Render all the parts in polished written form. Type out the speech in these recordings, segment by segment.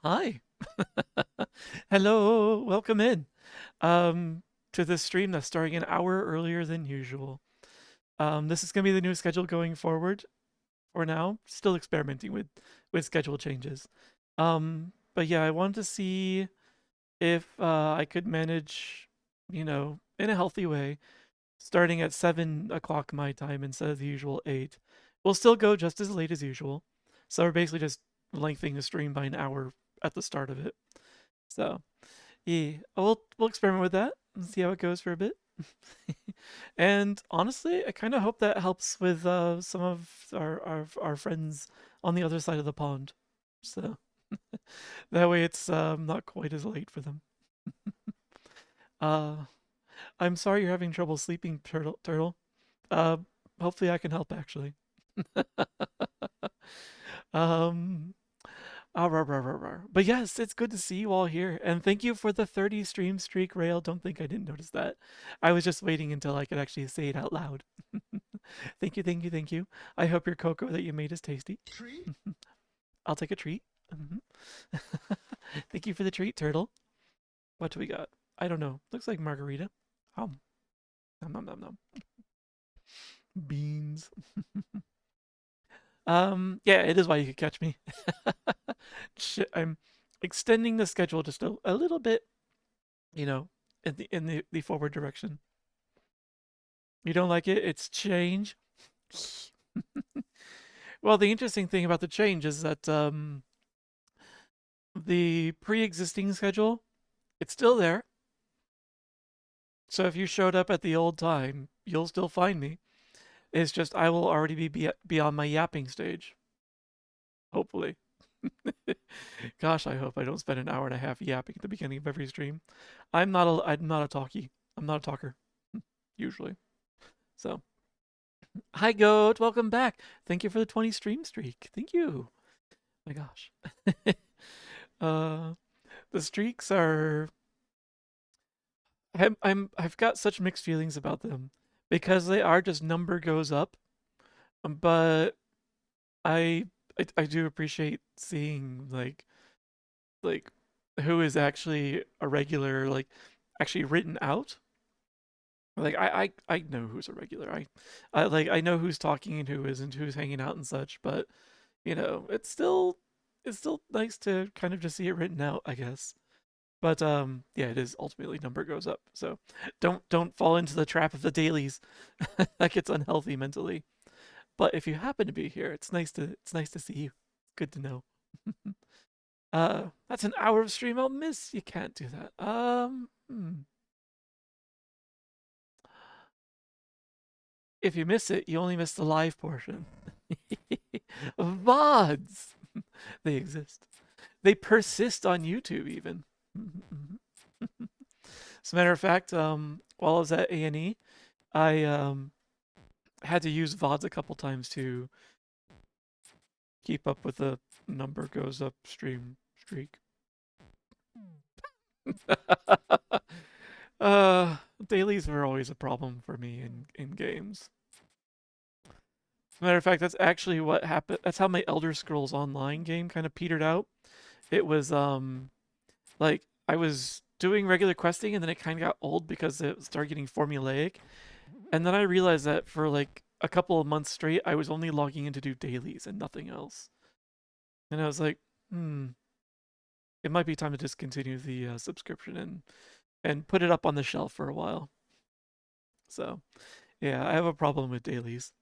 Hi. Hello. Welcome in um, to this stream that's starting an hour earlier than usual. This is going to be the new schedule going forward for now. Still experimenting with schedule changes. But yeah, I wanted to see if I could manage, in a healthy way, starting at 7 o'clock my time instead of the usual 8. We'll still go just as late as usual. So we're basically just lengthening the stream by an hour at the start of it. So yeah, we'll experiment with that and see how it goes for a bit. And honestly, I kind of hope that helps with some of our friends on the other side of the pond. So that way it's not quite as late for them. Uh, I'm sorry you're having trouble sleeping, Turtle. Uh, Hopefully I can help actually. Um, rah, rah, rah, rah. But yes, it's good to see you all here. And thank you for the 30 stream streak, Rail. Don't think I didn't notice that. I was just waiting until I could actually say it out loud. Thank you, thank you, thank you. I hope your cocoa that you made is tasty. Treat? I'll take a treat. Thank you for the treat, Turtle. What do we got? I don't know. Looks like margarita. Nom nom nom nom. Beans. Yeah, it is why you could catch me. I'm extending the schedule just a little bit, you know, in the forward direction. You don't like it? It's change. Well, the interesting thing about the change is that the pre-existing schedule, it's still there. So if you showed up at the old time, you'll still find me. It's just I will already be on my yapping stage. Hopefully. Gosh, I hope I don't spend an hour and a half yapping at the beginning of every stream. I'm not a talkie. I'm not a talker usually. So, hi Goat, welcome back. Thank you for the 20 stream streak. Thank you. My gosh. uh the streaks are I've got such mixed feelings about them because they are just number goes up. But I I do appreciate seeing like who is actually a regular, like actually written out. Like I know who's a regular. I know who's talking and who isn't, who's hanging out and such. But it's still nice to kind of just see it written out, I guess. But yeah, it is ultimately number goes up. So don't fall into the trap of the dailies. That gets unhealthy mentally. But if you happen to be here, it's nice to see you. Good to know. That's an hour of stream I'll miss. You can't do that. If you miss it, you only miss the live portion. VODs. They exist. They persist on YouTube even. As a matter of fact, while I was at A&E, I had to use VODs a couple times to keep up with the number goes up stream streak. uh, Dailies were always a problem for me in games. As a matter of fact, that's actually what happened. That's how my Elder Scrolls Online game kind of petered out. It was like I was doing regular questing and then it kind of got old because it started getting formulaic. And then I realized that for like a couple of months straight, I was only logging in to do dailies and nothing else. And I was like, it might be time to discontinue the subscription and put it up on the shelf for a while. So yeah, I have a problem with dailies.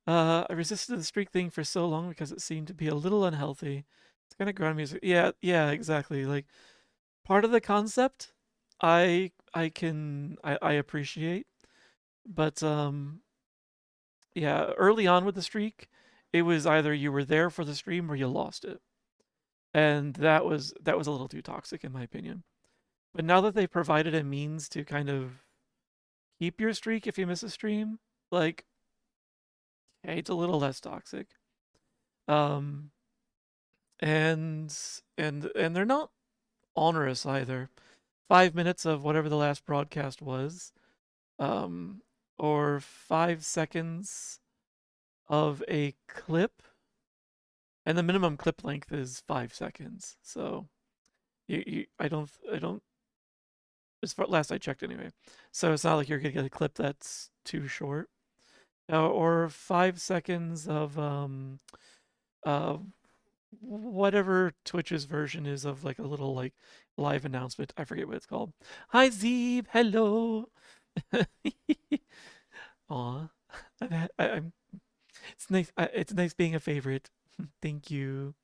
I resisted the streak thing for so long because it seemed to be a little unhealthy. It's kind of ground music. Yeah, yeah, exactly. Like part of the concept, I appreciate, but yeah, early on with the streak, it was either you were there for the stream or you lost it, and that was a little too toxic in my opinion. But now that they provided a means to kind of keep your streak if you miss a stream, like, hey, it's a little less toxic. Um, and and they're not onerous either. 5 minutes of whatever the last broadcast was, um, or 5 seconds of a clip And the minimum clip length is 5 seconds. So I don't, as far last I checked anyway. So it's not like you're gonna get a clip that's too short. Or 5 seconds of uh whatever Twitch's version is of like a little like live announcement. I forget what it's called. Hi Zeeb, hello. Aw, I'm. It's nice. It's nice being a favorite. Thank you.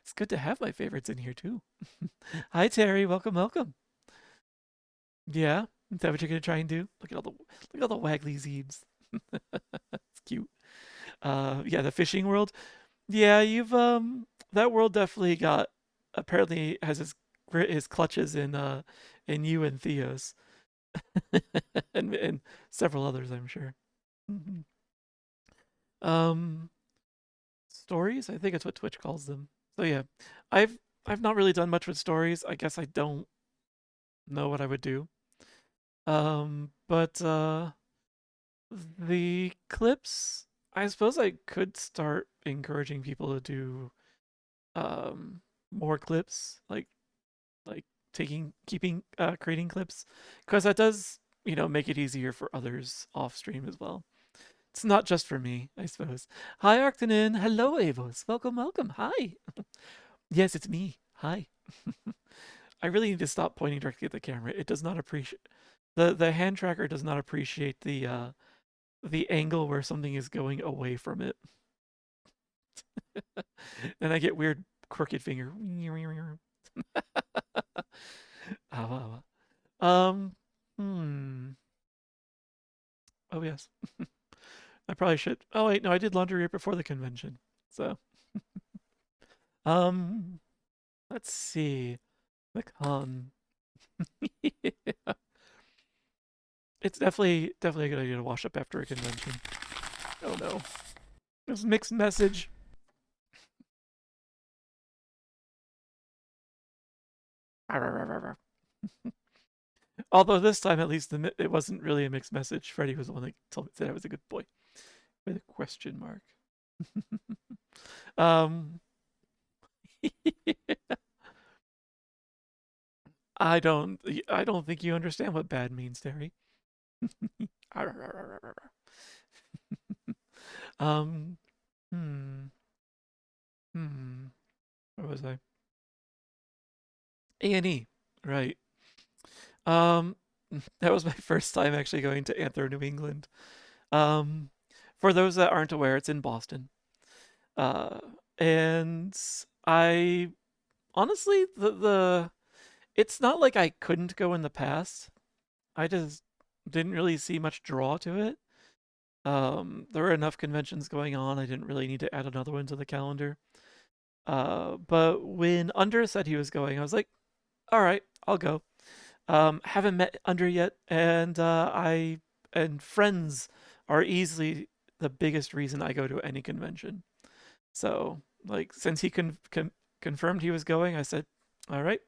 It's good to have my favorites in here too. Hi Terry, welcome, welcome. Yeah, is that what you're gonna try and do? Look at all the waggly zeebs. It's cute. Yeah, the fishing world. Yeah, you've that world definitely got apparently has his clutches in you and Theos and several others, I'm sure. Mhm. Um, stories, I think it's what Twitch calls them. So yeah, I've I've not really done much with stories. I guess I don't know what I would do. But the clips, I suppose I could start encouraging people to do um more clips, like taking keeping creating clips, because that does make it easier for others off stream as well. It's not just for me, I suppose. Hi Arctanin, hello Avos, welcome, welcome. Hi. Yes, it's me. Hi. I really need to stop pointing directly at the camera. It does not appreciate the hand tracker does not appreciate the angle where something is going away from it. And I get weird crooked finger. Ah, um, hmm. Oh yes, I probably should. Oh wait, no, I did laundry right before the convention. So, um, let's see. The con. It's definitely a good idea to wash up after a convention. Oh no, there's mixed message. Although this time, at least, it wasn't really a mixed message. Freddie was the one that told me that I was a good boy with a question mark. um, I don't. I don't think you understand what bad means, Terry. um. Hmm. Hmm. Where was I? A&E. Right. Um. That was my first time actually going to Anthro New England. Um. For those that aren't aware, it's in Boston. Uh. And I honestly the it's not like I couldn't go in the past. I just didn't really see much draw to it. There were enough conventions going on. I didn't really need to add another one to the calendar. But when Under said he was going, I was like, all right, I'll go. Haven't met Under yet, and I and friends are easily the biggest reason I go to any convention. So, like, since he confirmed he was going, I said, all right,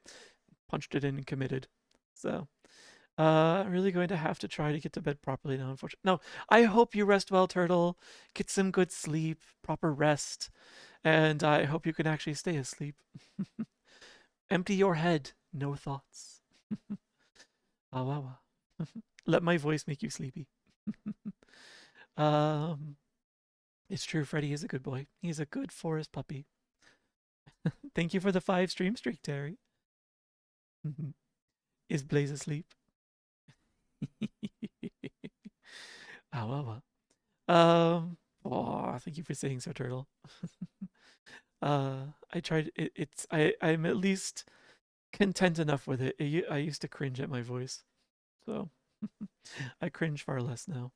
punched it in and committed. So, I'm really going to have to try to get to bed properly now, unfortunately. No, I hope you rest well, Turtle. Get some good sleep, proper rest, and I hope you can actually stay asleep. Empty your head, no thoughts. Ah, wah, wah. Let my voice make you sleepy. um, it's true, Freddy is a good boy. He's a good forest puppy. Thank you for the 5 stream streak, Terry. Is Blaze asleep? Ah, wah, wah. Oh, thank you for saying so, Turtle. I tried. I'm at least content enough with it. I used to cringe at my voice, so I cringe far less now.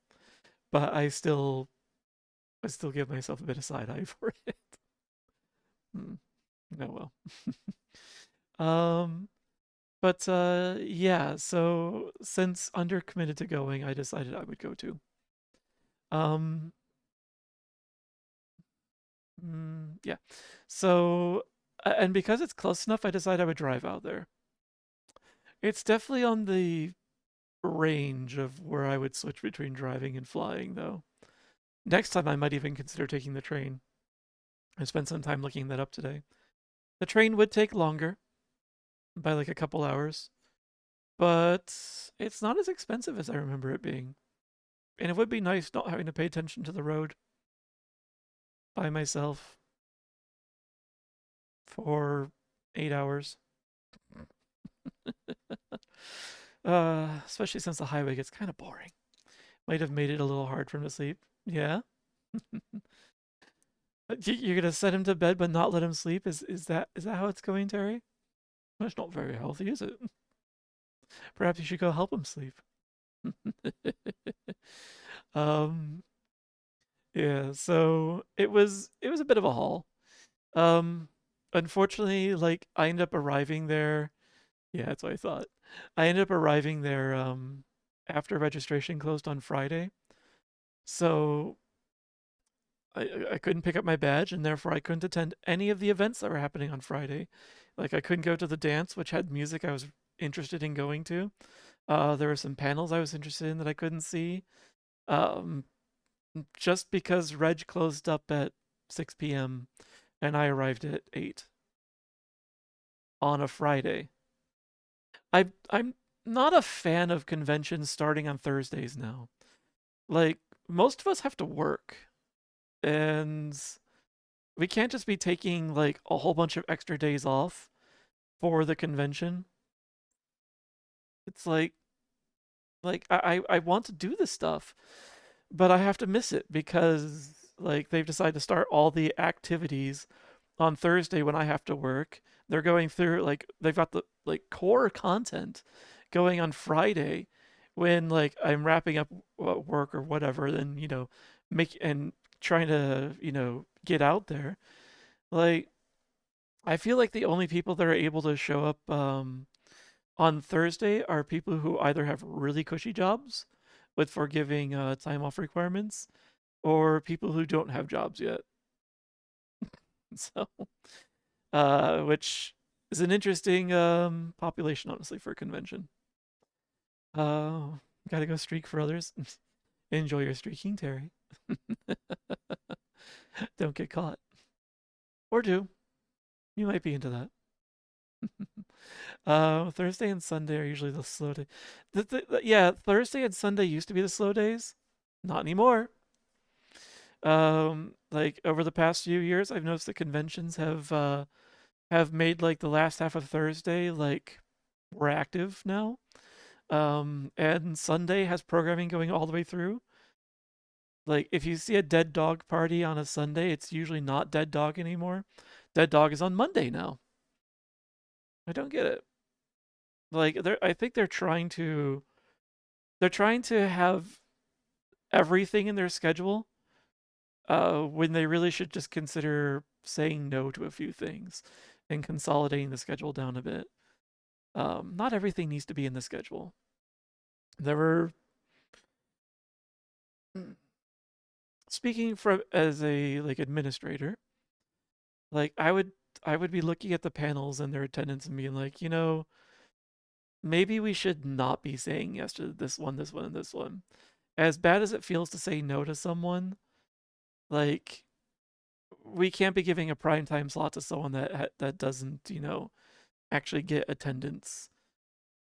But I still give myself a bit of side eye for it. Hmm. Oh well. But yeah. So since Under committed to going, I decided I would go too. Um, yeah. So and because it's close enough, I decided I would drive out there. It's definitely on the range of where I would switch between driving and flying, though. Next time, I might even consider taking the train. I spent some time looking that up today. The train would take longer by like a couple hours, but it's not as expensive as I remember it being. And it would be nice not having to pay attention to the road by myself for 8 hours. Especially since the highway gets kind of boring. Might have made it a little hard for him to sleep. Yeah. You're gonna send him to bed but not let him sleep? Is that how it's going, Terry? That's not very healthy, is it? Perhaps you should go help him sleep. um, yeah. So it was a bit of a haul. Um, Unfortunately, like I ended up arriving there. Yeah, that's what I thought. I ended up arriving there after registration closed on Friday. So I couldn't pick up my badge, and therefore I couldn't attend any of the events that were happening on Friday. Like I couldn't go to the dance, which had music I was interested in going to. There were some panels I was interested in that I couldn't see. Um, just because Reg closed up at 6 p.m. and I arrived at 8 on a Friday. I'm not a fan of conventions starting on Thursdays now. Like most of us have to work, and we can't just be taking like a whole bunch of extra days off for the convention. It's like I want to do this stuff, but I have to miss it because like they've decided to start all the activities on Thursday when I have to work. They're going through like they've got the like core content going on Friday when like I'm wrapping up work or whatever, then make and trying to get out there. Like I feel like the only people that are able to show up on Thursday are people who either have really cushy jobs with forgiving time off requirements or people who don't have jobs yet. So, which is an interesting population, honestly, for a convention. Uh, Gotta go streak for others. Enjoy your streaking, Terry. Don't get caught. Or do. You might be into that. Thursday and Sunday are usually the slow day. Yeah, Thursday and Sunday used to be the slow days. Not anymore. Like over the past few years, I've noticed that conventions have made like the last half of Thursday like more active now. And Sunday has programming going all the way through. Like if you see a Dead Dog party on a Sunday, it's usually not Dead Dog anymore. Dead Dog is on Monday now. I don't get it. Like I think they're trying to have everything in their schedule when they really should just consider saying no to a few things and consolidating the schedule down a bit. Not everything needs to be in the schedule. There were speaking from as a like administrator, like I would be looking at the panels and their attendance and being like, maybe we should not be saying yes to this one, and this one. As bad as it feels to say no to someone, like we can't be giving a prime time slot to someone that doesn't, actually get attendance.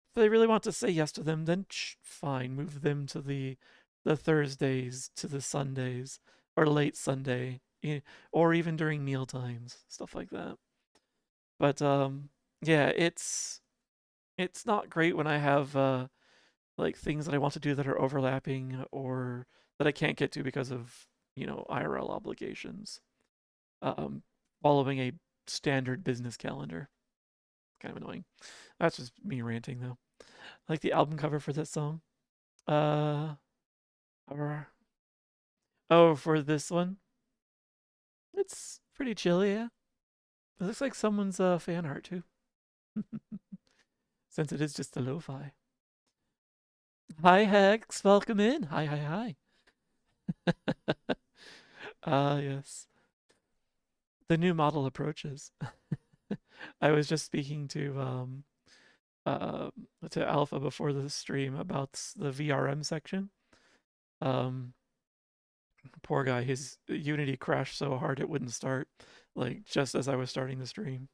If they really want to say yes to them, then fine, move them to the Thursdays to the Sundays or late Sunday, or even during meal times, stuff like that. But yeah, it's not great when I have like things that I want to do that are overlapping or that I can't get to because of IRL obligations. Um, Following a standard business calendar, kind of annoying. That's just me ranting though. I like the album cover for this song. Uh, oh, for this one, it's pretty chill, yeah. It looks like someone's fan art too, since it is just a lo-fi. Hi Hex, welcome in. Hi, hi, hi. Yes. The new model approaches. I was just speaking uh, to Alpha before the stream about the VRM section. Um, Poor guy, his Unity crashed so hard it wouldn't start. like just as I was starting the stream.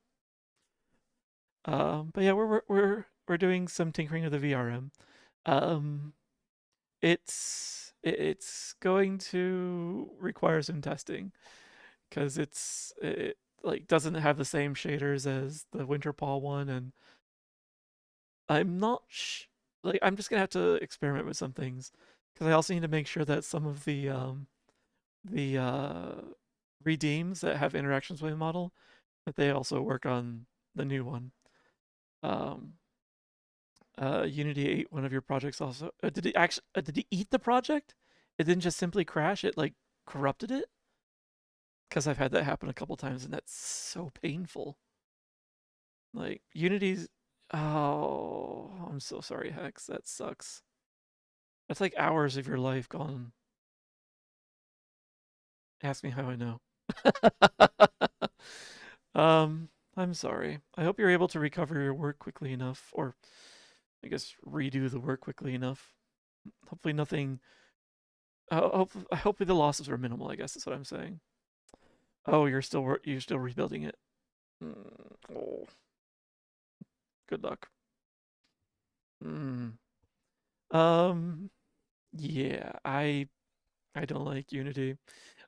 But yeah, we're doing some tinkering of the VRM. Um, it's going to require some testing because it like doesn't have the same shaders as the Winterpaw one, and I'm not like I'm just gonna have to experiment with some things because I also need to make sure that some of the redeems that have interactions with the model that they also work on the new one. Um, Unity ate one of your projects also. Did it actually? Did it eat the project? It didn't just simply crash. It like corrupted it. Because I've had that happen a couple times, and that's so painful. Like Unity's. Oh, I'm so sorry, Hex. That sucks. That's like hours of your life gone. Ask me how I know. I'm sorry. I hope you're able to recover your work quickly enough, or I guess redo the work quickly enough. Hopefully nothing. Hopefully the losses were minimal. I guess is what I'm saying. Oh, you're still rebuilding it. Oh, good luck. Mm. Um, yeah, I don't like Unity.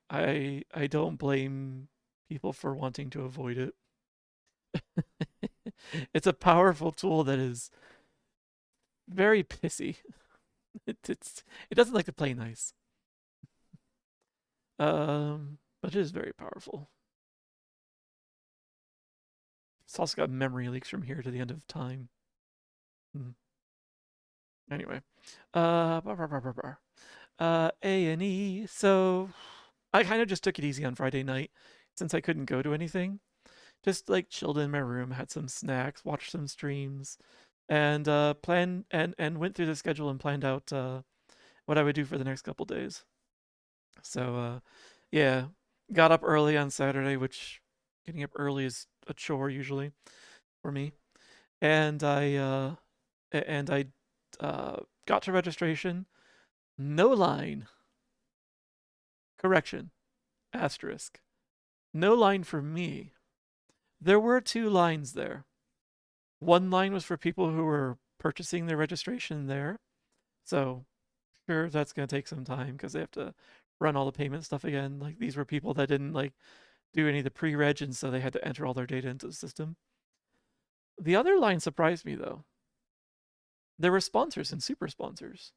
I don't blame people for wanting to avoid it. It's a powerful tool that is very pissy. It doesn't like to play nice. But it is very powerful. It's also got memory leaks from here to the end of time. Hmm. Anyway, A&E. So I kind of just took it easy on Friday night since I couldn't go to anything. Just like chilled in my room, had some snacks, watched some streams, and planned and went through the schedule and planned out what I would do for the next couple days. So yeah, got up early on Saturday, which getting up early is a chore usually for me. And I got to registration, no line. Correction, asterisk. No line for me. There were two lines there. One line was for people who were purchasing their registration there. So, sure, that's going to take some time because they have to run all the payment stuff again. Like, these were people that didn't like do any of the pre-reg, and so they had to enter all their data into the system. The other line surprised me though. There were sponsors and super sponsors.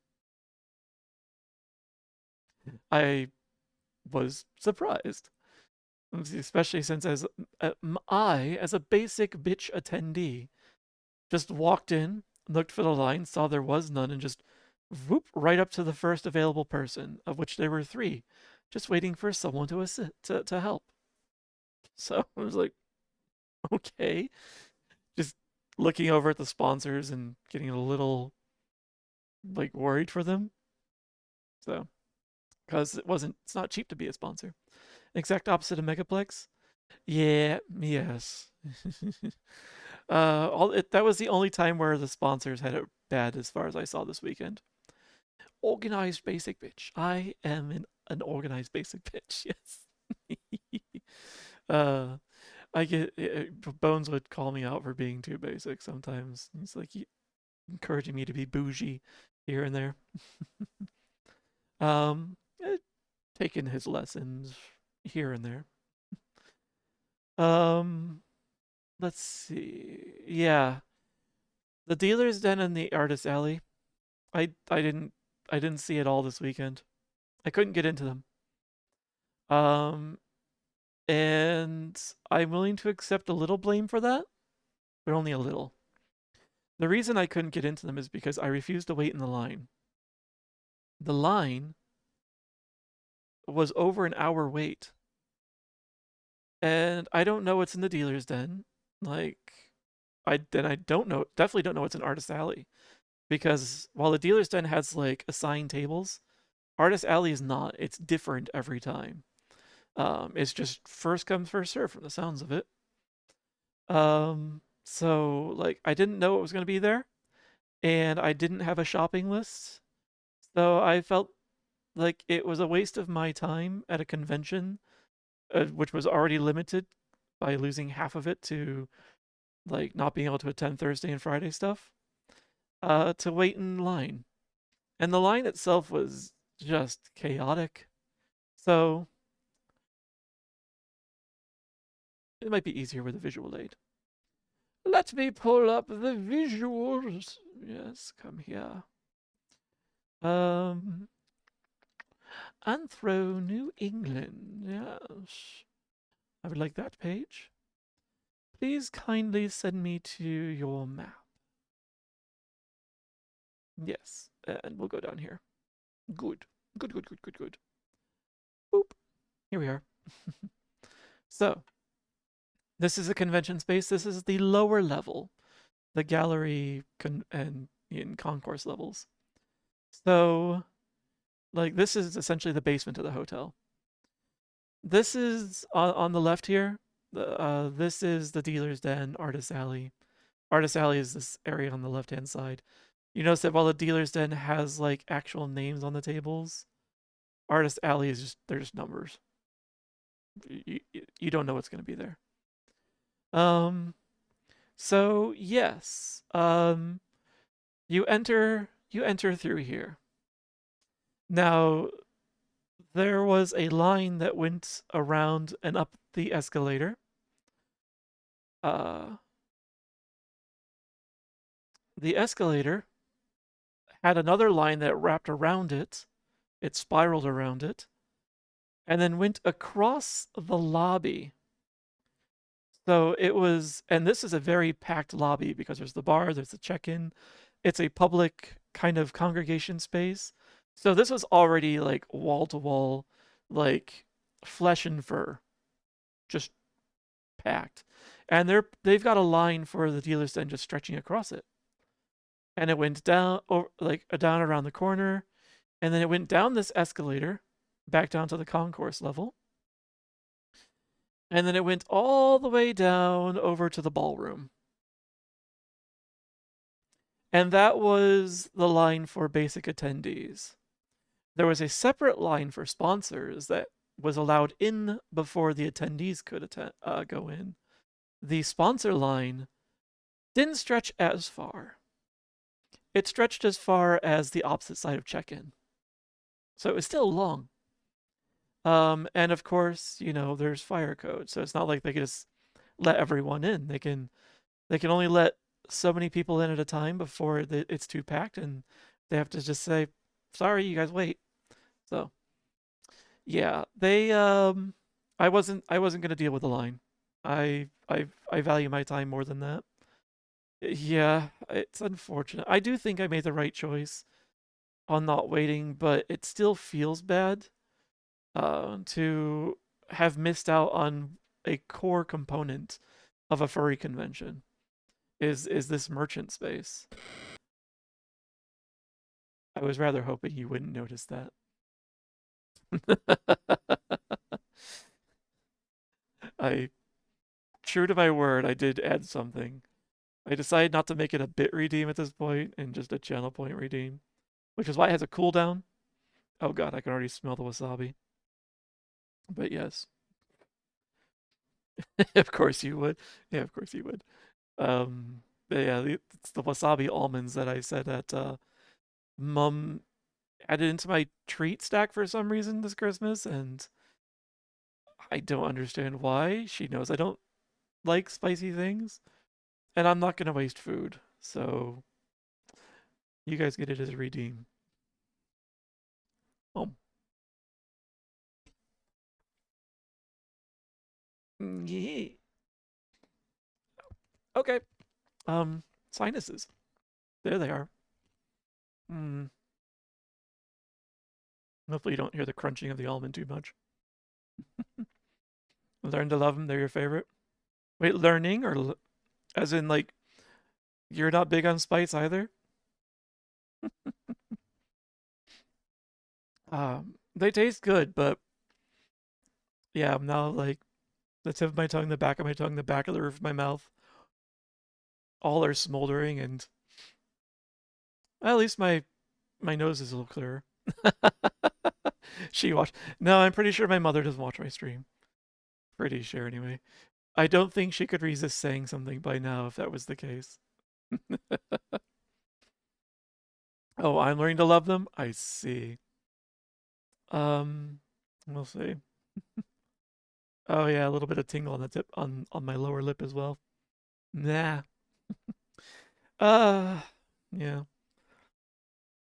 I was surprised, especially since as a basic bitch attendee, just walked in, looked for the line, saw there was none, and just whoop right up to the first available person, of which there were three, just waiting for someone to assist to help. So I was like, okay, just looking over at the sponsors and getting a little like worried for them. So because it's not cheap to be a sponsor. Exact opposite of Megaplex. Yeah, yes. That was the only time where the sponsors had it bad as far as I saw this weekend. Organized basic bitch. I am an organized basic bitch. Yes. uh, I get Bones would call me out for being too basic sometimes. He's like encouraging me to be bougie here and there. Eh, taking his lessons here and there. Um, let's see. Yeah, the dealer's den and the artist alley. I didn't see it all this weekend. I couldn't get into them. Um, and I'm willing to accept a little blame for that, but only a little. The reason I couldn't get into them is because I refused to wait in the line. The line was over an hour wait. And I don't know what's in the dealer's den. Like I don't know, definitely don't know what's in Artist Alley. Because while the dealer's den has like assigned tables, Artist Alley is not. It's different every time. It's just first come, first serve from the sounds of it. So like I didn't know it was gonna be there, and I didn't have a shopping list. So I felt like it was a waste of my time at a convention, which was already limited by losing half of it to like not being able to attend Thursday and Friday stuff, to wait in line. And the line itself was just chaotic. So it might be easier with a visual aid. Let me pull up the visuals. Yes, come here. Anthro New England. Yes. I would like that page. Please kindly send me to your map. Yes, and we'll go down here. Good. Good, good, good, good, good. Boop. Here we are. So, this is a convention space. This is the lower level, the gallery and in concourse levels. So, like, this is essentially the basement of the hotel. This is on the left here. This is the dealer's den, artist alley. Artist alley is this area on the left-hand side. You notice that while the dealer's den has like actual names on the tables, artist alley is just they're just numbers. You don't know what's going to be there. So yes, you enter through here. Now there was a line that went around and up the escalator. The escalator had another line that wrapped around it. It spiraled around it, and then went across the lobby. So it was, and this is a very packed lobby because there's the bar, there's the check-in. It's a public kind of congregation space. So this was already like wall to wall, like flesh and fur, just packed. And they've got a line for the dealer's den just stretching across it. And it went down, or like down around the corner, and then it went down this escalator, back down to the concourse level. And then it went all the way down over to the ballroom. And that was the line for basic attendees. There was a separate line for sponsors that was allowed in before the attendees could go in. The sponsor line didn't stretch as far. It stretched as far as the opposite side of check-in. So it was still long. And of course, you know, there's fire code, so it's not like they can just let everyone in. They can only let so many people in at a time before it's too packed, and they have to just say, "Sorry, you guys wait." So, yeah, I wasn't gonna deal with the line. I value my time more than that. Yeah, it's unfortunate. I do think I made the right choice on not waiting, but it still feels bad to have missed out on a core component of a furry convention. Is this merchant space? I was rather hoping you wouldn't notice that. True to my word, I did add something. I decided not to make it a bit redeem at this point and just a channel point redeem, which is why it has a cooldown. Oh god, I can already smell the wasabi. But yes. Of course you would. Yeah, of course you would. But yeah, it's the wasabi almonds that I said that Mum added into my treat stack for some reason this Christmas, and I don't understand why. She knows I don't like spicy things, and I'm not gonna waste food, so you guys get it as a redeem. Oh. Yeah. Okay. Sinuses. There they are. Hmm. Hopefully you don't hear the crunching of the almond too much. Learn to love them. They're your favorite. Wait, learning or as in like you're not big on spice either? They taste good, but yeah, I'm now like the tip of my tongue, the back of my tongue, the back of the roof of my mouth, all are smoldering, and well, at least my nose is a little clearer. She watched. No, I'm pretty sure my mother doesn't watch my stream. Pretty sure anyway. I don't think she could resist saying something by now if that was the case. Oh, I'm learning to love them? I see. Um, we'll see. Oh yeah, a little bit of tingle on the tip on my lower lip as well. Nah. Uh, yeah.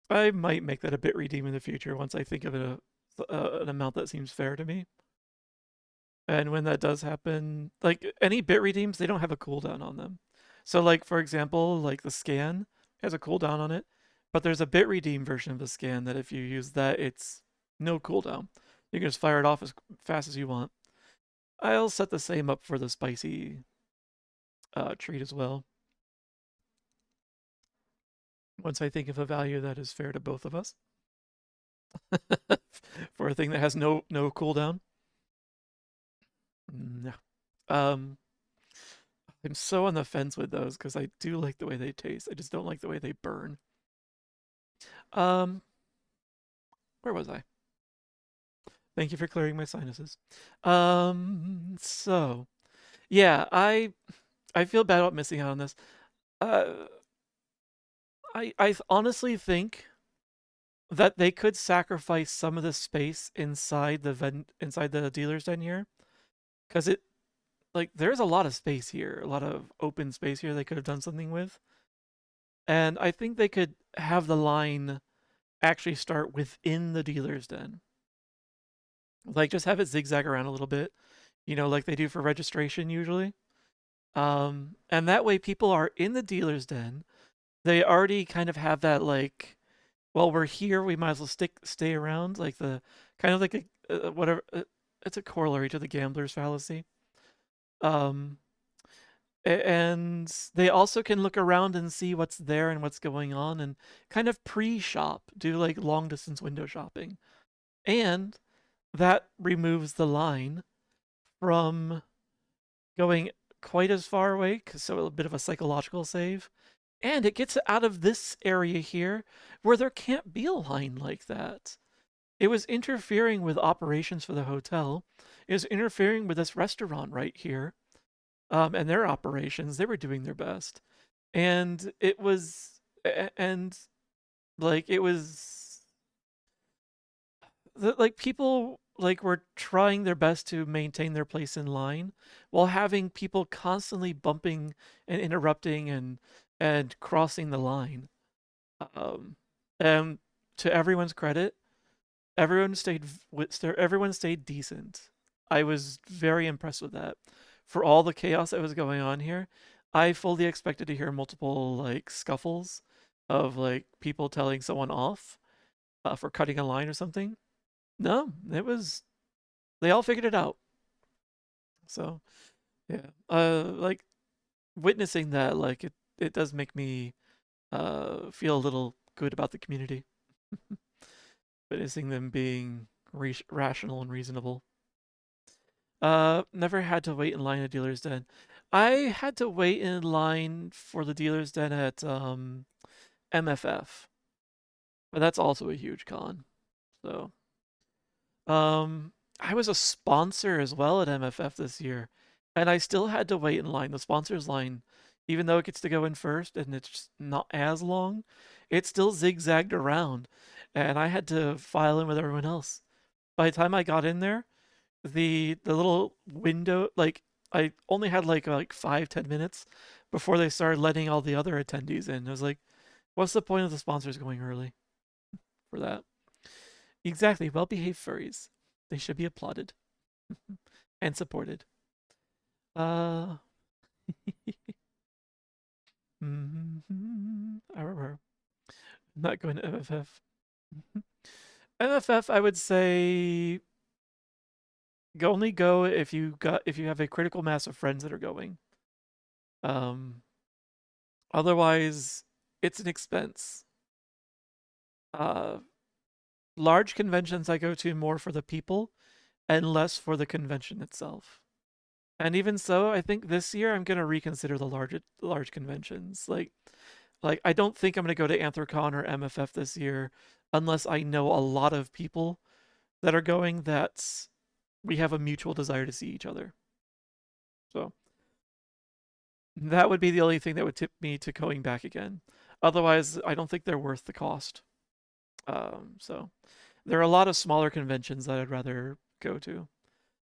I might make that a bit redeem in the future once I think of an amount that seems fair to me. And when that does happen, like any bit redeems, they don't have a cooldown on them. So like for example, like the scan has a cooldown on it, but there's a bit redeem version of the scan that if you use that, it's no cooldown. You can just fire it off as fast as you want. I'll set the same up for the spicy treat as well. Once I think of a value that is fair to both of us for a thing that has no cooldown. No. Um, I'm so on the fence with those because I do like the way they taste. I just don't like the way they burn. Um, where was I? Thank you for clearing my sinuses. So yeah, I feel bad about missing out on this. Uh, I honestly think that they could sacrifice some of the space inside the dealer's den here, because it like there's a lot of space here, a lot of open space here they could have done something with. And I think they could have the line actually start within the dealer's den. Like just have it zigzag around a little bit, like they do for registration usually. And that way people are in the dealer's den. They already kind of have that like, well, we're here, we might as well stay around, like the kind of like a whatever. It's a corollary to the gambler's fallacy. Um, and they also can look around and see what's there and what's going on and kind of pre-shop, do like long distance window shopping. And that removes the line from going quite as far away, so a bit of a psychological save. And it gets out of this area here where there can't be a line like that. It was interfering with operations for the hotel. It was interfering with this restaurant right here, and their operations. They were doing their best, and it was, and like it was, like people like were trying their best to maintain their place in line while having people constantly bumping and interrupting and crossing the line. Um, and to everyone's credit, everyone stayed decent. I was very impressed with that. For all the chaos that was going on here, I fully expected to hear multiple like scuffles of like people telling someone off for cutting a line or something. No, it was they all figured it out. So yeah, like witnessing that, like it does make me feel a little good about the community. Witnessing them being rational and reasonable. Never had to wait in line at dealer's den. I had to wait in line for the dealer's den at MFF, but that's also a huge con. So, I was a sponsor as well at MFF this year, and I still had to wait in line. The sponsors line, even though it gets to go in first and it's not as long, it still zigzagged around, and I had to file in with everyone else. By the time I got in there, the little window, like I only had like 5-10 minutes before they started letting all the other attendees in. I was like, what's the point of the sponsors going early for that? Exactly, well-behaved furries. They should be applauded and supported. Uh, I remember. I'm not going to MFF. MFF, I would say only go if you have a critical mass of friends that are going. Um, Otherwise, it's an expense. Uh, Large conventions I go to more for the people and less for the convention itself. And even so, I think this year I'm gonna reconsider the large conventions. Like I don't think I'm gonna go to Anthrocon or MFF this year unless I know a lot of people that are going that we have a mutual desire to see each other. So That would be the only thing that would tip me to going back again. Otherwise, I don't think they're worth the cost. So there are a lot of smaller conventions that I'd rather go to.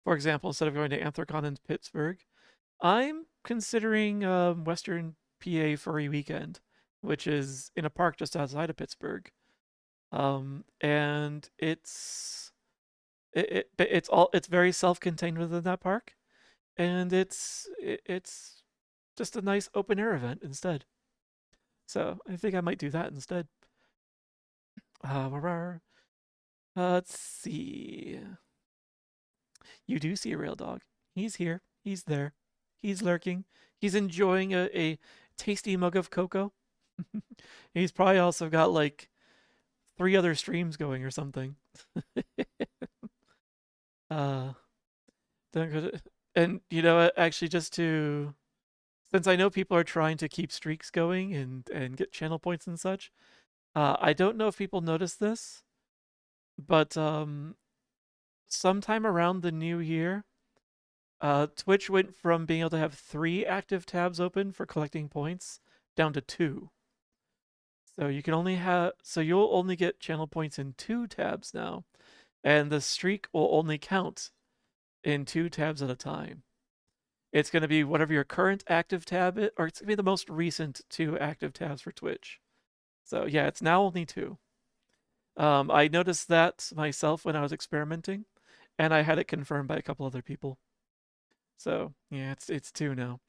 For example, instead of going to Anthrocon in Pittsburgh, I'm considering Western PA Furry Weekend, which is in a park just outside of Pittsburgh. And it's very self-contained within that park, and it's just a nice open air event instead. So I think I might do that instead. Let's see. You do see a real dog. He's here. He's there. He's lurking. He's enjoying a tasty mug of cocoa. He's probably also got like 3 other streams going or something. uh, and actually, just to since I know people are trying to keep streaks going and get channel points and such, I don't know if people noticed this, but sometime around the new year, Twitch went from being able to have 3 active tabs open for collecting points down to 2. So you'll only get channel points in 2 tabs now, and the streak will only count in 2 tabs at a time. It's going to be whatever your current active tab is, or it's going to be the most recent 2 active tabs for Twitch. So yeah, it's now only 2. I noticed that myself when I was experimenting, and I had it confirmed by a couple other people. So yeah, it's 2 now.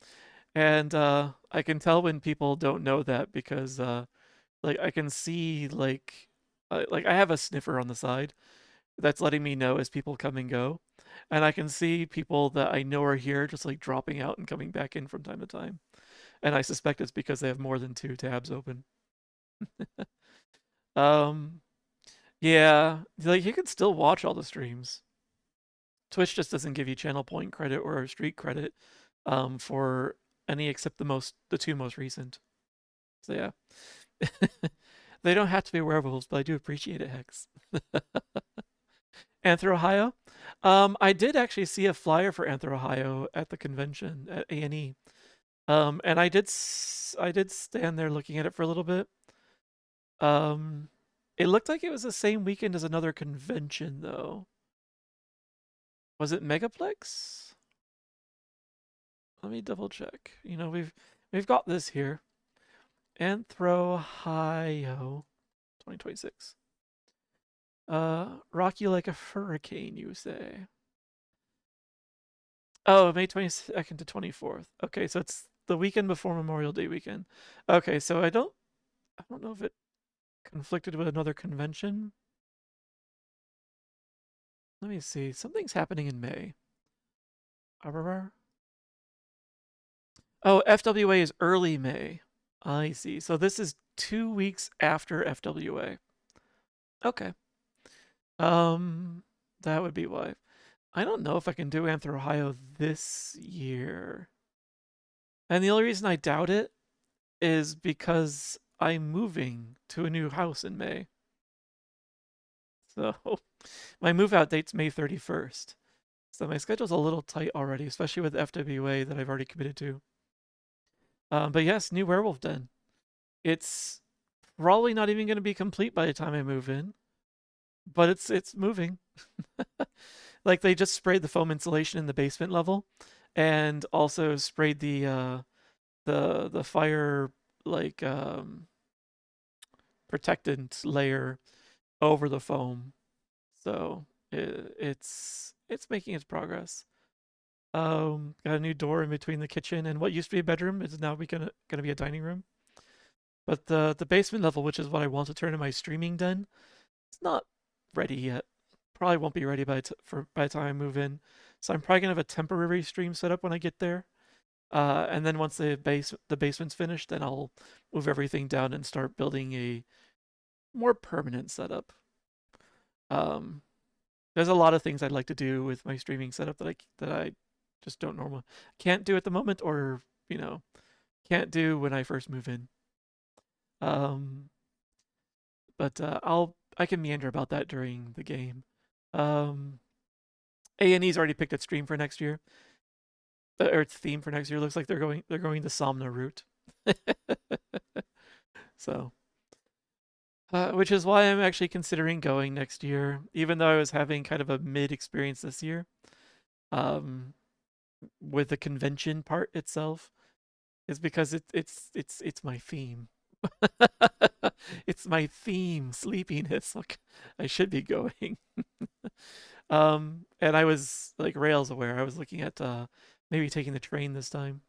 And I can tell when people don't know that because like I can see like I have a sniffer on the side that's letting me know as people come and go. And I can see people that I know are here just like dropping out and coming back in from time to time. And I suspect it's because they have more than 2 tabs open. um yeah, like you can still watch all the streams. Twitch just doesn't give you channel point credit or streak credit for any except the 2 most recent. So yeah. They don't have to be werewolves, but I do appreciate it, Hex. Anthro Ohio. I did actually see a flyer for Anthro Ohio at the convention at A&E. And I did stand there looking at it for a little bit. It looked like it was the same weekend as another convention though. Was it Megaplex? Let me double check. We've got this here. Anthro Ohio 2026. Rock you like a hurricane, you say? Oh, May 22nd to 24th. Okay, so it's the weekend before Memorial Day weekend. Okay, so I don't know if it conflicted with another convention. Let me see. Something's happening in May. Oh, FWA is early May. I see. So this is 2 weeks after FWA. Okay. Um, that would be why. I don't know if I can do Anthro Ohio this year. And the only reason I doubt it is because I'm moving to a new house in May. So my move out date's May 31st. So my schedule's a little tight already, especially with FWA that I've already committed to. But yes, new werewolf den. It's probably not even going to be complete by the time I move in, but it's moving. Like they just sprayed the foam insulation in the basement level, and also sprayed the fire like protectant layer over the foam. So it's making its progress. Got a new door in between the kitchen and what used to be a bedroom is now gonna be a dining room. But the basement level, which is what I want to turn into my streaming den, it's not ready yet. Probably won't be ready by the time I move in. So I'm probably gonna have a temporary stream set up when I get there. And then once the basement's finished, then I'll move everything down and start building a more permanent setup. Um, there's a lot of things I'd like to do with my streaming setup that I just don't normally can't do at the moment, or can't do when I first move in. Um, but I can meander about that during the game. Um, A&E's already picked its stream for next year. the Earth's theme for next year looks like they're going the Somna route. So, which is why I'm actually considering going next year, even though I was having kind of a mid experience this year. Um, with the convention part itself, is because it's my theme. It's my theme, sleepiness. Look, I should be going. And I was like rails aware. I was looking at maybe taking the train this time.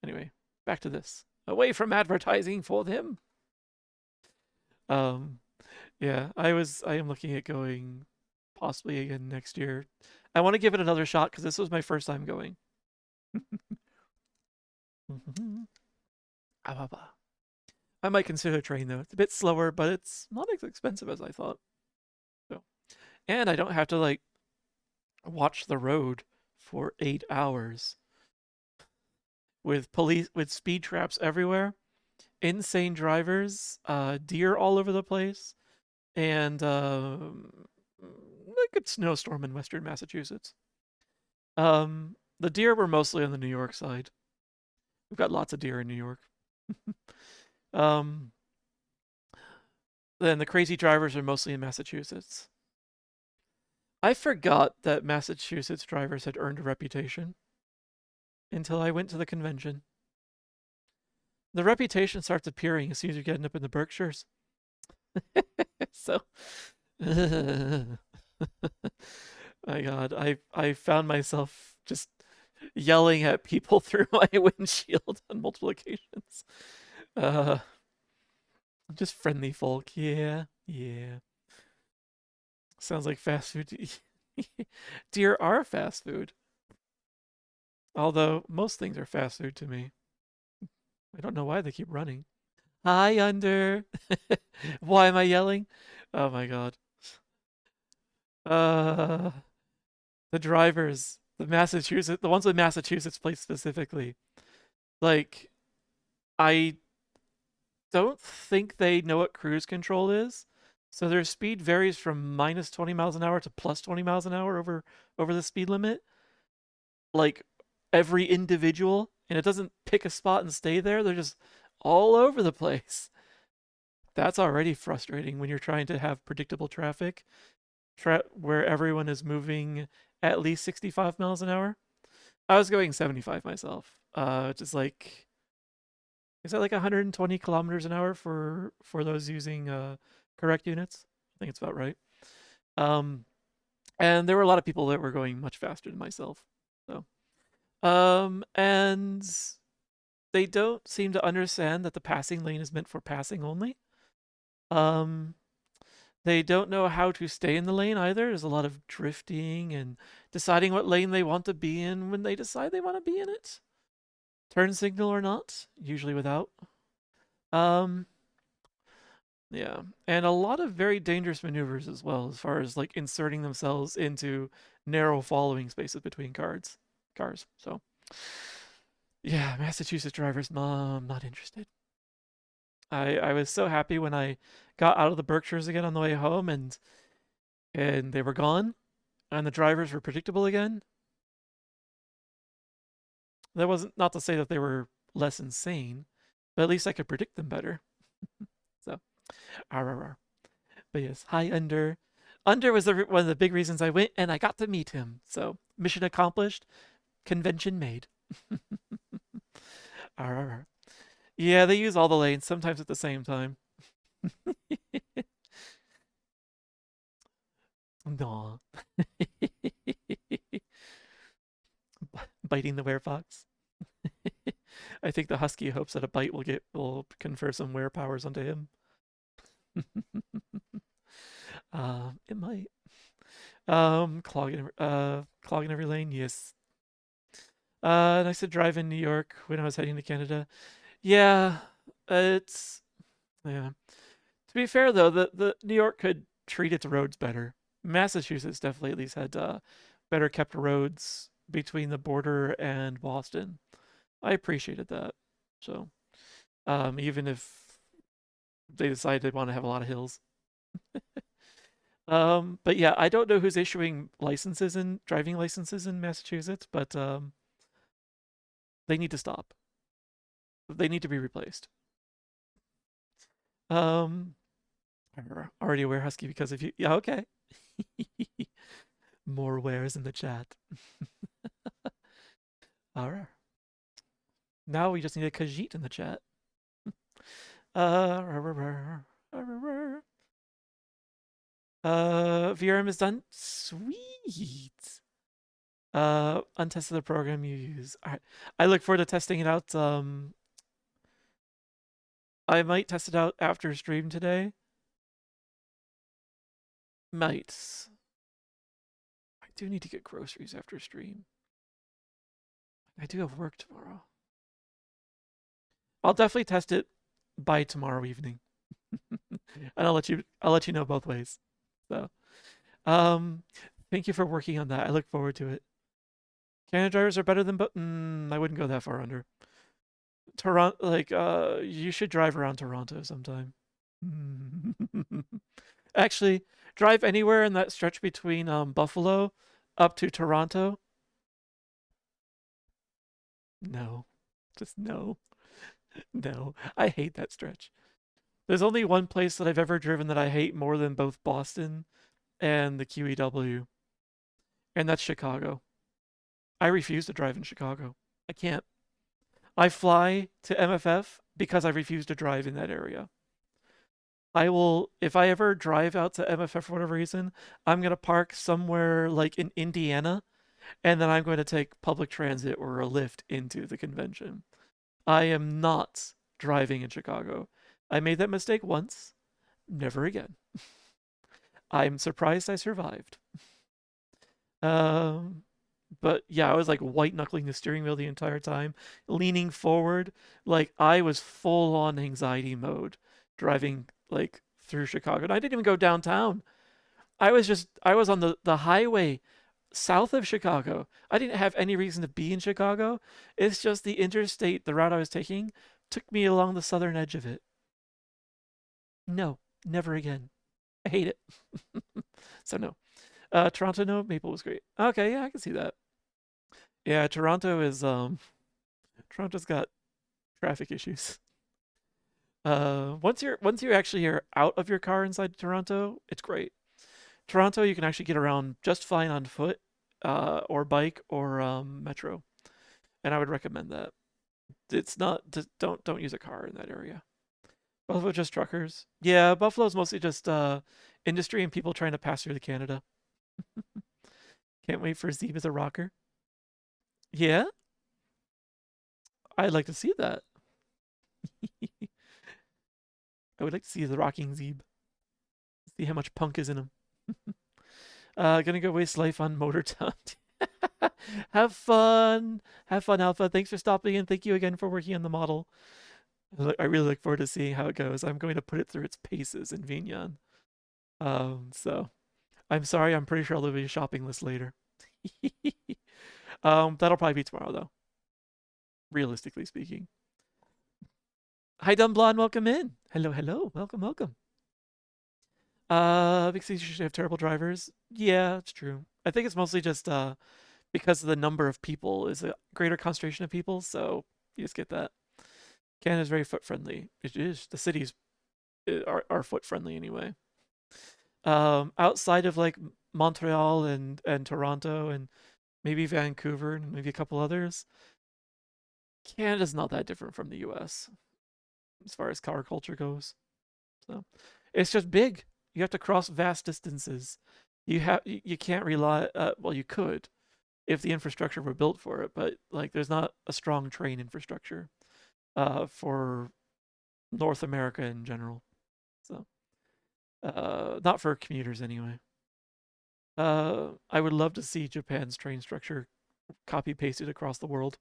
Anyway, back to this. Away from advertising for them. Um, yeah, I am looking at going possibly again next year. I want to give it another shot because this was my first time going. I might consider a train though. It's a bit slower, but it's not as expensive as I thought. So, and I don't have to like watch the road for 8 hours with speed traps everywhere, insane drivers, deer all over the place, and a good snowstorm in western Massachusetts. The deer were mostly on the New York side. We've got lots of deer in New York. um, then the crazy drivers are mostly in Massachusetts. I forgot that Massachusetts drivers had earned a reputation until I went to the convention. The reputation starts appearing as soon as you're getting up in the Berkshires. So, my God, I found myself just yelling at people through my windshield on multiple occasions. Uh, just friendly folk. Yeah, yeah. Sounds like fast food. Deer are fast food. Although most things are fast food to me. I don't know why they keep running. Hi, under. Why am I yelling? Oh my God. Uh, the drivers, the ones with Massachusetts plates specifically. Like, I don't think they know what cruise control is. So their speed varies from minus 20 miles an hour to plus 20 miles an hour over the speed limit. Like every individual, and it doesn't pick a spot and stay there. They're just all over the place. That's already frustrating when you're trying to have predictable traffic where everyone is moving at least 65 miles an hour. I was going 75 myself. Just like is that like 120 kilometers an hour for those using correct units? I think it's about right. Um, and there were a lot of people that were going much faster than myself. So, and they don't seem to understand that the passing lane is meant for passing only. Um, they don't know how to stay in the lane either. There's a lot of drifting and deciding what lane they want to be in when they decide they want to be in it. Turn signal or not, usually without. Um, yeah, and a lot of very dangerous maneuvers as well, as far as like inserting themselves into narrow following spaces between cars. So, yeah, Massachusetts drivers, mom, not interested. I was so happy when I got out of the Berkshires again on the way home, and they were gone, and the drivers were predictable again. That wasn't not to say that they were less insane, but at least I could predict them better. So, RRR. But yes, hi Under. Under was one of the big reasons I went, and I got to meet him. So mission accomplished, convention made. RRR. Yeah, they use all the lanes sometimes at the same time. Aw. Biting the werefox. I think the husky hopes that a bite will confer some were powers onto him. It might. Clogging every lane, yes. Nice to drive in New York when I was heading to Canada. Yeah, it's yeah. To be fair though, the New York could treat its roads better. Massachusetts definitely at least had better kept roads between the border and Boston. I appreciated that. So, even if they decide they want to have a lot of hills. But yeah, I don't know who's issuing licenses and driving licenses in Massachusetts, but They need to stop. They need to be replaced. Um, already aware Husky because of you. Yeah, okay. More wares in the chat. All right. Now we just need a Khajiit in the chat. VRM is done. Sweet. Untested the program you use. All right. I look forward to testing it out. I might test it out after stream today. Might. I do need to get groceries after stream. I do have work tomorrow. I'll definitely test it by tomorrow evening. And I'll let you know both ways. So thank you for working on that. I look forward to it. Canada drivers are better than I wouldn't go that far under. Toronto, like you should drive around Toronto sometime. Actually, drive anywhere in that stretch between Buffalo up to Toronto. No. Just no. No. I hate that stretch. There's only one place that I've ever driven that I hate more than both Boston and the QEW, and that's Chicago. I refuse to drive in Chicago. I can't. I fly to MFF because I refuse to drive in that area. I will, if I ever drive out to MFF for whatever reason, I'm going to park somewhere like in Indiana, and then I'm going to take public transit or a Lyft into the convention. I am not driving in Chicago. I made that mistake once, never again. I'm surprised I survived. But yeah, I was like white knuckling the steering wheel the entire time, leaning forward. Like I was full on anxiety mode driving like through Chicago. And I didn't even go downtown. I was on the highway south of Chicago. I didn't have any reason to be in Chicago. It's just the interstate, the route I was taking, took me along the southern edge of it. No, never again. I hate it. So no. Toronto, no. Maple was great. Okay, yeah, I can see that. Yeah, Toronto's got traffic issues. Once you actually are out of your car inside Toronto, it's great. Toronto, you can actually get around just fine on foot, or bike or metro, and I would recommend that. It's not just don't use a car in that area. Buffalo just truckers. Yeah, Buffalo's mostly just industry and people trying to pass through to Canada. Can't wait for Zeeb as a rocker. Yeah, I'd like to see that. I would like to see the rocking Zeeb. See how much punk is in him. Gonna go waste life on Motortown. Have fun. Have fun, Alpha. Thanks for stopping in. Thank you again for working on the model. I really look forward to seeing how it goes. I'm going to put it through its paces in Vignon. So I'm sorry. I'm pretty sure I'll be a shopping list later. That'll probably be tomorrow, though. Realistically speaking. Hi, Dumb Blonde. Welcome in. Hello, hello. Welcome, welcome. Big cities should have terrible drivers. Yeah, it's true. I think it's mostly just because of the number of people is a greater concentration of people, so you just get that. Canada's very foot friendly. It is. The cities are foot friendly anyway. Outside of like Montreal and Toronto and maybe Vancouver and maybe a couple others, Canada's not that different from the US as far as car culture goes. So it's just big. You have to cross vast distances. You can't rely. Well, you could if the infrastructure were built for it, but like there's not a strong train infrastructure for North America in general. So not for commuters anyway. I would love to see Japan's train structure copy pasted across the world.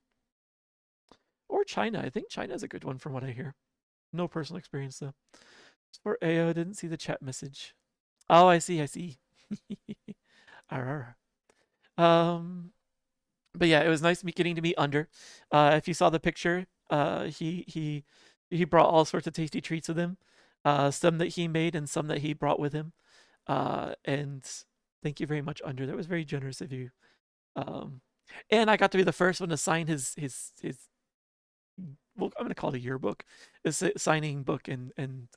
Or China. I think China's a good one from what I hear. No personal experience though. For AO, I didn't see the chat message. Oh, I see. Arr. But yeah, it was nice getting to meet Under. If you saw the picture, he brought all sorts of tasty treats with him. Some that he made and some that he brought with him. And thank you very much, Under. That was very generous of you. And I got to be the first one to sign his well, I'm gonna call it a yearbook, a signing book and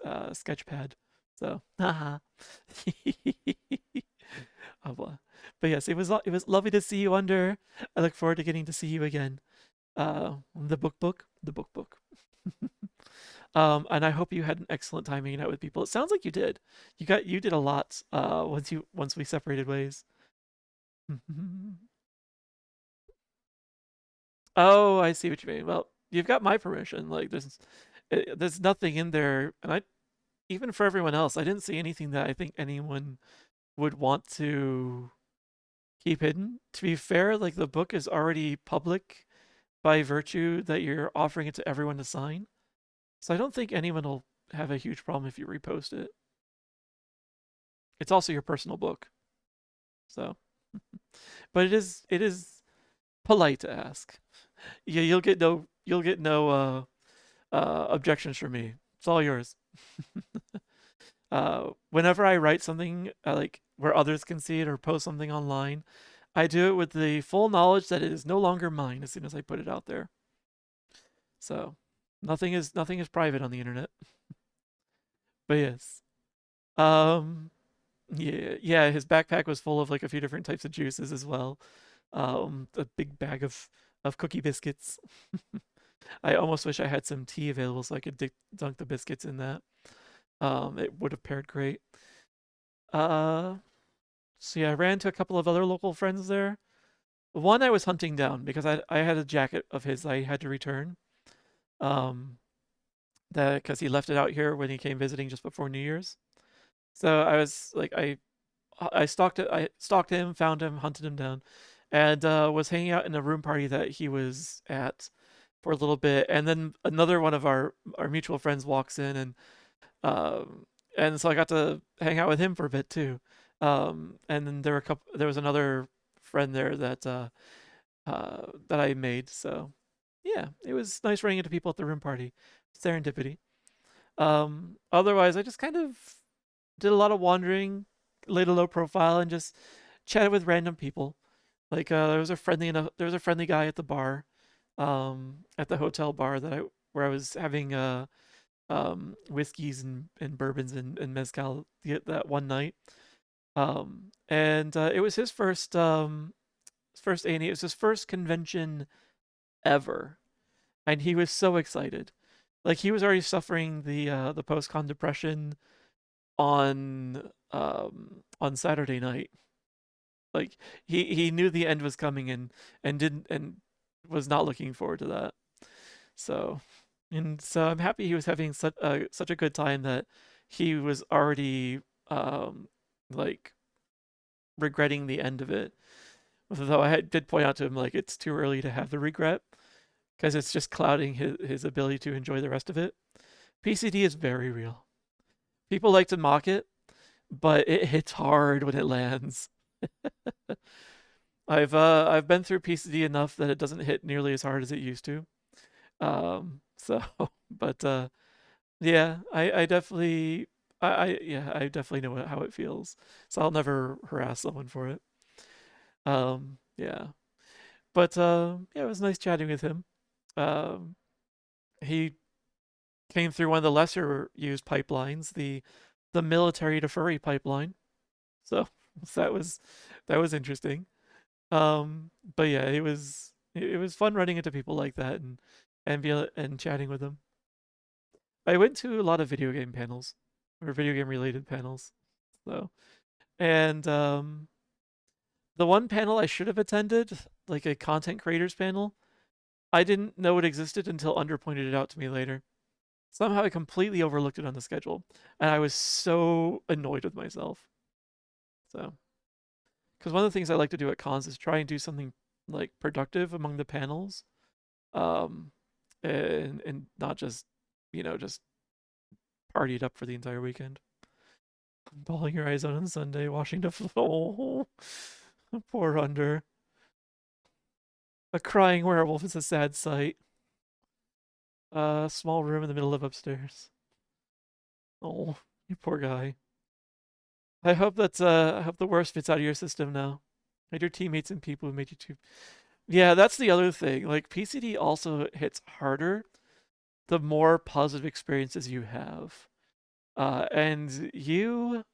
sketchpad. So, haha. Oh, well. But yes, it was lovely to see you under. I look forward to getting to see you again. The book. And I hope you had an excellent time hanging out with people. It sounds like you did. You did a lot once we separated ways. Oh, I see what you mean. Well, you've got my permission. Like there's nothing in there, and I even for everyone else, I didn't see anything that I think anyone would want to keep hidden. To be fair, like the book is already public by virtue that you're offering it to everyone to sign. So I don't think anyone will have a huge problem if you repost it. It's also your personal book. So, but it is polite to ask. Yeah, you'll get no objections from me. It's all yours. Whenever I write something like where others can see it or post something online, I do it with the full knowledge that it is no longer mine as soon as I put it out there. So nothing is private on the internet. But yes. Um yeah, his backpack was full of like a few different types of juices as well. A big bag of cookie biscuits. I almost wish I had some tea available so I could dunk the biscuits in that. It would have paired great. Uh, so yeah, I ran to a couple of other local friends there. One I was hunting down because I had a jacket of his I had to return. Um, that because he left it out here when he came visiting just before New Year's. So I was like I stalked him, found him, hunted him down, and was hanging out in a room party that he was at for a little bit, and then another one of our mutual friends walks in, um, and so I got to hang out with him for a bit too. And then there was another friend there that I made. So yeah, it was nice running into people at the room party. Serendipity. Otherwise, I just kind of did a lot of wandering, laid a low profile, and just chatted with random people. Like there was a friendly guy at the bar, at the hotel bar where I was having whiskeys and bourbons and mezcal that one night. And it was his first A&E. It was his first convention ever, and he was so excited. Like he was already suffering the post-con depression on Saturday night. Like he knew the end was coming and didn't and was not looking forward to that. So so I'm happy he was having such a good time that he was already um like regretting the end of it. Though did point out to him like it's too early to have the regret because it's just clouding his ability to enjoy the rest of it. PCD is very real. People like to mock it, but it hits hard when it lands. I've been through PCD enough that it doesn't hit nearly as hard as it used to. So but yeah, I definitely I definitely know how it feels. So I'll never harass someone for it. Yeah. But yeah, it was nice chatting with him. Um he came through one of the lesser used pipelines, the military to furry pipeline. So, so that was interesting. But yeah, it was fun running into people like that and chatting with them. I went to a lot of video game panels or video game related panels. So, and the one panel I should have attended, like a content creators panel, I didn't know it existed until Under pointed it out to me later. Somehow I completely overlooked it on the schedule, and I was so annoyed with myself. So, because one of the things I like to do at cons is try and do something like productive among the panels, um, and not just just party it up for the entire weekend. Bawling your eyes out on Sunday, washing the floor. Poor Under. A crying werewolf is a sad sight. A small room in the middle of upstairs. Oh, you poor guy. I hope the worst fits out of your system now. And your teammates and people who made you too. Yeah, that's the other thing. Like PCD also hits harder the more positive experiences you have. And you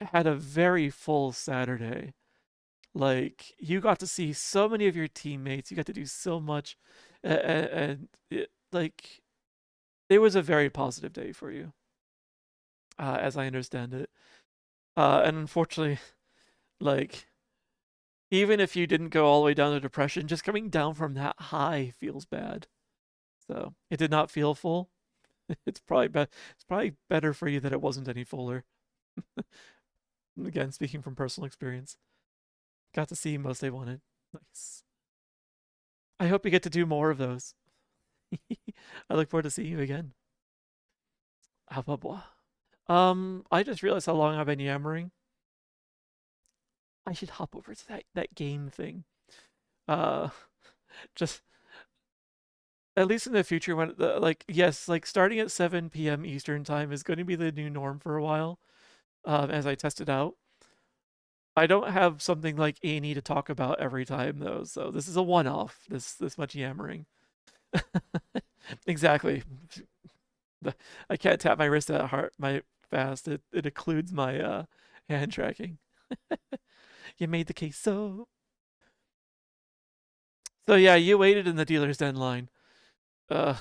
had a very full Saturday. Like, you got to see so many of your teammates. You got to do so much, and like, it was a very positive day for you, as I understand it. And unfortunately, like, even if you didn't go all the way down to depression, just coming down from that high feels bad. So it did not feel full. It's probably better for you that it wasn't any fuller. Again, speaking from personal experience, got to see most they wanted. Nice. I hope you get to do more of those. I look forward to seeing you again. How about blah? I just realized how long I've been yammering. I should hop over to that game thing. Uh, just at least in the future, when like, yes, like starting at 7 p.m. Eastern time is going to be the new norm for a while. As I test it out. I don't have something like A&E to talk about every time though, so this is a one-off. This much yammering. Exactly. I can't tap my wrist that hard, my fast. It occludes my hand tracking. You made the case so. So yeah, you waited in the dealer's den line. Uh,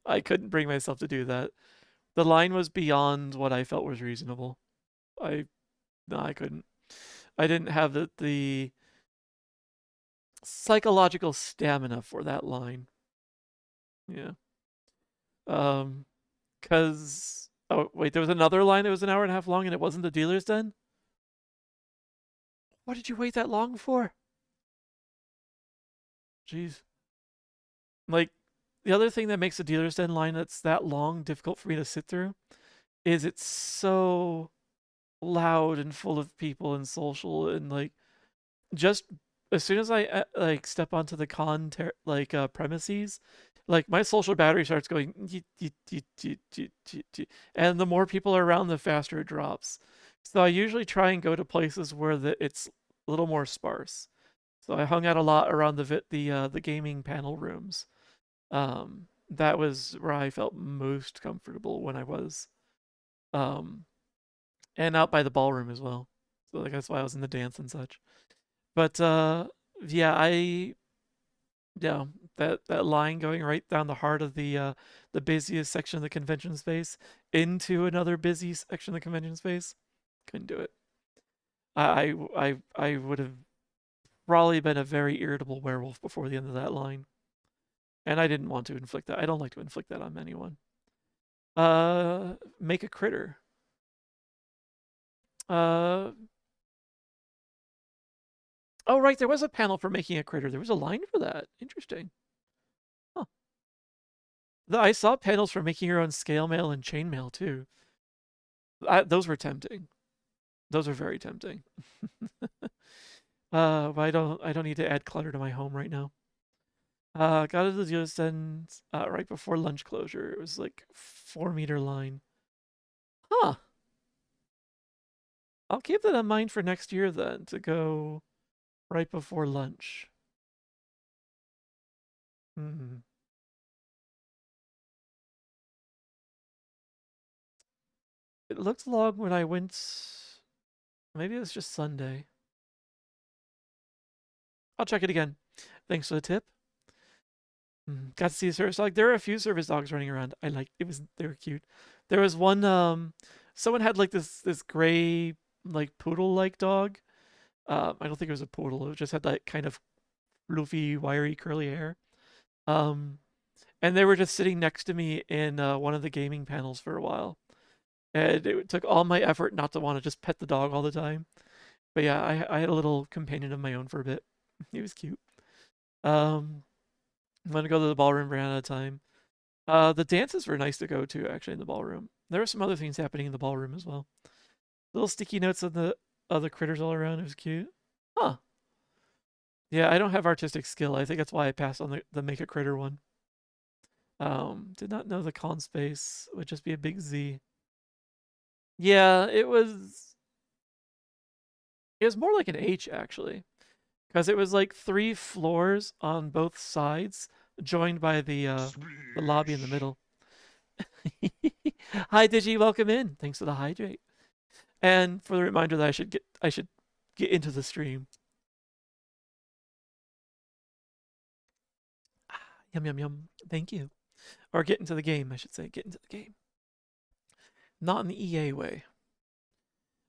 I couldn't bring myself to do that. The line was beyond what I felt was reasonable. I no, I couldn't. I didn't have the psychological stamina for that line. Yeah. Um, cause oh wait, there was another line that was an hour and a half long, and it wasn't the dealer's den. What did you wait that long for? Jeez. Like, the other thing that makes the dealer's den line that's that long difficult for me to sit through is it's so loud and full of people and social, and like, just as soon as I like step onto the premises, like my social battery starts going, and the more people are around, the faster it drops. So I usually try and go to places where it's a little more sparse. So I hung out a lot around the gaming panel rooms. That was where I felt most comfortable when I was, um, and out by the ballroom as well. So like that's why I was in the dance and such. But yeah, yeah, that line going right down the heart of the busiest section of the convention space into another busy section of the convention space, couldn't do it. I would have probably been a very irritable werewolf before the end of that line, and I didn't want to inflict that. I don't like to inflict that on anyone. Make a critter. Uh, oh right, there was a panel for making a critter. There was a line for that. Interesting. Huh. I saw panels for making your own scale mail and chain mail too. Those were tempting. Those are very tempting. But I don't need to add clutter to my home right now. Got to the just end right before lunch closure. It was like 4 meter line. Huh. I'll keep that in mind for next year then to go right before lunch. Hmm. It looked long when I went. Maybe it was just Sunday. I'll check it again. Thanks for the tip. Got to see a service dog. There are a few service dogs running around. I like it was they were cute. There was one someone had like this gray like poodle like dog. I don't think it was a poodle. It just had like kind of floofy, wiry, curly hair. Um and they were just sitting next to me in one of the gaming panels for a while. And it took all my effort not to want to just pet the dog all the time. But yeah, I had a little companion of my own for a bit. He was cute. Um I'm gonna go to the ballroom, ran out of time. The dances were nice to go to actually in the ballroom. There were some other things happening in the ballroom as well. Little sticky notes of the other critters all around. It was cute. Huh. Yeah, I don't have artistic skill. I think that's why I passed on the make a critter one. Did not know the con space would just be a big Z. Yeah, it was more like an H actually. Because it was like 3 floors on both sides, joined by the lobby in the middle. Hi Digi, welcome in. Thanks for the hydrate. And for the reminder that I should get into the stream. Yum yum yum. Thank you. Or get into the game, I should say. Get into the game. Not in the EA way.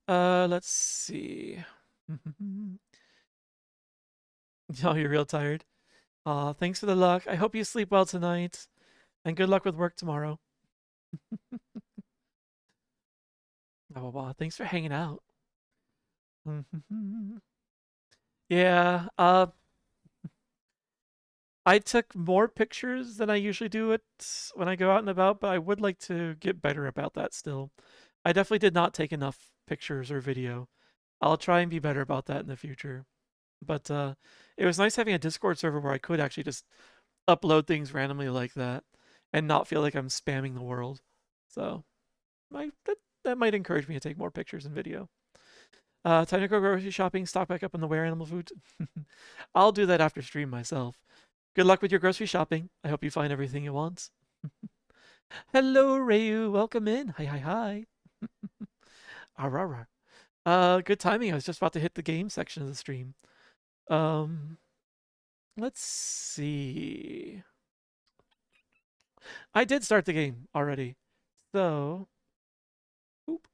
Let's see. Oh, you're real tired. Thanks for the luck. I hope you sleep well tonight. And good luck with work tomorrow. Oh, wow. Thanks for hanging out. Yeah, I took more pictures than I usually do it when I go out and about, but I would like to get better about that still. I definitely did not take enough pictures or video. I'll try and be better about that in the future. But it was nice having a Discord server where I could actually just upload things randomly like that and not feel like I'm spamming the world. So that might encourage me to take more pictures and video. Time to go grocery shopping, stock back up on the were animal food. I'll do that after stream myself. Good luck with your grocery shopping. I hope you find everything you want. Hello, Rayu. Welcome in. Hi, hi, hi. Arara. Good timing. I was just about to hit the game section of the stream. Let's see. I did start the game already. So, oop.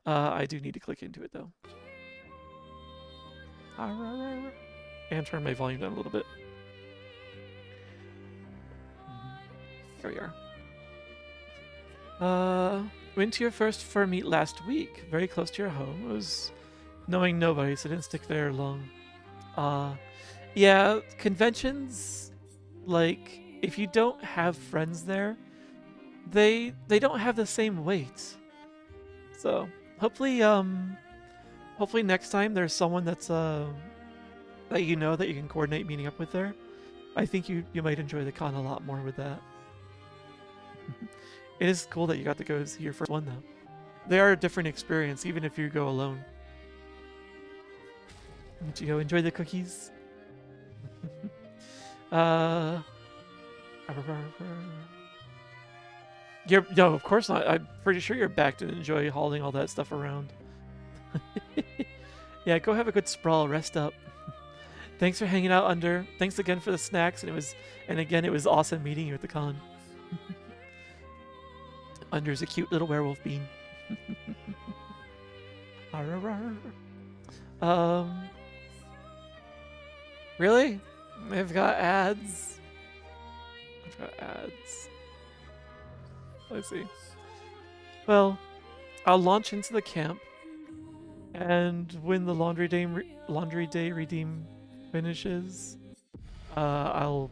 I do need to click into it though. And turn my volume down a little bit. Here we are. Went to your first fur meet last week, very close to your home. It was knowing nobody, so I didn't stick there long. Yeah, conventions, like, if you don't have friends there, they don't have the same weight. So hopefully next time there's someone that's that you know that you can coordinate meeting up with there. I think you might enjoy the con a lot more with that. It is cool that you got to go see your first one though. They are a different experience even if you go alone. Did you go enjoy the cookies? No, of course not. I'm pretty sure you're back to enjoy hauling all that stuff around. Yeah, go have a good sprawl, rest up. Thanks for hanging out, Under. Thanks again for the snacks, and again it was awesome meeting you at the con. Under's a cute little werewolf bean. Really? I've got ads. Let's see. Well, I'll launch into the camp, and when the laundry day redeem finishes, I'll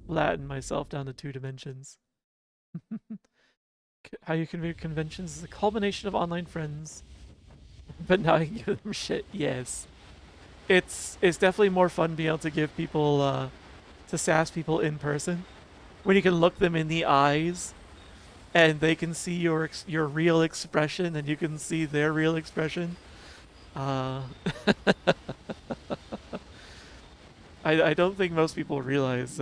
Latin myself down to 2 dimensions. How you convey conventions is a culmination of online friends, but now I can give them shit. Yes, it's definitely more fun being able to give people to sass people in person when you can look them in the eyes and they can see your real expression and you can see their real expression. I don't think most people realize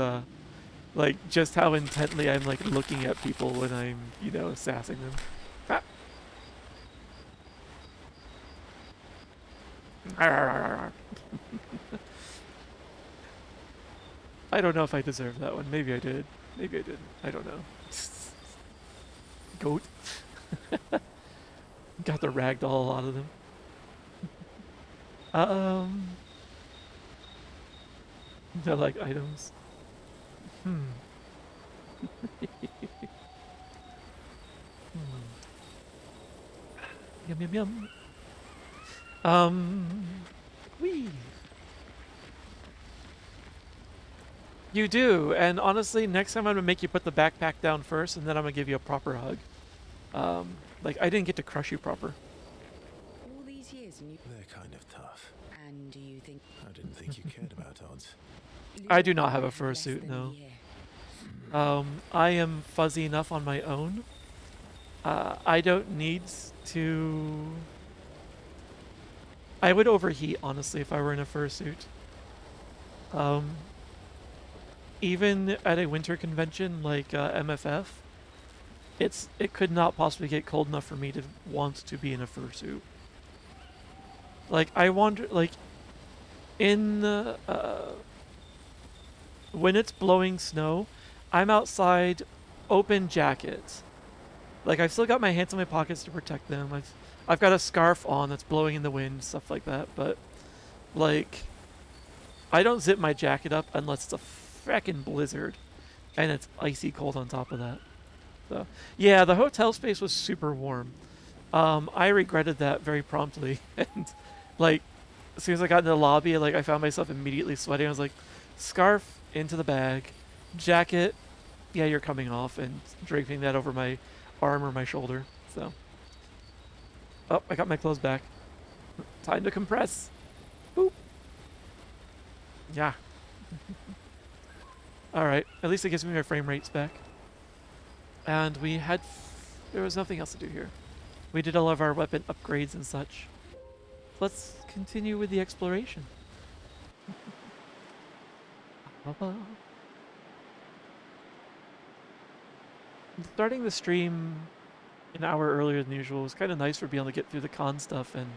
like just how intently I'm like looking at people when I'm, you know, sassing them. I don't know if I deserve that one. Maybe I did. Maybe I didn't. I don't know. Goat. Got the ragdoll out of them. They're like items. Yum yum yum. Wee. You do, and honestly, next time I'm gonna make you put the backpack down first, and then I'm gonna give you a proper hug. Like I didn't get to crush you proper. All these years and They're kind of tough. And do you think I didn't think you cared about odds. I do not have a fursuit, no. I am fuzzy enough on my own. I don't need to... I would overheat, honestly, if I were in a fursuit. Um, Even at a winter convention like MFF, it could not possibly get cold enough for me to want to be in a fursuit. Like I wonder, like in when it's blowing snow, I'm outside, open jacket. Like I've still got my hands in my pockets to protect them. I've got a scarf on that's blowing in the wind, stuff like that. But like I don't zip my jacket up unless it's a frickin' blizzard and it's icy cold on top of that. So yeah, the hotel space was super warm. I regretted that very promptly, and like as soon as I got in the lobby, like I found myself immediately sweating. I was like, scarf into the bag, jacket, yeah, you're coming off, and draping that over my arm or my shoulder. So, oh, I got my clothes back. Time to compress. Boop. Yeah. All right. At least it gives me my frame rates back. And we had. There was nothing else to do here. We did all of our weapon upgrades and such. Let's continue with the exploration. Starting the stream an hour earlier than usual was kind of nice for being able to get through the con stuff and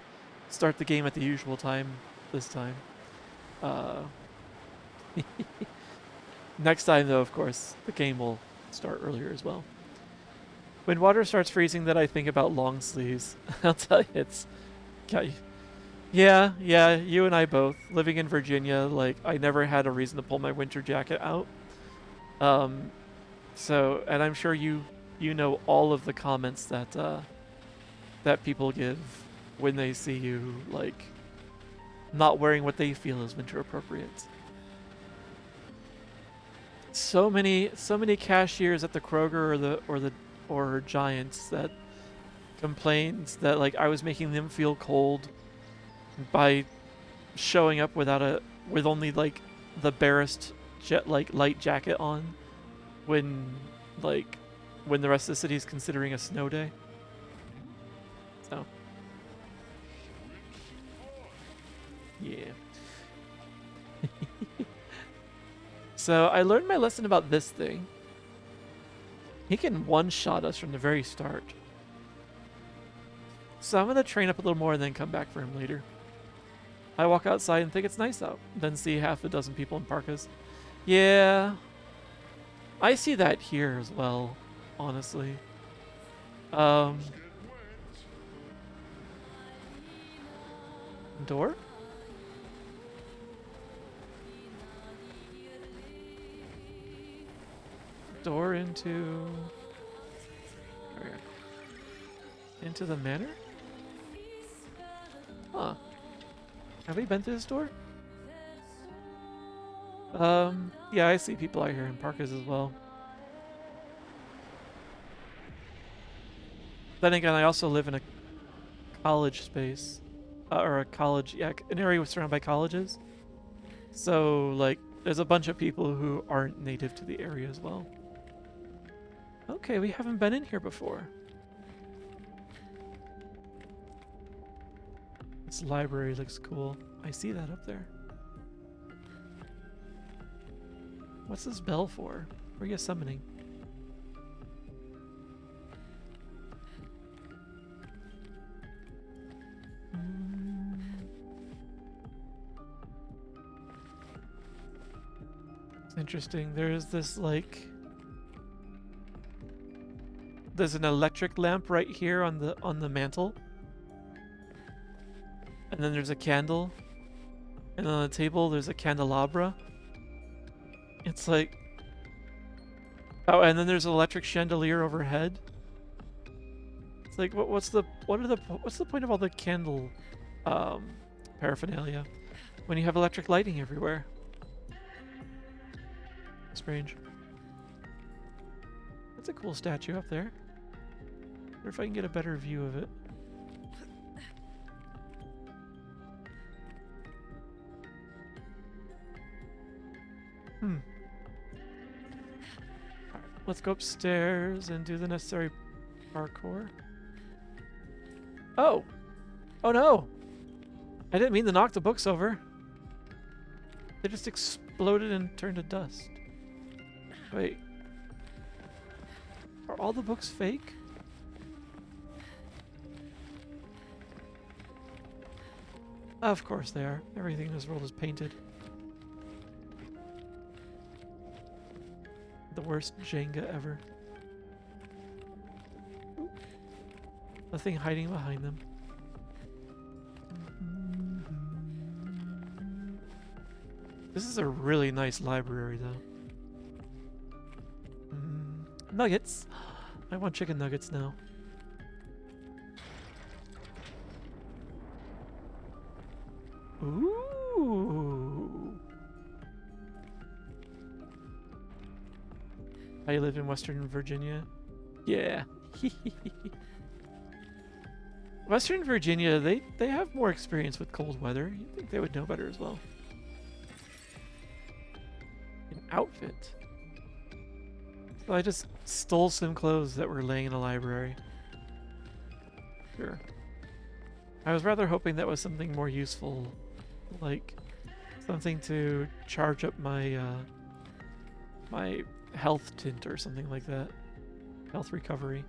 start the game at the usual time this time. Next time, though, of course, the game will start earlier as well. When water starts freezing, then I think about long sleeves. I'll tell you, it's... Yeah, you and I both. Living in Virginia, like, I never had a reason to pull my winter jacket out. So, and I'm sure you know all of the comments that that people give when they see you, like, not wearing what they feel is winter appropriate. So many cashiers at the Kroger or Giants that complained that like I was making them feel cold by showing up with only like the barest light jacket on when the rest of the city is considering a snow day. So yeah. So I learned my lesson about this thing. He can one-shot us from the very start. So I'm going to train up a little more and then come back for him later. I walk outside and think it's nice out, then see half a dozen people in parkas. Yeah. I see that here as well, honestly. Door? Door into the manor? Huh. Have we been through this door? Yeah, I see people out here in parkas as well. Then again, I also live in a college space. Or a college, yeah, an area surrounded by colleges. So, like, there's a bunch of people who aren't native to the area as well. Okay, we haven't been in here before. This library looks cool. I see that up there. What's this bell for? What are you summoning? It's interesting. There's this like... There's an electric lamp right here on the mantle. And then there's a candle. And on the table there's a candelabra. It's like... Oh, and then there's an electric chandelier overhead. It's like what's the point of all the candle paraphernalia when you have electric lighting everywhere? Strange. That's a cool statue up there. Wonder if I can get a better view of it. Alright, let's go upstairs and do the necessary parkour. Oh! Oh no! I didn't mean to knock the books over. They just exploded and turned to dust. Wait. Are all the books fake? Of course they are. Everything in this world is painted. The worst Jenga ever. Ooh. Nothing hiding behind them. This is a really nice library, though. Nuggets! I want chicken nuggets now. Ooh! I live in Western Virginia. Yeah. Western Virginia, they have more experience with cold weather. You'd think they would know better as well. An outfit. So I just stole some clothes that were laying in a library. Sure. I was rather hoping that was something more useful, like something to charge up my my health tint or something like that. Health recovery.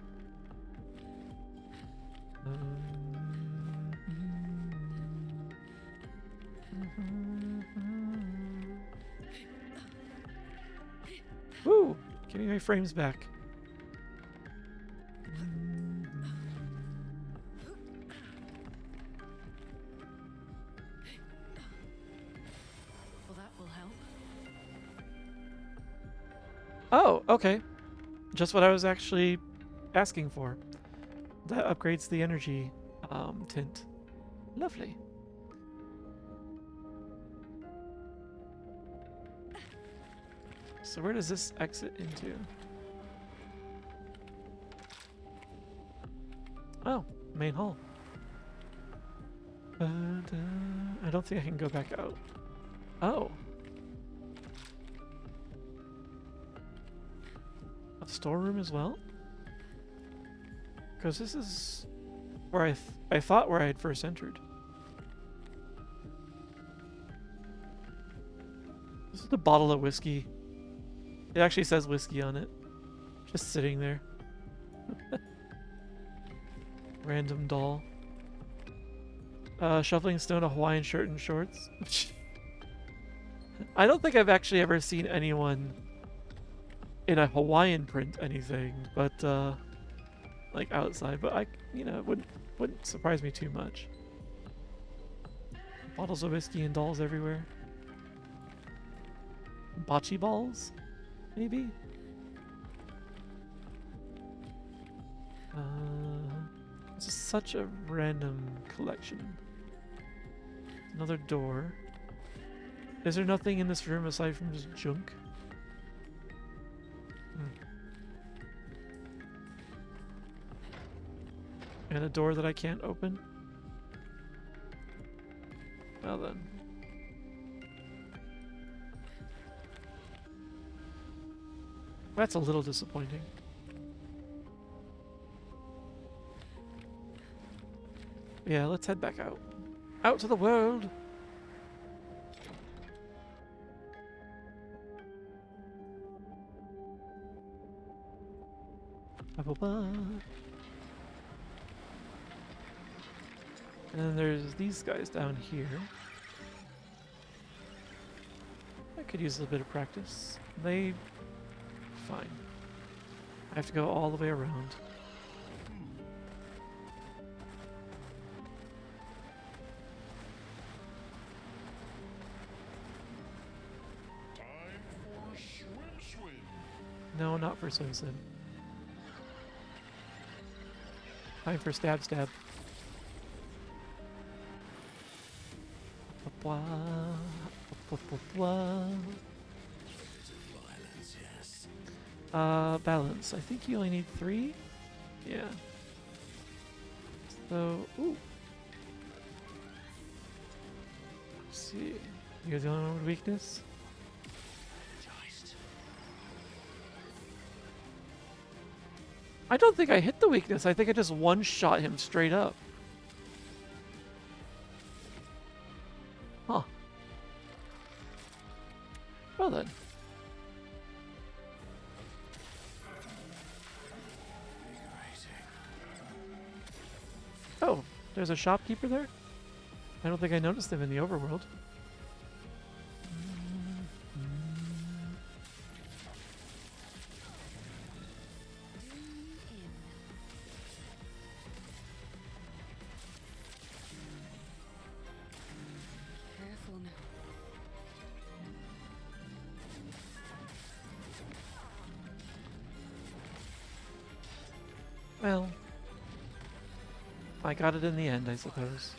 Woo! Give me my frames back. Well, that will help. Oh, okay. Just what I was actually asking for. That upgrades the energy tint. Lovely. So where does this exit into? Oh, main hall. I don't think I can go back out. Oh. A storeroom as well? Because this is where I thought where I had first entered. This is the bottle of whiskey. It actually says whiskey on it. Just sitting there. Random doll. Shoveling stone, a Hawaiian shirt and shorts. I don't think I've actually ever seen anyone in a Hawaiian print anything, but like outside. But I, you know, it wouldn't surprise me too much. Bottles of whiskey and dolls everywhere. Bocce balls, maybe. It's just such a random collection. Another door. Is there nothing in this room aside from just junk? And a door that I can't open? Well then. That's a little disappointing. Yeah, let's head back out. Out to the world! And then there's these guys down here. I could use a bit of practice. They... fine. I have to go all the way around. No, not for swim swim. Time for stab stab. Balance. I think you only need 3? Yeah. So, ooh. Let's see. You're the only one with weakness? I don't think I hit the weakness. I think I just one-shot him straight up. Huh. Well then. Oh, there's a shopkeeper there? I don't think I noticed him in the overworld. Careful now. Well, I got it in the end, I suppose.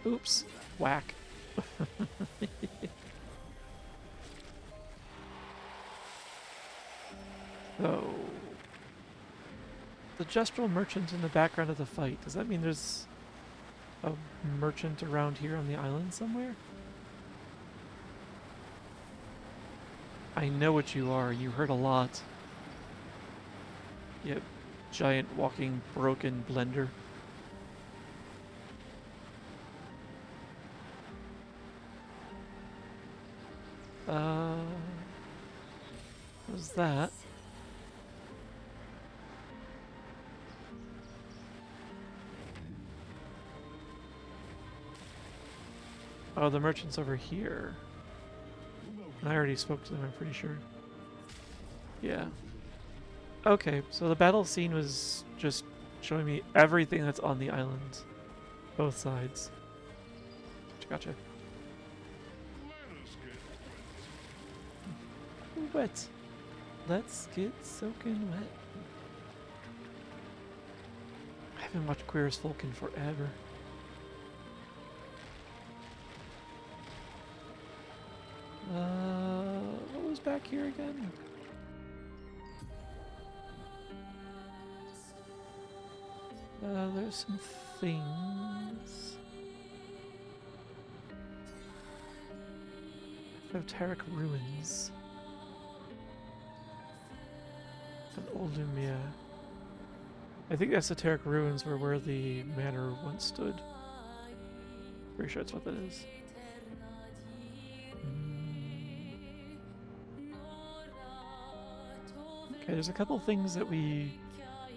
Oops. Whack. So, the gestural merchant in the background of the fight. Does that mean there's a merchant around here on the island somewhere? I know what you are. You hurt a lot. You giant walking broken blender. What was that? Oh, the merchant's over here. And I already spoke to them, I'm pretty sure. Yeah. Okay, so the battle scene was just showing me everything that's on the island. Both sides. Gotcha. Wet. Let's get soaking wet. I haven't watched Queer as Folk in forever. What was back here again? There's some things. Esoteric ruins. And Oldumia. I think the esoteric ruins were where the manor once stood. Pretty sure that's what that is. Okay, there's a couple things that we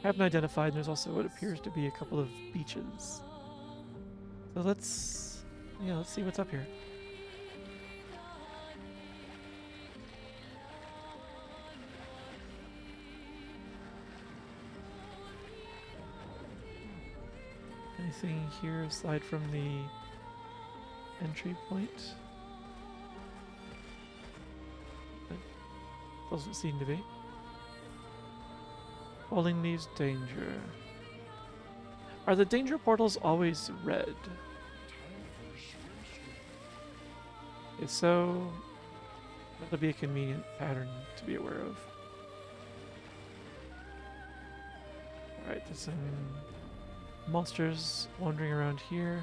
haven't identified, and there's also what appears to be a couple of beaches. So let's see what's up here. Anything here aside from the entry point? Doesn't seem to be. Falling leaves danger. Are the danger portals always red? If so, that'll be a convenient pattern to be aware of. Alright, there's some monsters wandering around here.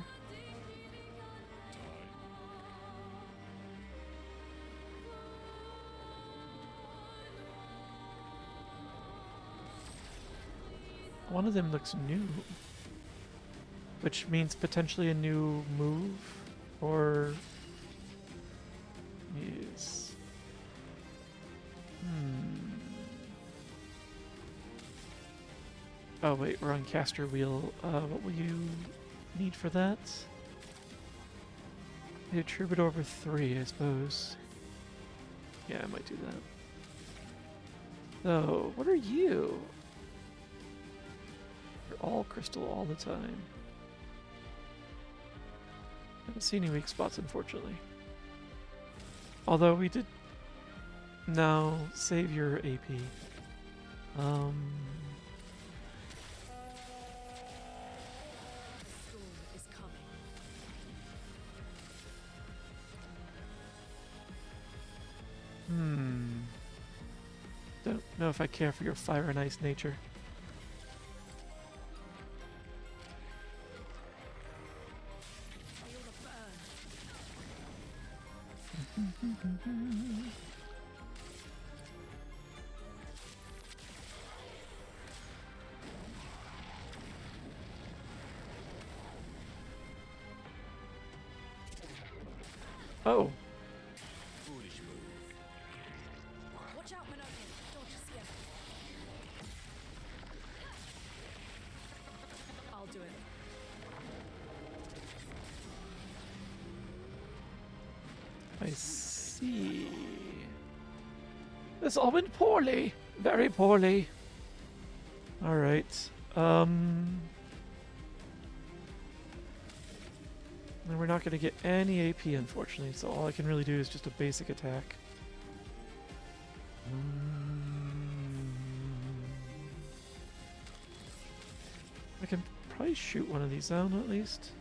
One of them looks new, which means potentially a new move, or yes. Oh wait, we're on caster wheel. What will you need for that? A troubadour over 3, I suppose. Yeah, I might do that. So, what are you? You're all crystal all the time. I haven't seen any weak spots, unfortunately. Although we did... No, save your AP. Don't know if I care for your fire and ice nature. Oh, Foolish move. Watch out, Monoki. Don't just yet. I'll do it. I see. This all went poorly. Very poorly. Alright. And we're not going to get any AP, unfortunately, so all I can really do is just a basic attack. I can probably shoot one of these down at least.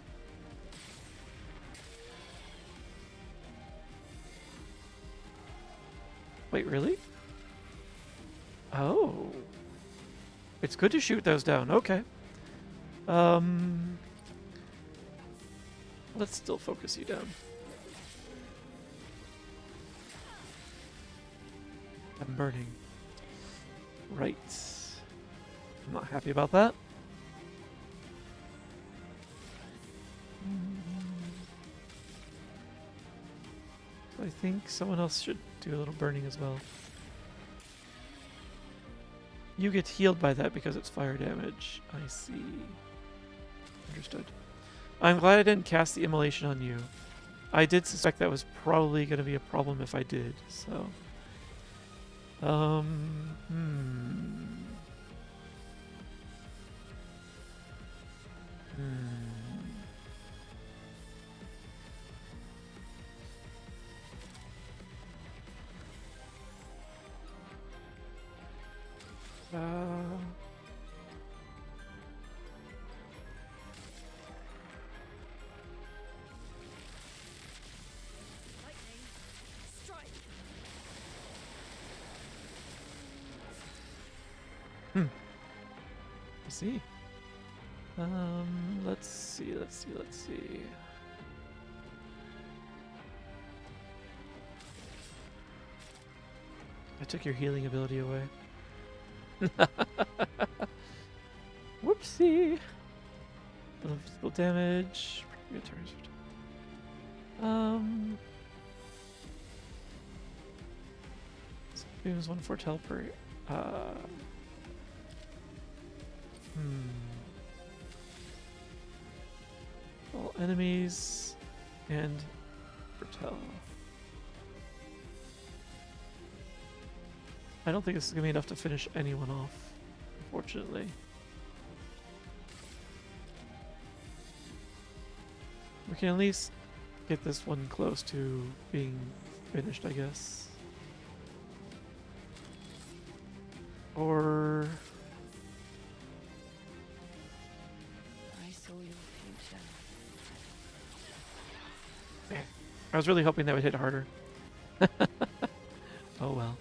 Wait, really? Oh. It's good to shoot those down. Okay. Let's still focus you down. I'm burning. Right. I'm not happy about that. I think someone else should do a little burning as well. You get healed by that because it's fire damage. I see. Understood. I'm glad I didn't cast the immolation on you. I did suspect that was probably going to be a problem if I did, so... Lightning. Strike. I see. Let's see. I took your healing ability away. Whoopsie. Little physical damage. Good turns. Beams 1 foretell per. All enemies and foretell. I don't think this is gonna be enough to finish anyone off, unfortunately. We can at least get this one close to being finished, I guess. Or... I saw your future. I was really hoping that would hit harder. Oh well.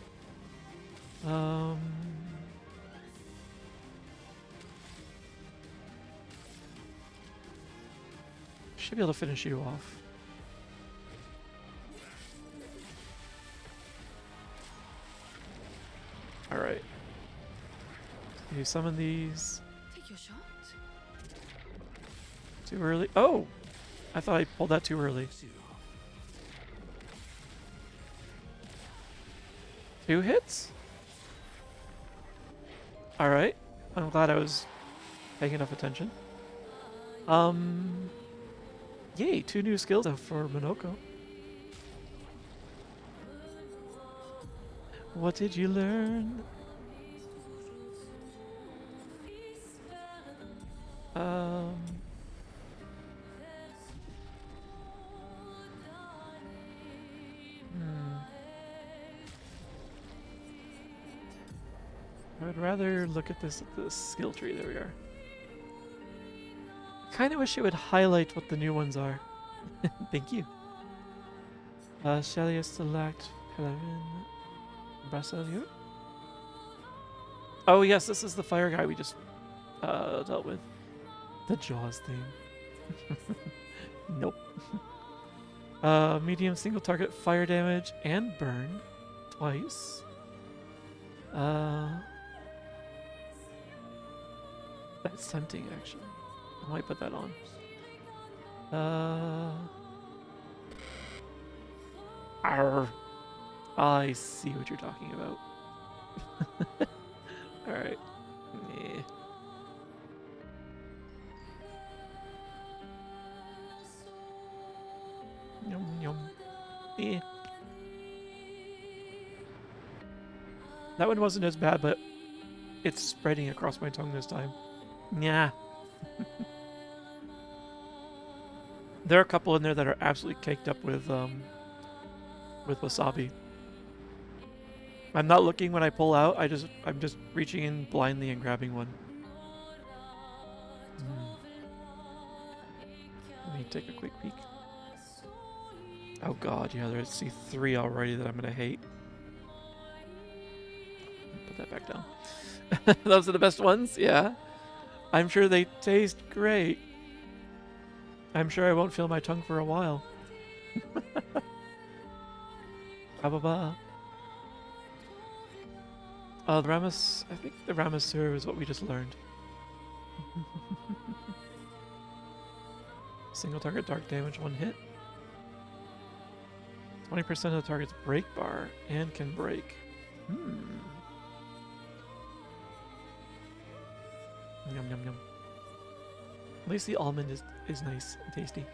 Should be able to finish you off. Alright. You summon these. Take your shot. Too early. Oh! I thought I pulled that too early. 2 hits? Alright. I'm glad I was paying enough attention. Yay, 2 new skills for Monoko. What did you learn? I would rather look at this skill tree. There we are. Kind of wish it would highlight what the new ones are. Thank you. Shalia select Pelerin Brasiliot. Oh yes, this is the fire guy we just dealt with. The Jaws theme. Nope. Medium single target fire damage and burn twice. That's tempting, actually. I might put that on. Arr. I see what you're talking about. Alright. Yeah. Yum yum. Eh. That one wasn't as bad, but it's spreading across my tongue this time. Yeah. There are a couple in there that are absolutely caked up with wasabi. I'm not looking when I pull out. I'm just reaching in blindly and grabbing one. Let me take a quick peek. Oh god, yeah, I see 3 already that I'm gonna hate. Put that back down. Those are the best ones, yeah. I'm sure they taste great. I'm sure I won't feel my tongue for a while. Ba-ba-ba. I think the Ramasur is what we just learned. Single target dark damage, 1 hit. 20% of the target's break bar and can break. Yum yum yum. At least the almond is nice and tasty.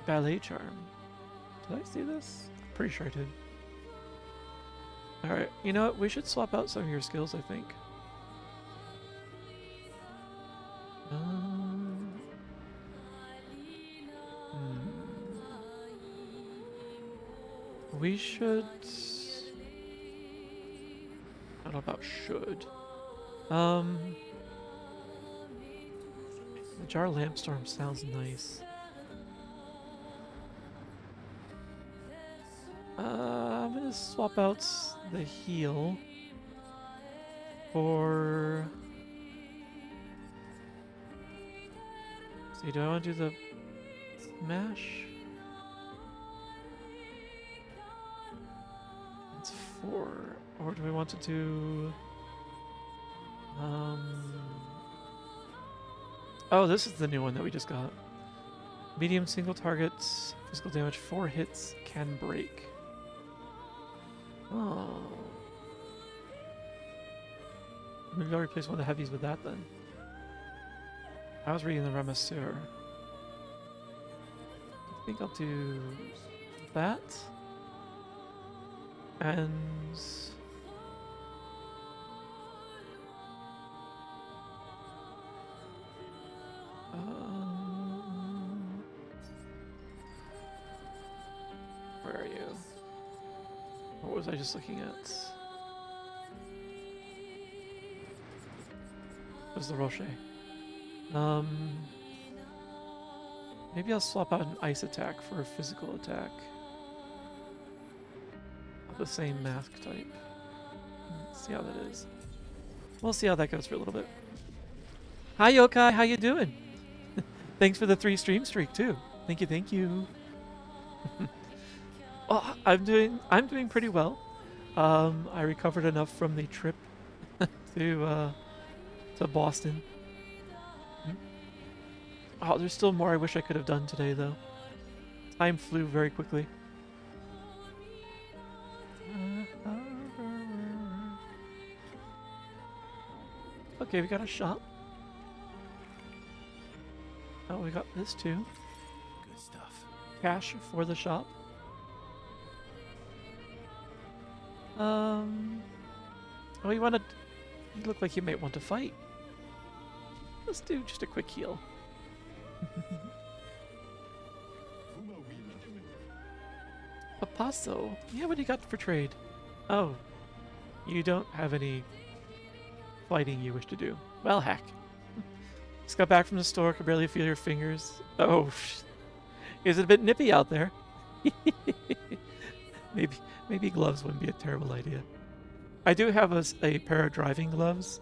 Ballet charm. Did I see this? I'm pretty sure I did. Alright, you know what? We should swap out some of your skills, I think. We should... I don't know about should. The Jar Lampstorm sounds nice. I'm gonna swap out the heal for... See, do I want to do the smash? It's 4. Or do we want to do... Oh, this is the new one that we just got. Medium single targets, physical damage, 4 hits, can break. Oh. Maybe I'll replace one of the heavies with that then. I was reading the Ramasur. I think I'll do that. And... where are you? What was I just looking at? It was the Rocher. Maybe I'll swap out an ice attack for a physical attack of the same mask type. Let's see how that is. We'll see how that goes for a little bit. Hi Yokai, how you doing? Thanks for the 3 stream streak too. Thank you, thank you. Oh, I'm doing pretty well. I recovered enough from the trip to Boston. Oh, there's still more I wish I could have done today though. Time flew very quickly. Okay, we got a shop. Oh, we got this too. Good stuff. Cash for the shop. Oh, you look like you might want to fight. Let's do just a quick heal. Papasso. Yeah, what do you got for trade? Oh, you don't have any fighting you wish to do. Well, heck. Just got back from the store, could barely feel your fingers. Oh, is it a bit nippy out there? Maybe gloves wouldn't be a terrible idea. I do have a pair of driving gloves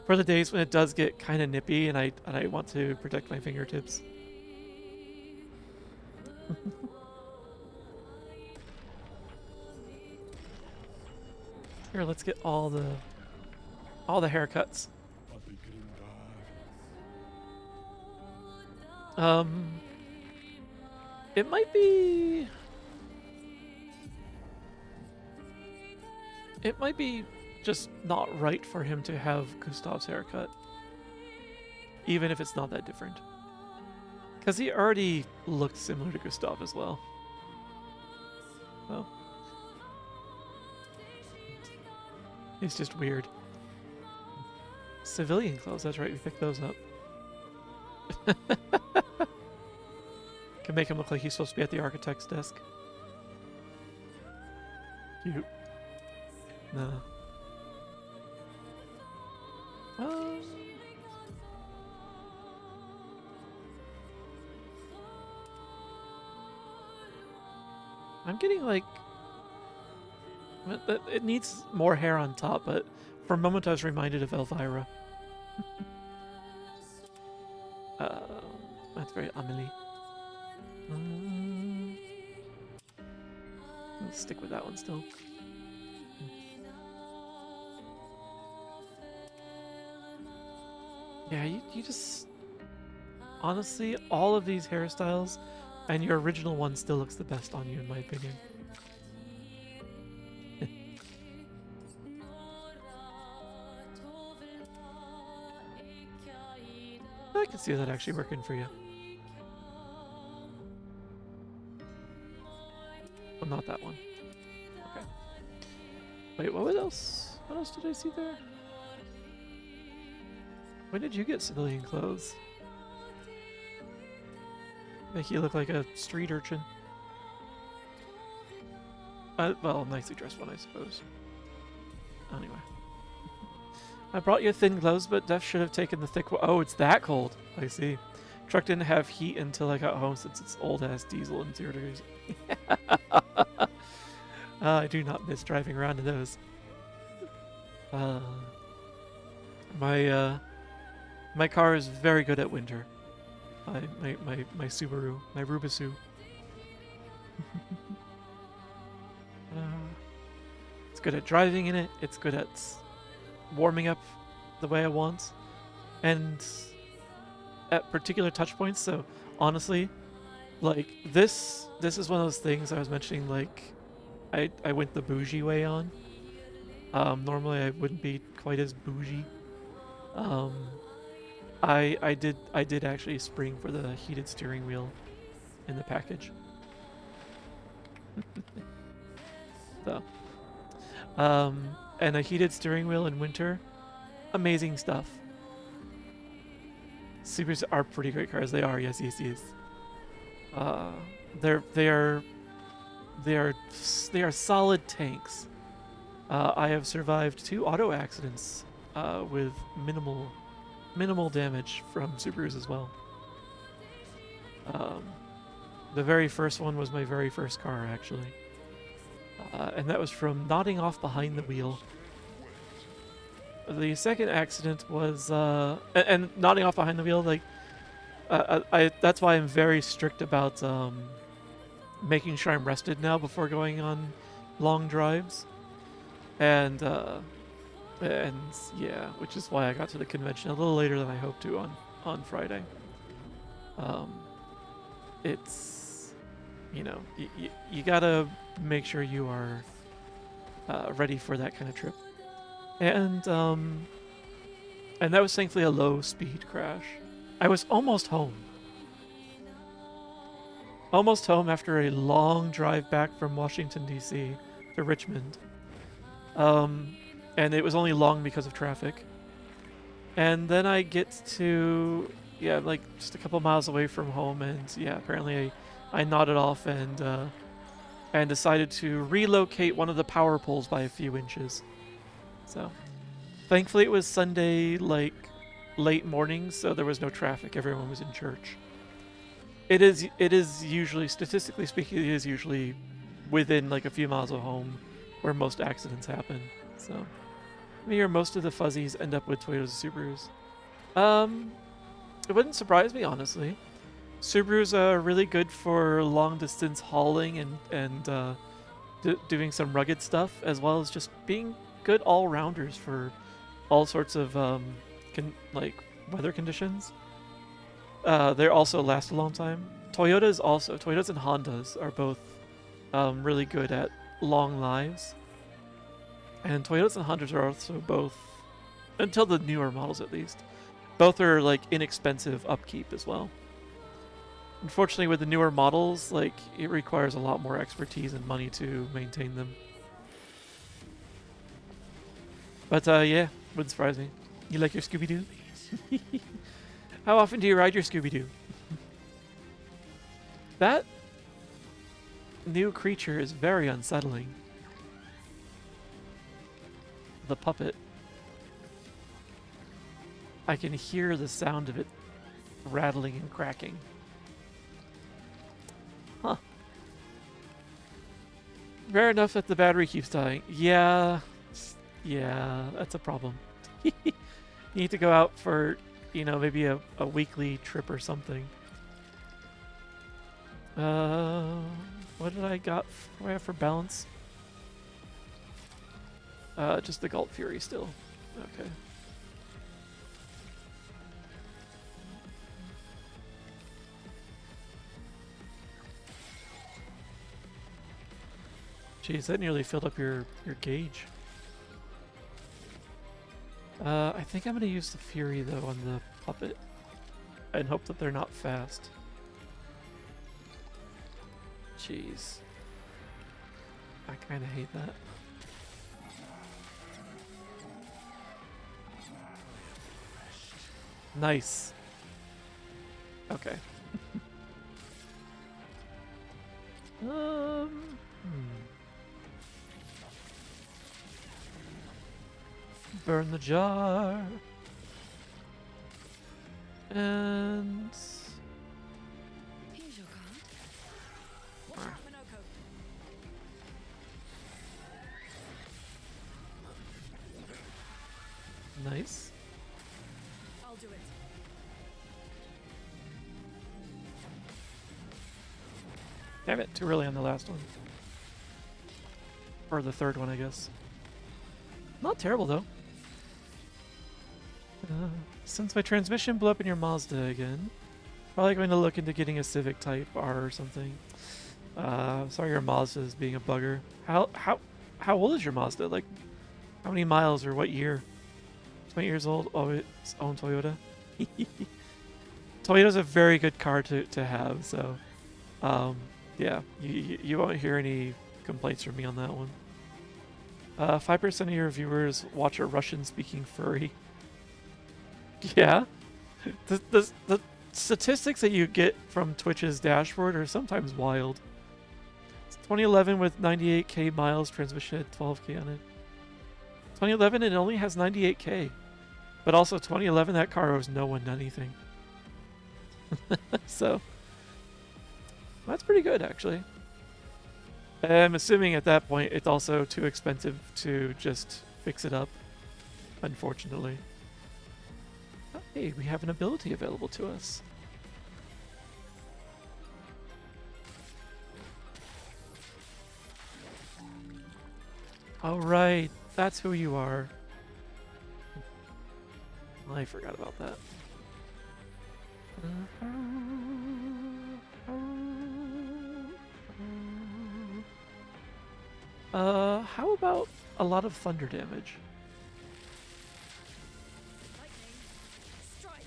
for the days when it does get kind of nippy and I want to protect my fingertips. Here, let's get all the haircuts. Um, it might be... It might be just not right for him to have Gustav's haircut. Even if it's not that different. Because he already looked similar to Gustav as well. Well, it's just weird. Civilian clothes, that's right, we picked those up. Can make him look like he's supposed to be at the architect's desk. Cute. No. I'm getting like... It needs more hair on top, but for a moment I was reminded of Elvira. That's very Amelie. Let's stick with that one still. Yeah, you just... Honestly, all of these hairstyles, and your original one still looks the best on you, in my opinion. I can see that actually working for you. Well, not that one. Okay. Wait, what else? What else did I see there? When did you get civilian clothes? Make you look like a street urchin. Well, nicely dressed one, I suppose. Anyway. I brought you thin gloves, but Def should have taken the thick one. Oh, it's that cold. I see. Truck didn't have heat until I got home since it's old-ass diesel and 0 degrees. I do not miss driving around in those. My car is very good at winter. My Subaru, my Rubisu. It's good at driving in it. It's good at warming up the way I want, and at particular touch points. So honestly, like this is one of those things I was mentioning. Like I went the bougie way on. Normally I wouldn't be quite as bougie. I did actually spring for the heated steering wheel in the package. So, and a heated steering wheel in winter, amazing stuff. Supers are pretty great cars. They are, yes. They are solid tanks. I have survived 2 auto accidents with minimal damage from Subarus as well. The very first one was my very first car, actually. And that was from nodding off behind the wheel. The second accident was, and nodding off behind the wheel, like, that's why I'm very strict about making sure I'm rested now before going on long drives. And yeah, which is why I got to the convention a little later than I hoped to on Friday. It's, you know, you gotta make sure you are ready for that kind of trip. And that was thankfully a low speed crash. I was almost home. Almost home after a long drive back from Washington, D.C. to Richmond. And it was only long because of traffic. And then I get to, yeah, like just a couple miles away from home, and yeah, apparently I nodded off and decided to relocate one of the power poles by a few inches. So, thankfully it was Sunday, like, late morning, so there was no traffic. Everyone was in church. It is usually, statistically speaking, it is usually within, like, a few miles of home where most accidents happen. So, here most of the fuzzies end up with Toyotas and Subarus. It wouldn't surprise me, honestly. Subarus are really good for long-distance hauling and doing some rugged stuff, as well as just being good all-rounders for all sorts of like weather conditions. They also last a long time. Toyotas and Hondas are both really good at long lives. And Toyotas and Hondas are also both, until the newer models at least, both are like inexpensive upkeep as well. Unfortunately, with the newer models, like it requires a lot more expertise and money to maintain them. But yeah, wouldn't surprise me. You like your Scooby-Doo? How often do you ride your Scooby-Doo? That new creature is very unsettling. The puppet. I can hear the sound of it rattling and cracking. Huh. Rare enough that the battery keeps dying. Yeah, that's a problem. You need to go out for, you know, maybe a weekly trip or something. What did I got? What do I have for balance? Just the Galt Fury still. Okay. Jeez, that nearly filled up your gauge. I think I'm gonna use the Fury though on the puppet and hope that they're not fast. Jeez. I kinda hate that. Nice. Okay. Burn the jar. And Here's your card. Watch out, Minoko. nice. I'll do it. Damn it, too early on the last one. Or the third one, I guess. Not terrible though. Since my transmission blew up in your Mazda again, probably going to look into getting a Civic Type R or something. Sorry your Mazda is being a bugger. How old is your Mazda? Like, how many miles or what year? 20 years old? Oh, its own Toyota? Toyota's a very good car to have, so yeah, you won't hear any complaints from me on that one. 5% of your viewers watch a Russian-speaking furry. Yeah. The statistics that you get from Twitch's dashboard are sometimes wild. It's 2011 with 98k miles, transmission had 12k on it. 2011, it only has 98k. But also 2011, that car owes no one anything. So, that's pretty good, actually. I'm assuming at that point, it's also too expensive to just fix it up, unfortunately. Oh, hey, we have an ability available to us. All right, that's who you are. I forgot about that. How about a lot of thunder damage? Lightning. Strike.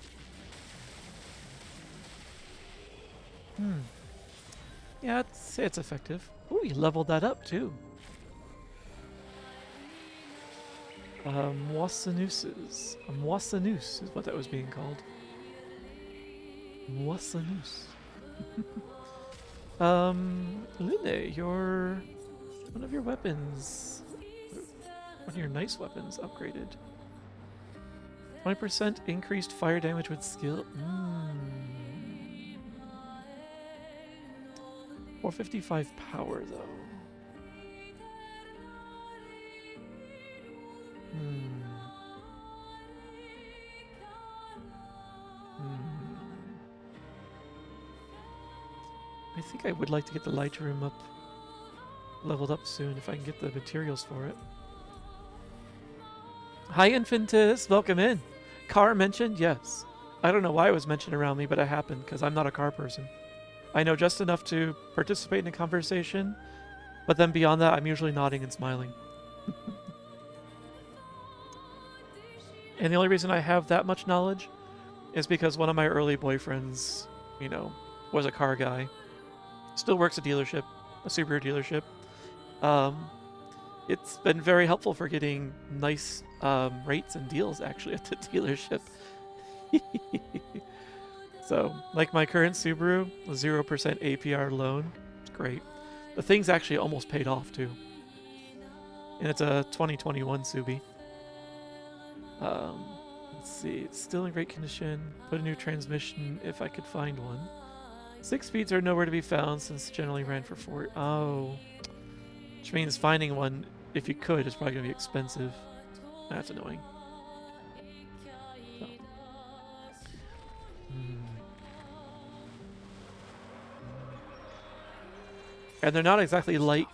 Yeah, it's effective. Ooh, you leveled that up too. Moissoneuses. A moissonneuse is what that was being called. Moissonneuse. Lune, one of your weapons, one of your nice weapons upgraded. 20% increased fire damage with skill. 455 power though. I think I would like to get the light room up, leveled up soon if I can get the materials for it. Hi Infantis, welcome in. Car mentioned, yes. I don't know why it was mentioned around me, but it happened because I'm not a car person. I know just enough to participate in a conversation, but then beyond that, I'm usually nodding and smiling. And the only reason I have that much knowledge is because one of my early boyfriends, you know, was a car guy. Still works a dealership, a Subaru dealership. It's been very helpful for getting nice rates and deals actually at the dealership. So, like my current Subaru, 0% APR loan. It's great. The thing's actually almost paid off too. And it's a 2021 Subi. Let's see, it's still in great condition. Put a new transmission if I could find one. 6 speeds are nowhere to be found since generally ran for 4. Oh. Which means finding one, if you could, is probably going to be expensive. That's annoying. So. And they're not exactly light.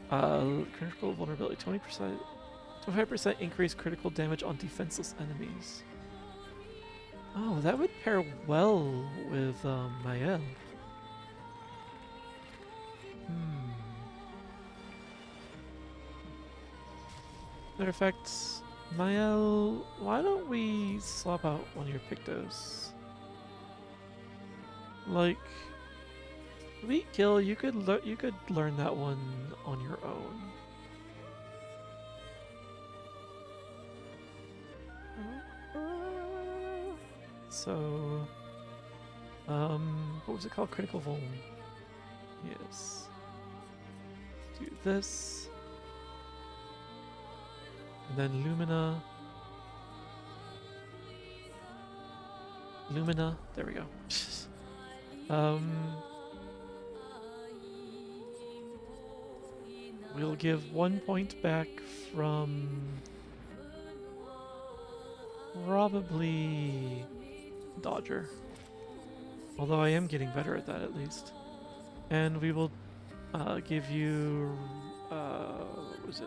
Critical vulnerability, 20%. 25% increased critical damage on defenseless enemies. Oh, that would pair well with Mael. Matter of fact, Mael, why don't we swap out one of your Pictos? Like, Sweet Kill, you could learn that one on your own. So, what was it called? Critical Vuln. Yes. Do this. And then Lumina. Lumina. There we go. We'll give 1 point back from probably Dodger. Although I am getting better at that at least. And we will give you what was it?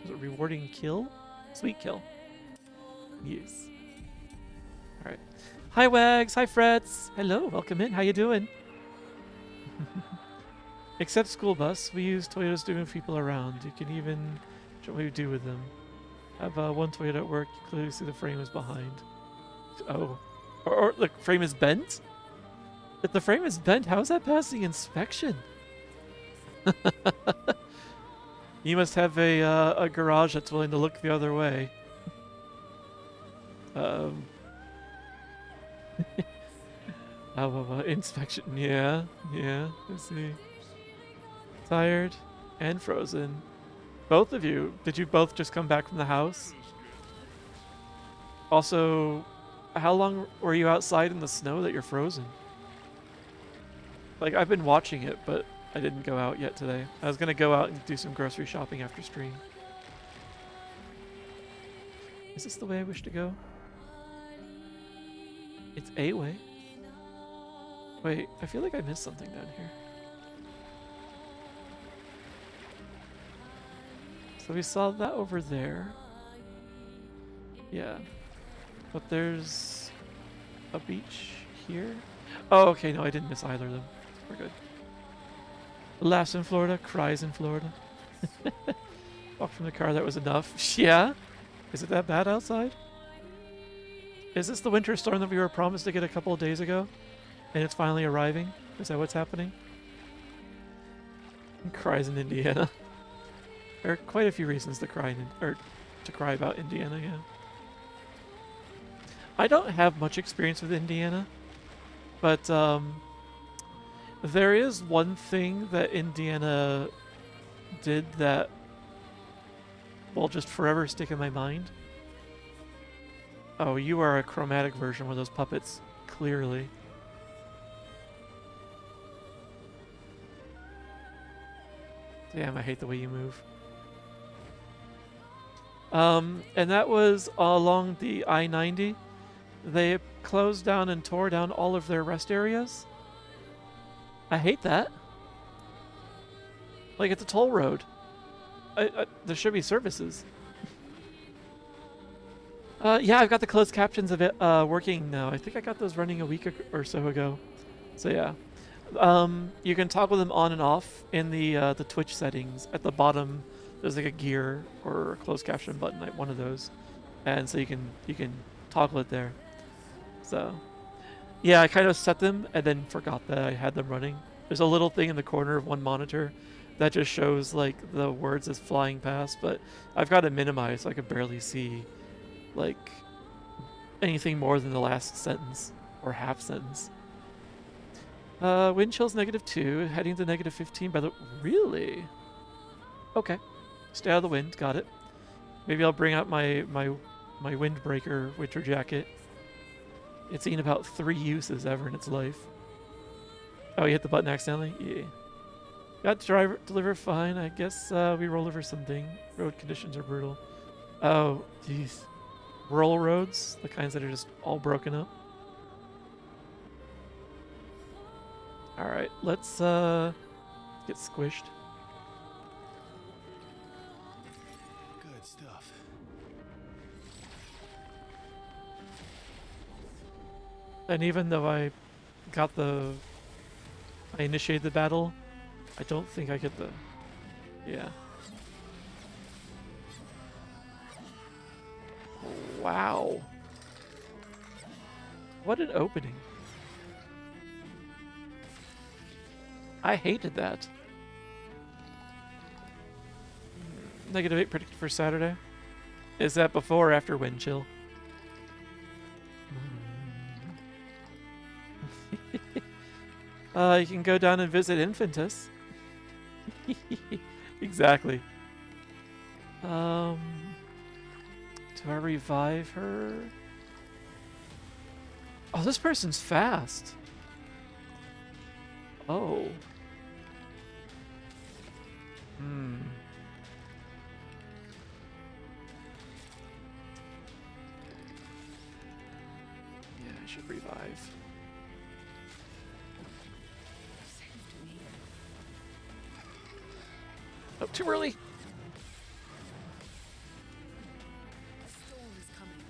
Was it rewarding kill? Sweet Kill. Yes. Alright. Hi Wags, hi Frets. Hello, welcome in. How you doing? Except school bus, we use Toyotas to move people around. You can even show what we do with them. I have one Toyota at work. You clearly see the frame is behind. Oh. Or the frame is bent? If the frame is bent, how is that passing inspection? You must have a garage that's willing to look the other way. Inspection. Yeah, I see. Tired and frozen. Both of you. Did you both just come back from the house? Also, how long were you outside in the snow that you're frozen? Like, I've been watching it, but I didn't go out yet today. I was going to go out and do some grocery shopping after stream. Is this the way I wish to go? It's a way. Wait, I feel like I missed something down here. So we saw that over there. Yeah. But there's a beach here. Oh, okay, no, I didn't miss either of them. We're good. Laughs in Florida, cries in Florida. Walk from the car, that was enough. Yeah? Is it that bad outside? Is this the winter storm that we were promised to get a couple of days ago? And it's finally arriving? Is that what's happening? Cries in Indiana. There are quite a few reasons to cry to cry about Indiana, yeah. I don't have much experience with Indiana, but there is one thing that Indiana did that will just forever stick in my mind. Oh, you are a chromatic version with those puppets, clearly. Damn, I hate the way you move. And that was along the I-90. They closed down and tore down all of their rest areas. I hate that. Like, it's a toll road. There should be services. Yeah, I've got the closed captions of it working now. I think I got those running a week or so ago. So yeah. You can toggle them on and off in the Twitch settings. At the bottom, there's like a gear or a closed caption button, like one of those, and so you can toggle it there. So yeah, I kind of set them and then forgot that I had them running. There's a little thing in the corner of one monitor that just shows like the words as flying past, but I've got it minimized so I can barely see like anything more than the last sentence or half sentence. Wind chill's -2, heading to -15 by the... Really? Okay. Stay out of the wind, got it. Maybe I'll bring out my windbreaker winter jacket. It's seen about 3 uses ever in its life. Oh, you hit the button accidentally? Yeah. Got driver deliver fine. I guess we roll over something. Road conditions are brutal. Oh, jeez. Rural roads? The kinds that are just all broken up? Alright, let's get squished. Good stuff. And even though I initiated the battle, I don't think I get the... Yeah. Wow. What an opening. I hated that. -8 predicted for Saturday. Is that before or after wind chill? You can go down and visit Infantis. Exactly. Do I revive her? Oh, this person's fast. Oh. Yeah, I should revive. Oh, too early. Storm is coming.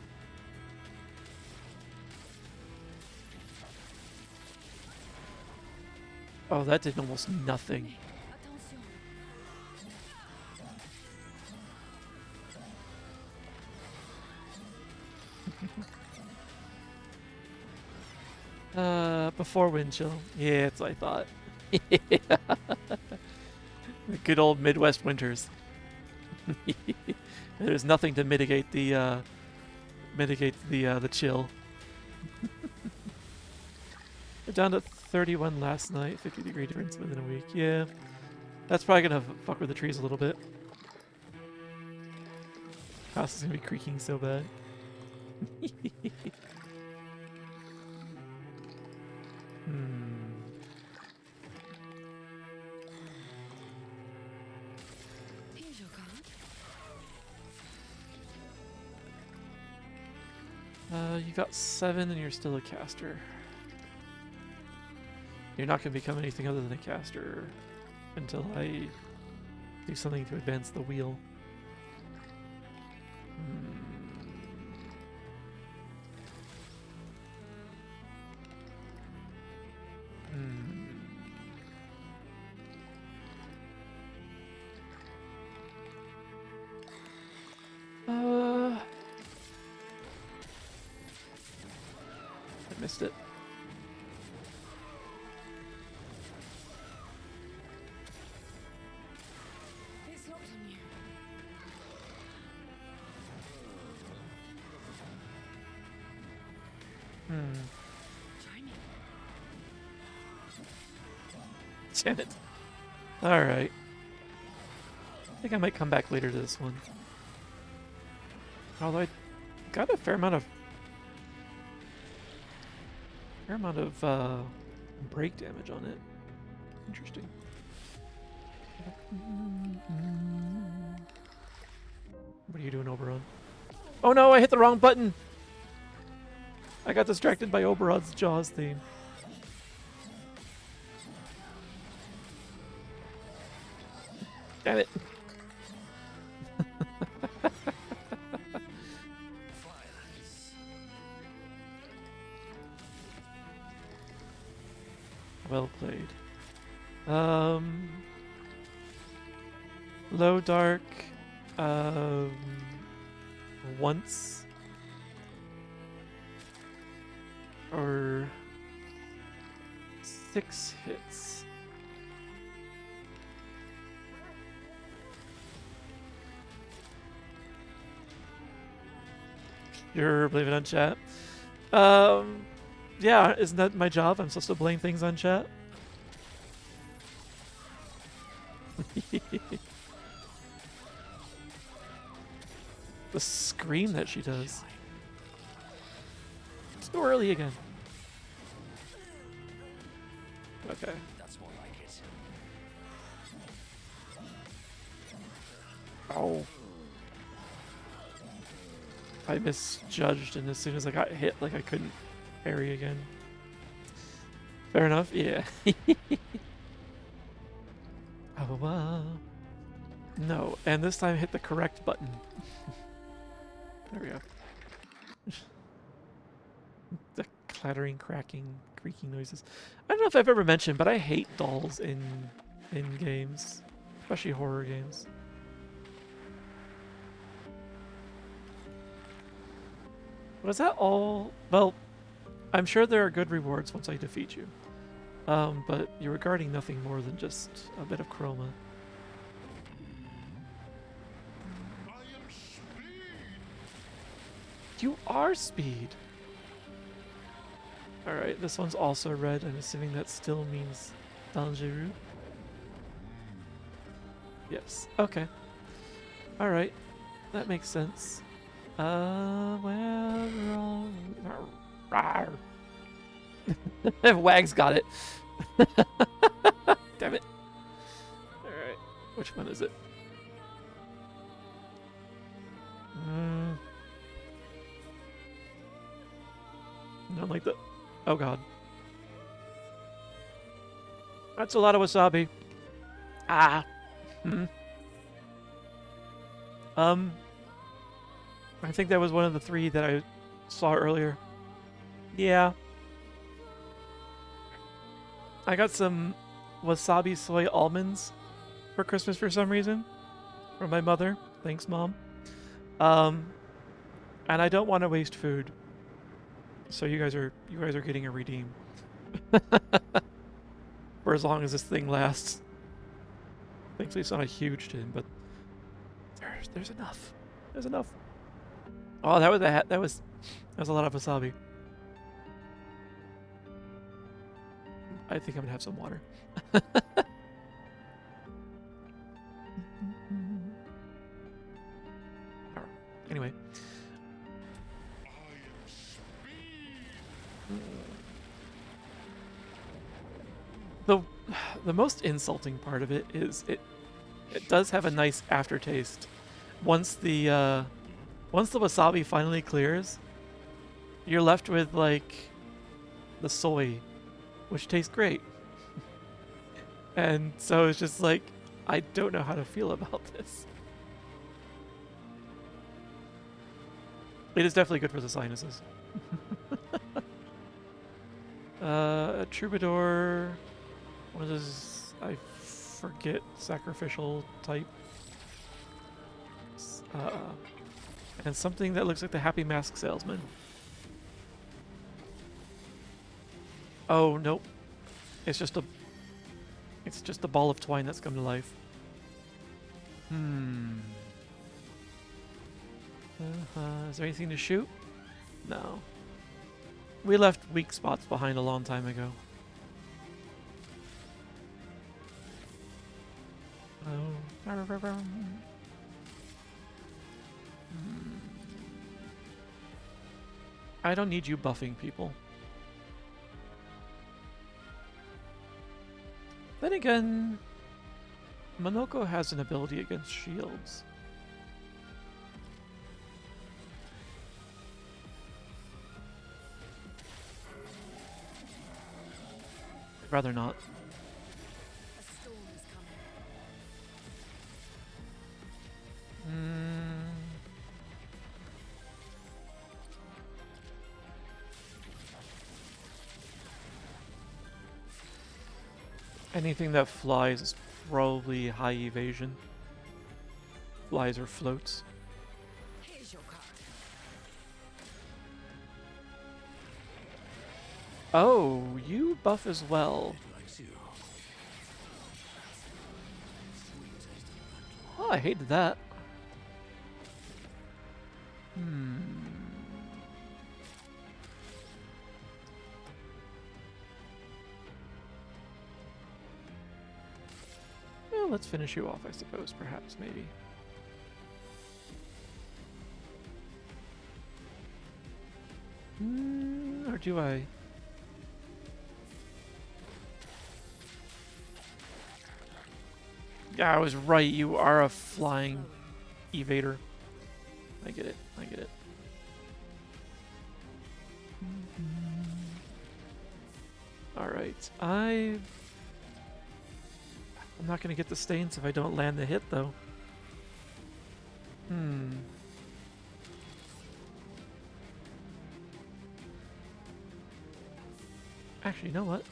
Oh, that did almost nothing. Attention. Before wind chill. Yeah, that's what I thought. The good old Midwest winters. There's nothing to mitigate the chill. We're down to 31 last night, 50-degree difference within a week. Yeah, that's probably gonna fuck with the trees a little bit. House is gonna be creaking so bad. Here's your card. You got 7 and you're still a caster. You're not going to become anything other than a caster until I do something to advance the wheel. I missed it. It's locked on you. Try me. Damn it. Alright. I think I might come back later to this one. Although I got a fair amount of break damage on it. Interesting. What are you doing, Oberon? Oh no, I hit the wrong button! I got distracted by Oberon's Jaws theme. Damn it. Well played. Low dark. Um, once. Or 6 hits. Sure, blame it on chat. Yeah, isn't that my job? I'm supposed to blame things on chat. The scream that she does. It's too early again. Okay. That's more like it. Oh. I misjudged, and as soon as I got hit, like I couldn't parry again. Fair enough, yeah. Oh, no, and this time hit the correct button. There we go. The clattering, cracking, creaking noises. I don't know if I've ever mentioned, but I hate dolls in games, especially horror games. Was that all? Well, I'm sure there are good rewards once I defeat you. But you're regarding nothing more than just a bit of chroma. I am speed. You are speed! Alright, this one's also red. I'm assuming that still means dangereux. Yes, okay. Alright, that makes sense. Well, rawr. Wag's got it. Damn it. Alright, which one is it? Not like the... Oh god. That's a lot of wasabi. Ah. I think that was one of the 3 that I saw earlier. Yeah. I got some wasabi soy almonds for Christmas for some reason from my mother. Thanks, Mom. And I don't want to waste food. So you guys are getting a redeem. For as long as this thing lasts. Thankfully it's not a huge tin, but there's enough. There's enough. Oh, that was a lot of wasabi. I think I'm gonna have some water. Anyway. The most insulting part of it is it does have a nice aftertaste. Once the wasabi finally clears, you're left with like the soy, which tastes great. And so it's just like, I don't know how to feel about this. It is definitely good for the sinuses. A troubadour. What is... I forget. Sacrificial type. And something that looks like the Happy Mask Salesman. Oh, nope. It's just a ball of twine that's come to life. Is there anything to shoot? No. We left weak spots behind a long time ago. Oh. I don't need you buffing people. Then again, Monoko has an ability against shields. I'd rather not. A storm is coming. Anything that flies is probably high evasion. Flies or floats. Here's your card. Oh, you buff as well. It likes you. Sweet taste of mental. Oh, I hated that. Hmm. Well, let's finish you off, I suppose, perhaps, maybe. Or do I? Yeah, I was right. You are a flying evader. I get it. I get it. All right. I'm not going to get the stains if I don't land the hit, though. Actually, you know what?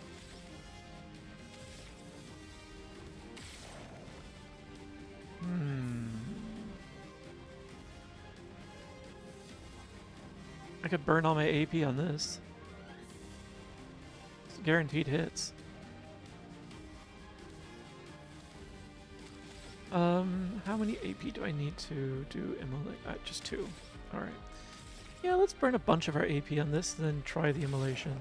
I could burn all my AP on this. It's guaranteed hits. How many AP do I need to do immolate? Just 2. Alright. Yeah, let's burn a bunch of our AP on this, then try the immolation.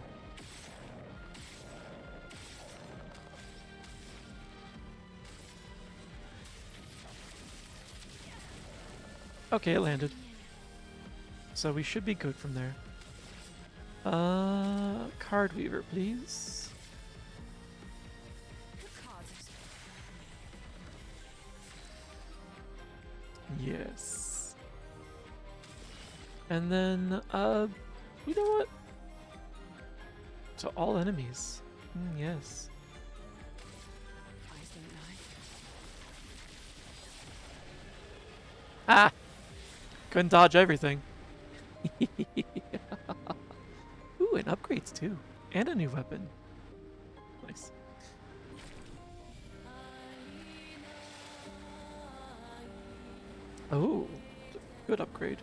Okay, it landed. So we should be good from there. Card Weaver, please. Cards. Yes. And then, you know what? To all enemies. Yes. Eyes don't lie. Ah! Couldn't dodge everything. Ooh, and upgrades too. And a new weapon. Nice. Oh, good upgrade.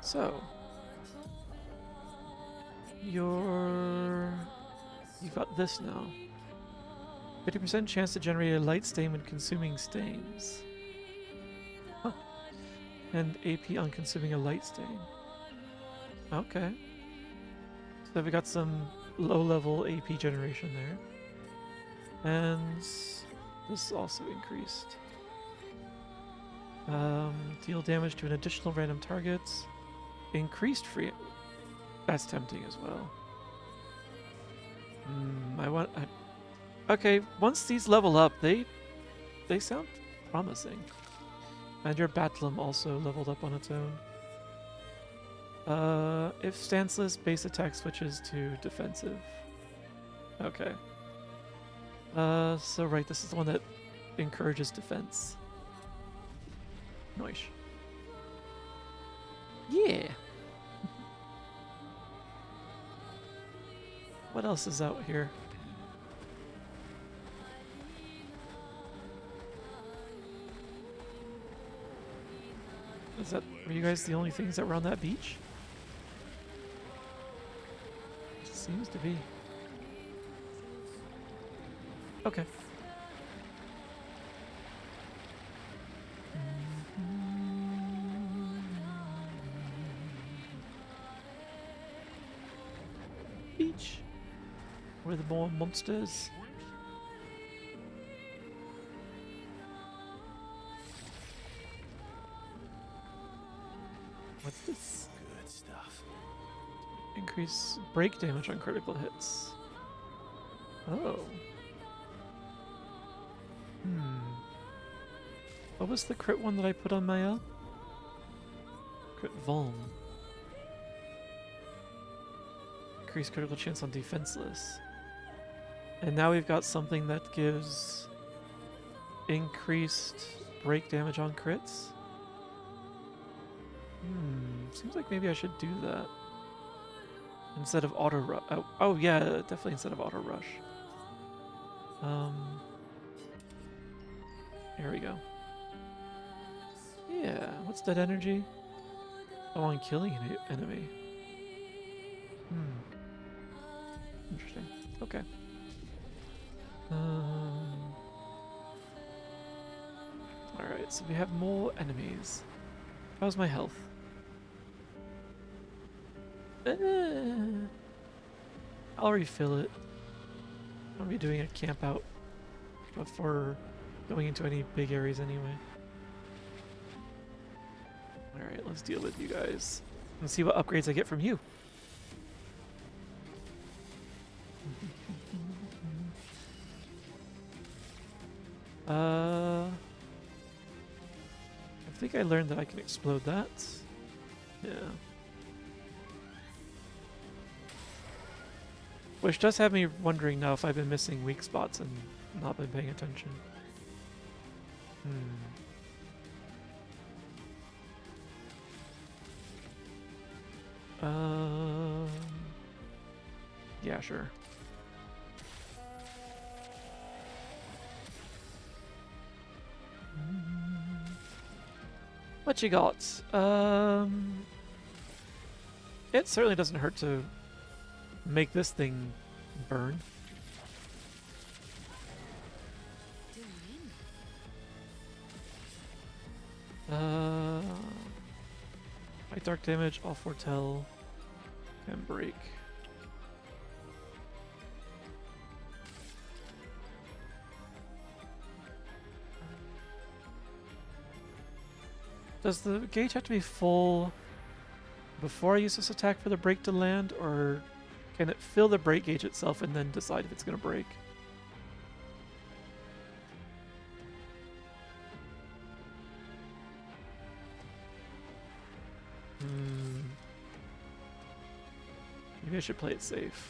So, you've got this now. 50% chance to generate a light stain when consuming stains. Huh. And AP on consuming a light stain. Okay. So we got some low-level AP generation there. And this also increased. Deal damage to an additional random target. Increased free. That's tempting as well. Okay, once these level up, they sound promising. And your Batlum also leveled up on its own. If stanceless, base attack switches to defensive. Okay. So right, this is the one that encourages defense. Nice. Yeah. What else is out here? Were you guys the only things that were on that beach? It seems to be. Okay. Beach. Where the more monsters. What's this? Good stuff. Increase break damage on critical hits. Oh. What was the crit one that I put on my L? Crit Vuln. Increase critical chance on defenseless. And now we've got something that gives increased break damage on crits. Seems like maybe I should do that. Instead of auto rush. Oh yeah, definitely instead of auto rush. Here we go. Yeah, what's that energy? Oh, on killing an enemy. Interesting. Okay. Alright, so we have more enemies. How's my health? I'll refill it. I'll be doing a camp out before going into any big areas anyway. Alright, let's deal with you guys. And see what upgrades I get from you. I think I learned that I can explode that. Yeah. Which does have me wondering now if I've been missing weak spots and not been paying attention. Yeah, sure. What you got? It certainly doesn't hurt to make this thing burn. Fight dark damage, all foretell, and break. Does the gauge have to be full before I use this attack for the break to land, or can it fill the break gauge itself and then decide if it's going to break? Maybe I should play it safe.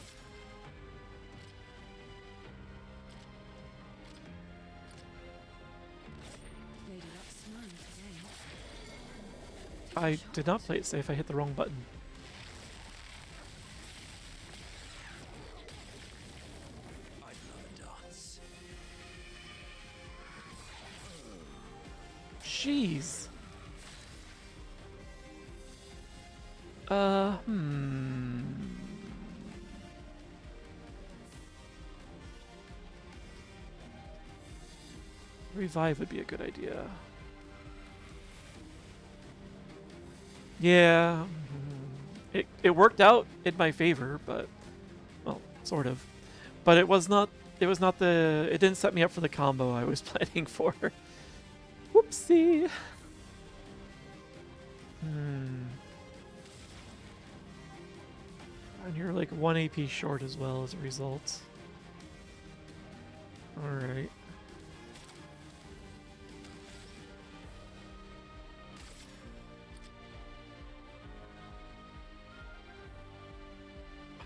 I did not play it safe, I hit the wrong button. Jeez. Revive would be a good idea. Yeah. It worked out in my favor, but well, sort of. But it was not it didn't set me up for the combo I was planning for. Whoopsie. And you're like 1 AP short as well as a result. Alright.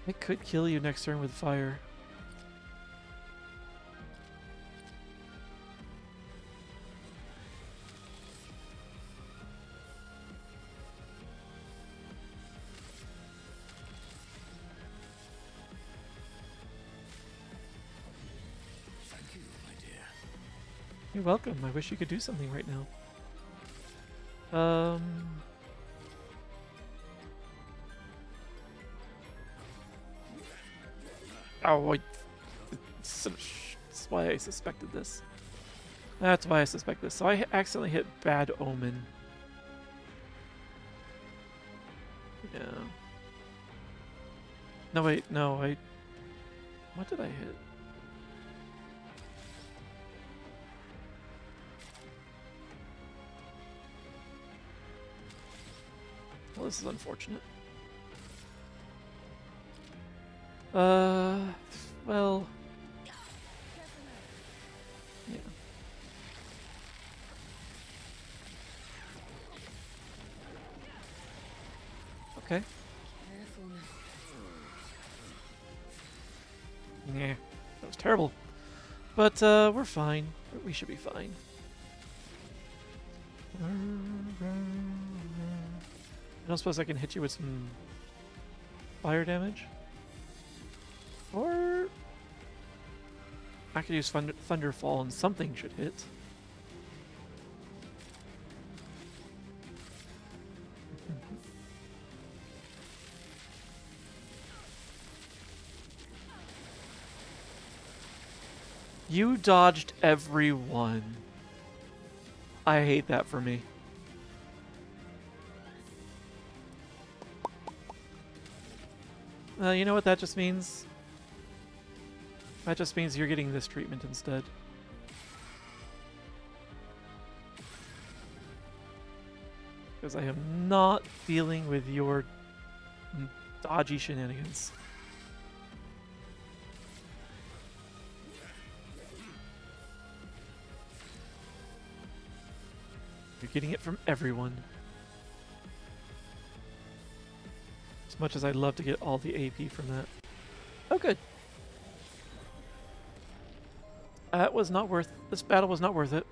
I could kill you next turn with fire. Thank you, my dear. You're welcome. I wish you could do something right now. Oh, that's why I suspected this. That's why I suspect this. So I accidentally hit Bad Omen. Yeah. No, wait, no, what did I hit? Well, this is unfortunate. Well... yeah. Okay. Yeah, that was terrible. But, we're fine. We should be fine. I don't suppose I can hit you with some fire damage? Or I could use Thunderfall and something should hit. You dodged every one. I hate that for me. You know what that just means? That just means you're getting this treatment instead. Because I am not dealing with your dodgy shenanigans. You're getting it from everyone. As much as I'd love to get all the AP from that. Oh, good. That was not worth... This battle was not worth it.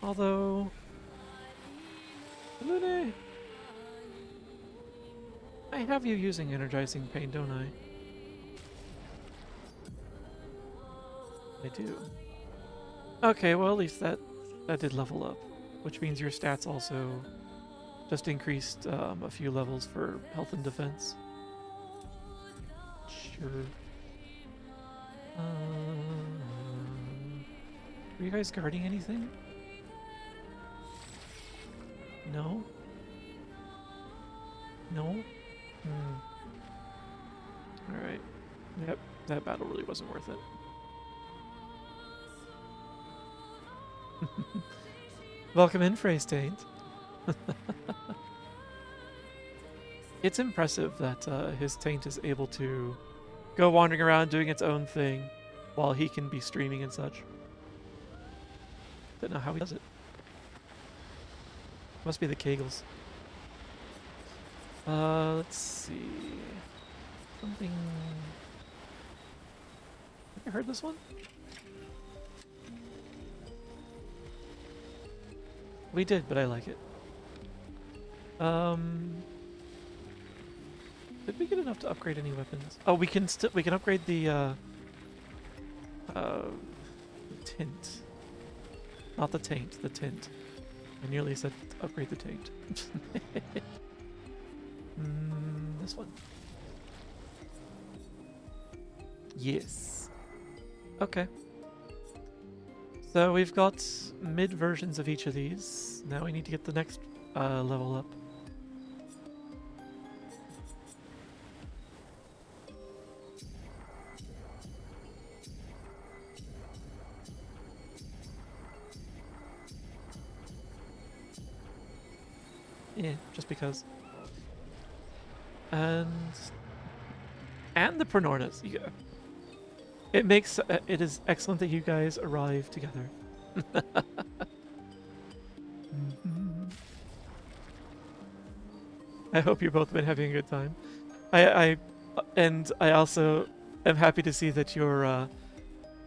Although... Lune... I have you using Energizing Pain, don't I? I do. Okay, well at least that did level up. Which means your stats also just increased a few levels for health and defense. Sure. Were you guys guarding anything? No? No? Alright. Yep, that battle really wasn't worth it. Welcome in, Phrase Taint. It's impressive that his taint is able to go wandering around doing its own thing while he can be streaming and such. Don't know how he does it. Must be the Kegels. Let's see. Something... Have you heard this one? We did, but I like it. Did we get enough to upgrade any weapons? Oh, we can upgrade the tint. Not the taint, the tint. I nearly said upgrade the taint. This one. Yes. Okay. So we've got mid versions of each of these. Now we need to get the next level up. Yeah, just because. And the Pronornas. It makes it is excellent that you guys arrive together. I hope you've both been having a good time. I also am happy to see that you're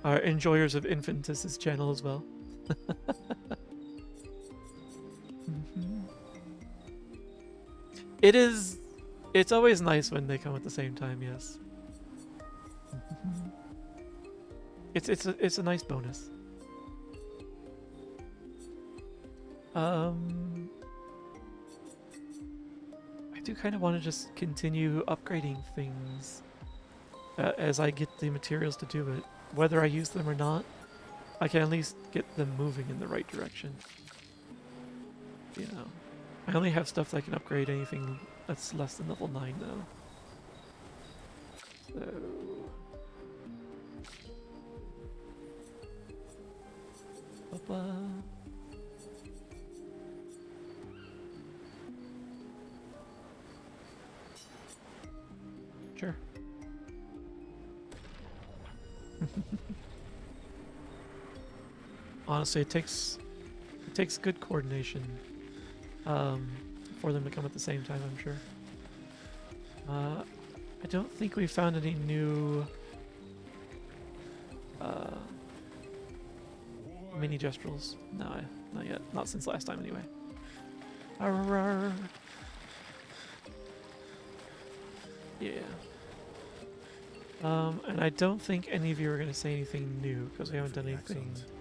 are enjoyers of Infantus's channel as well. It's always nice when they come at the same time, yes. It's a nice bonus. I do kind of want to just continue upgrading things as I get the materials to do it. Whether I use them or not, I can at least get them moving in the right direction. You know, I only have stuff that can upgrade anything that's less than level 9 now. So... Sure. Honestly, it takes good coordination for them to come at the same time, I'm sure. I don't think we found any new mini gestrels. No, not yet. Not since last time, anyway. Arrgh. Yeah. And I don't think any of you are going to say anything new because we haven't done anything Excellent.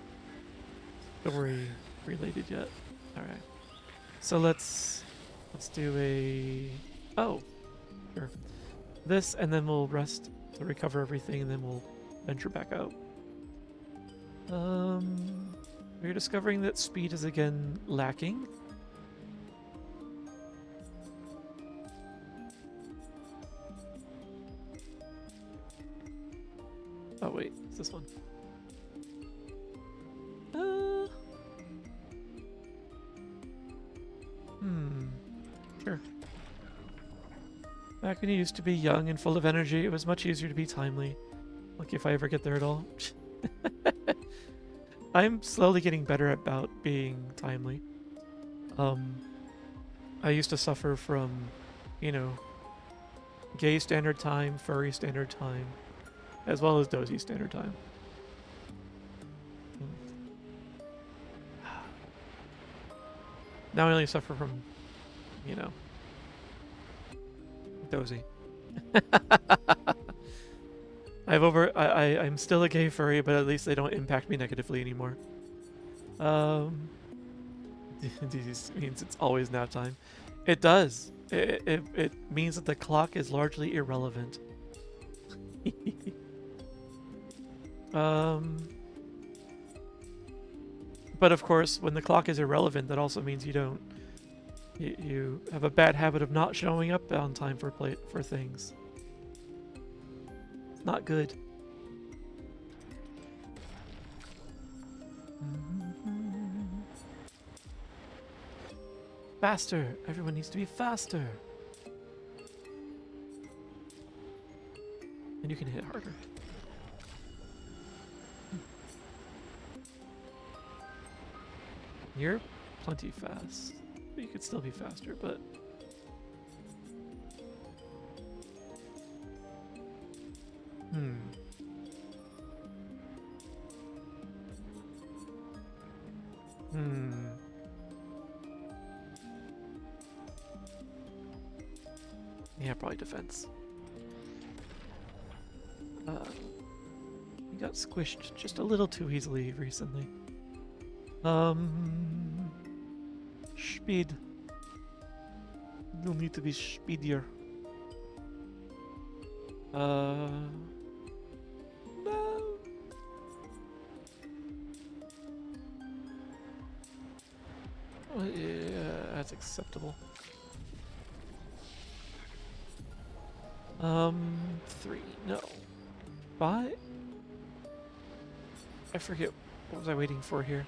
story related yet. All right. So let's do a sure. This, and then we'll rest to recover everything, and then we'll venture back out. We're discovering that speed is again lacking. Oh wait, it's this one. Sure. Back when you used to be young and full of energy, it was much easier to be timely. Lucky if I ever get there at all. I'm slowly getting better about being timely. I used to suffer from, you know, gay standard time, furry standard time, as well as dozy standard time. Now I only suffer from, you know, dozy. I'm still a gay furry, but at least they don't impact me negatively anymore. This means it's always nap time. It does. It means that the clock is largely irrelevant. But of course, when the clock is irrelevant, that also means you have a bad habit of not showing up on time for things. It's not good. Faster! Everyone needs to be faster! And you can hit harder. You're plenty fast. You could still be faster, but... Yeah, probably defense. You got squished just a little too easily recently. Speed. You'll need to be speedier. No. Well, yeah, that's acceptable. 3, no. 5? I forget, what was I waiting for here?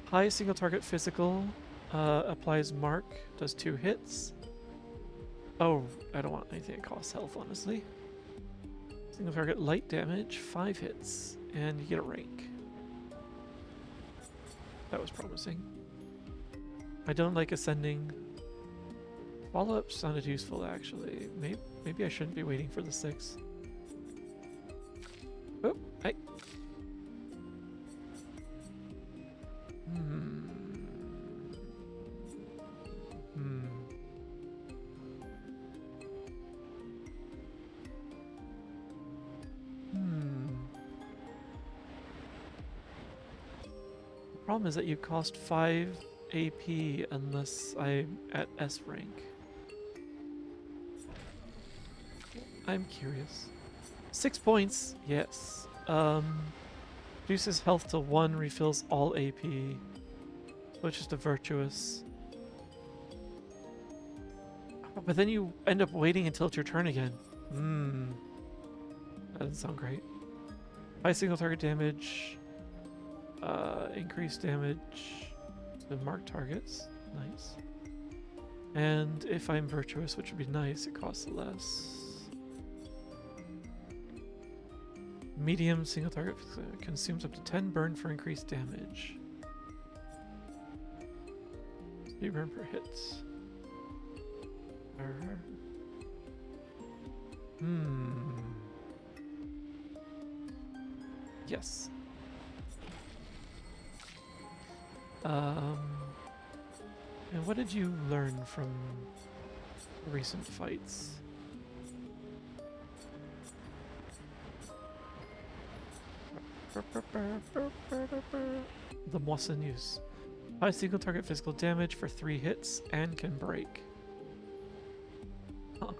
High single target physical, applies mark, does 2 hits. Oh, I don't want anything that costs health, honestly. Single target light damage, 5 hits, and you get a rank. That was promising. I don't like ascending. Follow-up sounded useful, actually. Maybe I shouldn't be waiting for the 6. Oh, hey. The problem is that you cost 5 AP unless I'm at S rank. I'm curious. 6 points, yes. Reduces health to 1, refills all AP. Which is the virtuous. But then you end up waiting until it's your turn again. That doesn't sound great. High single target damage. Increased damage to marked targets. Nice. And if I'm virtuous, which would be nice, it costs less. Medium single target consumes up to 10 burn for increased damage. 3 burn per hit. Yes. And what did you learn from recent fights? The Moissonneuse. High single target physical damage for 3 hits and can break. Huh.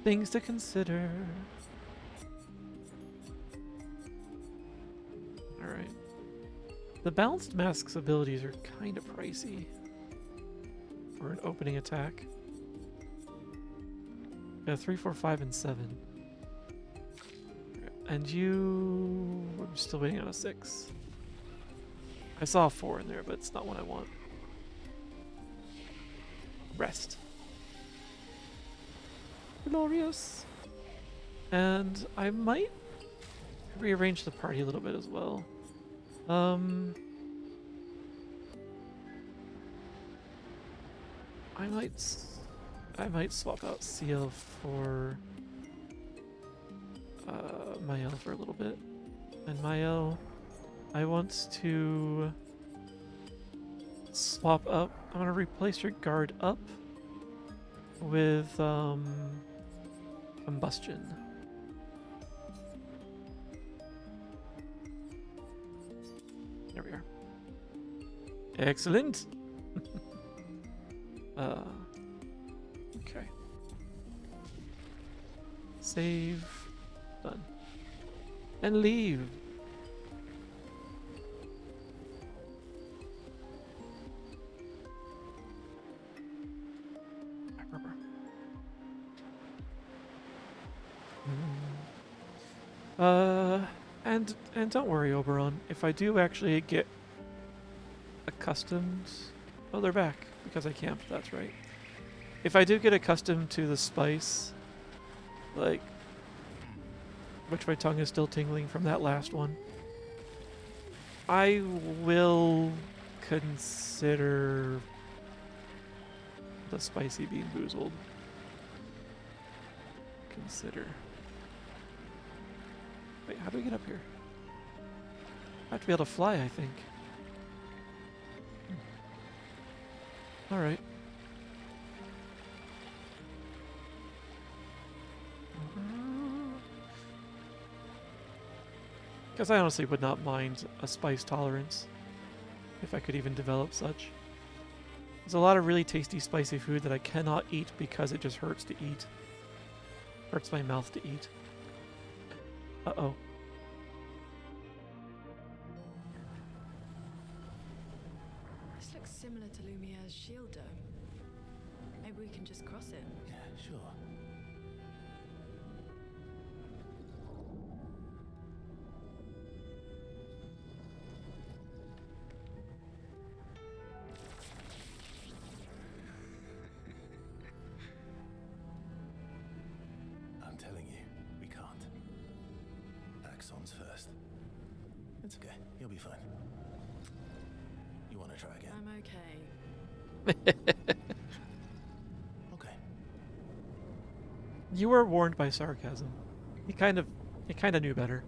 Things to consider. Alright. The balanced mask's abilities are kind of pricey for an opening attack. Yeah, 3, 4, 5, and 7. And you... I'm still waiting on a 6. I saw a 4 in there, but it's not what I want. Rest. Glorious. And I might rearrange the party a little bit as well. I might swap out CL for Mael for a little bit. And Mael, I want to swap up. I'm gonna replace your guard up with combustion. There we are. Excellent. Okay. Save. Done. And leave. And don't worry, Oberon. If I do actually get accustomed... Oh, they're back, because I camped, that's right. If I do get accustomed to the spice, like... which my tongue is still tingling from that last one, I will consider the spicy bean boozled. Consider. Wait, how do we get up here? I have to be able to fly, I think. Alright. Because I honestly would not mind a spice tolerance, if I could even develop such. There's a lot of really tasty spicy food that I cannot eat because it just hurts to eat. Hurts my mouth to eat. Uh-oh. This looks similar to Lumiere's shield dome. Maybe we can just cross it. Yeah, sure. I'm telling you, we can't. Axon's first. It's okay. You'll be fine. You want to try again? I'm okay. Okay. You were warned by sarcasm. He kind of knew better.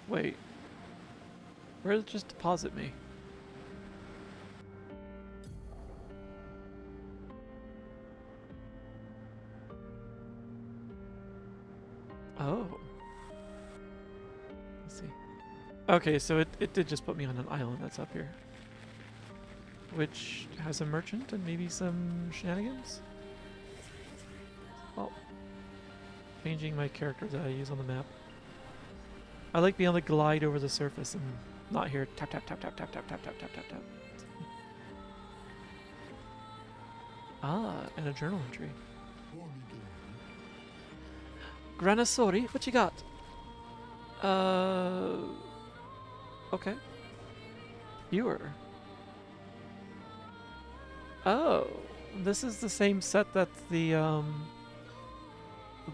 Wait. Where did it just deposit me? Oh. Let's see. Okay, so it did just put me on an island that's up here. Which has a merchant and maybe some shenanigans? Oh. Changing my character that I use on the map. I like being able to glide over the surface and not hear tap tap tap tap tap tap tap tap tap tap tap. Ah, and a journal entry. Granasori, what you got? Okay. Viewer. Oh, this is the same set that the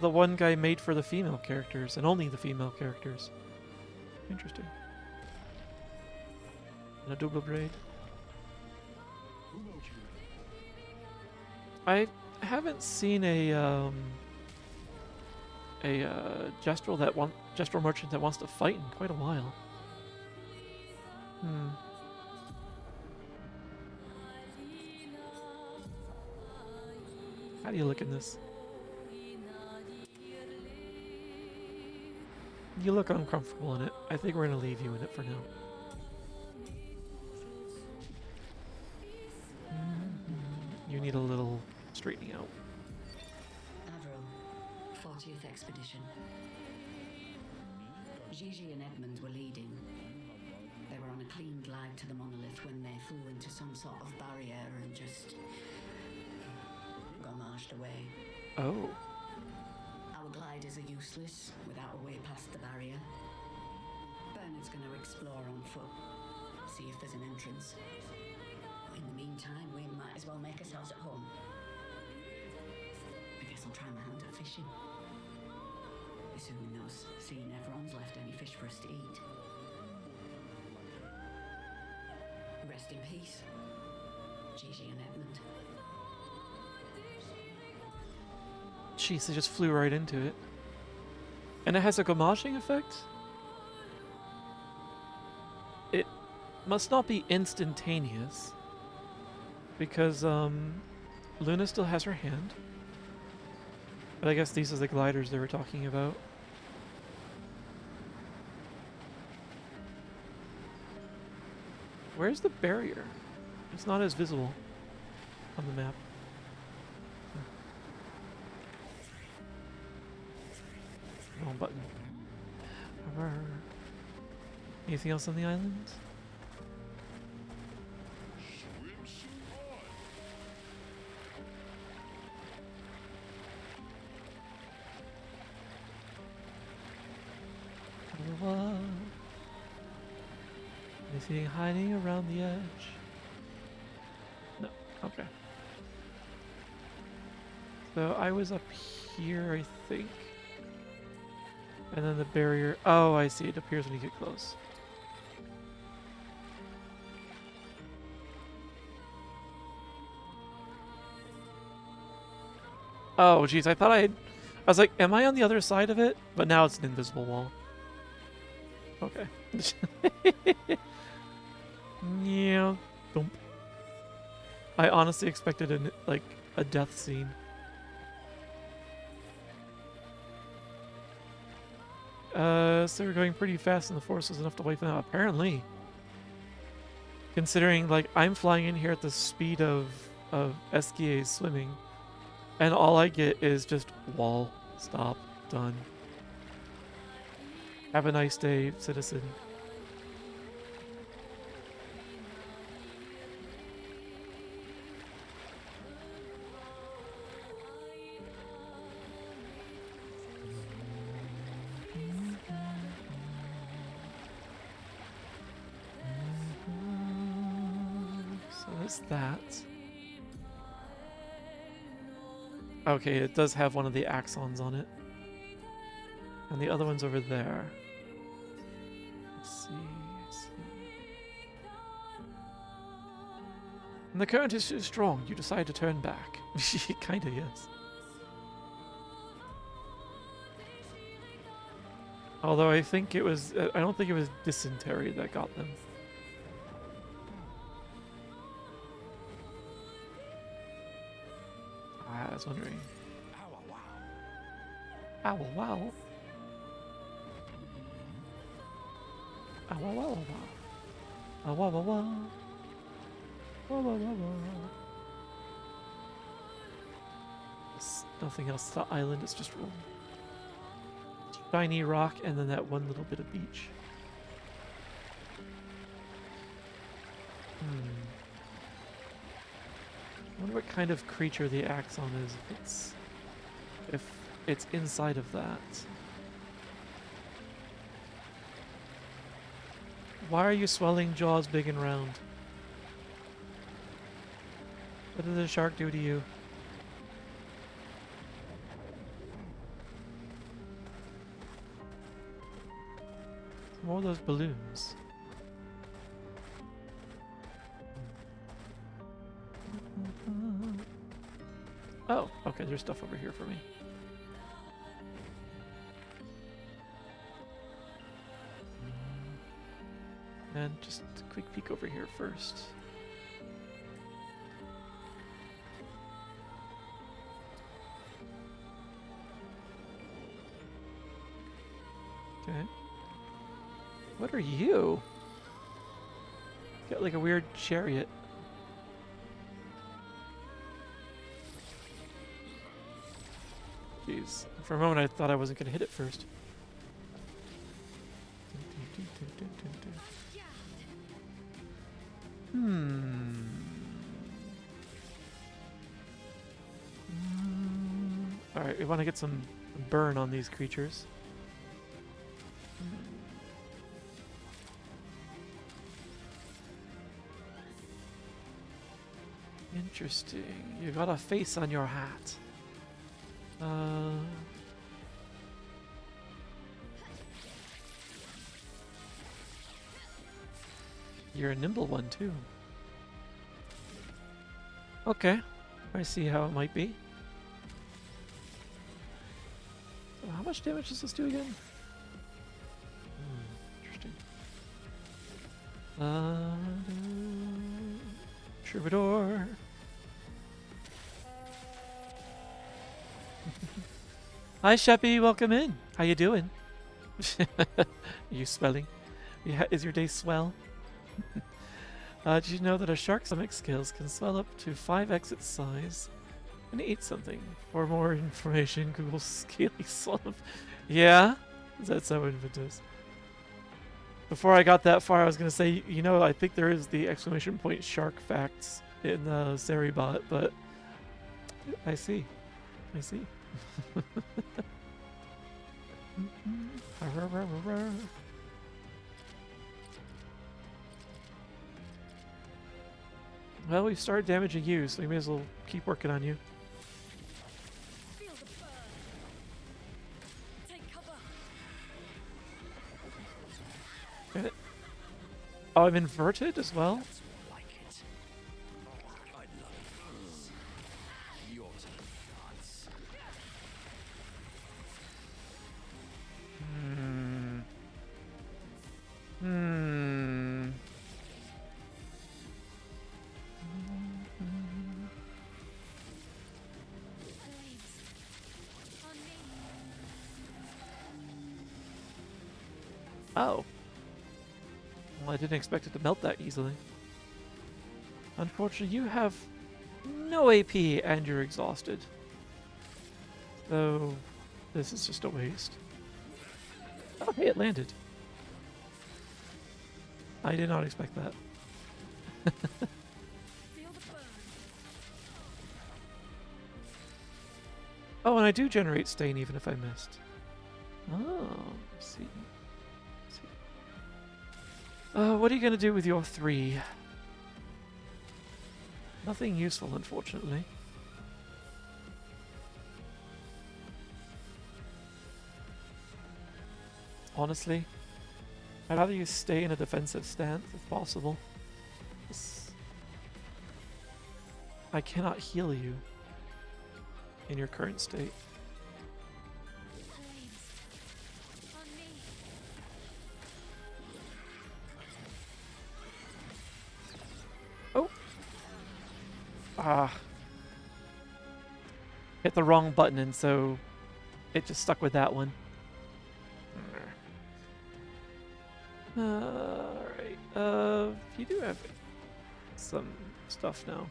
one guy made for the female characters, and only the female characters. Interesting. And a double braid. I haven't seen a gestural merchant that wants to fight in quite a while. How do you look in this? You look uncomfortable in it. I think we're gonna leave you in it for now. You need a little straightening out. Anthro, 40th Expedition. Gigi and Edmund were leading. They were on a clean glide to the monolith when they flew into some sort of barrier and just gomashed away. Oh. Our gliders are useless without a way past the barrier. Bernard's going to explore on foot, see if there's an entrance. In the meantime, we might as well make ourselves at home. I guess I'll try my hand at fishing. Assuming those sea nevrons left any fish for us to eat. Rest in peace, Gigi and Edmund. Jeez, they just flew right into it. And it has a gomashing effect? It must not be instantaneous. Because, Luna still has her hand. But I guess these are the gliders they were talking about. Where's the barrier? It's not as visible on the map. Wrong button. Anything else on the island? Anything hiding around the edge? No. Okay. So I was up here, I think. And then the barrier. Oh, I see. It appears when you get close. Oh, jeez. I thought I was like, am I on the other side of it? But now it's an invisible wall. Okay. Yeah. Thump. I honestly expected a death scene. So we're going pretty fast and the force is enough to wipe them out. Apparently. Considering, like, I'm flying in here at the speed of SKA's swimming. And all I get is just wall. Stop. Done. Have a nice day, citizen. That. Okay, it does have one of the axons on it. And the other one's over there. Let's see. And the current is too strong. You decide to turn back. It kinda is. Although I think it was... I don't think it was dysentery that got them. I was wondering. Ow, wow. Ow, wow. Ow, wow, wow, wow. Ow, wow, wow, wow. Wow, wow, wow, wow. There's nothing else to the island, it's just shiny rock and then that one little bit of beach. I wonder what kind of creature the axon is if it's inside of that. Why are you swelling jaws big and round? What did the shark do to you? More of those balloons. Oh, okay, there's stuff over here for me. And just a quick peek over here first. Okay. What are you? Got like a weird chariot. Jeez. For a moment I thought I wasn't going to hit it first. Alright, we want to get some burn on these creatures. Interesting. You got a face on your hat. You're a nimble one too. Okay, I see how it might be. So how much damage does this do again? Interesting. Troubadour. Hi Sheppy, welcome in. How you doing? Are you swelling? Is your day swell? Did you know that a shark's stomach scales can swell up to 5x its size and eat something? For more information, Google scaly slump. Yeah? Does that sound infantile? Before I got that far, I was going to say, you know, I think there is the exclamation point shark facts in the Zaribot, but I see. I see. Well, we've started damaging you, so we may as well keep working on you. Feel the burn. Take cover. Get it? Oh, I'm inverted as well? Like it. I love it. Your turn, gods. Oh. Well, I didn't expect it to melt that easily. Unfortunately, you have no AP and you're exhausted. So, this is just a waste. Oh, hey, it landed. I did not expect that. Feel the burn. Oh, and I do generate stain even if I missed. Oh, I see. What are you going to do with your 3? Nothing useful, unfortunately. Honestly, I'd rather you stay in a defensive stance if possible. I cannot heal you in your current state. Oh! Ah. Hit the wrong button and so it just stuck with that one. Alright. You do have some stuff now.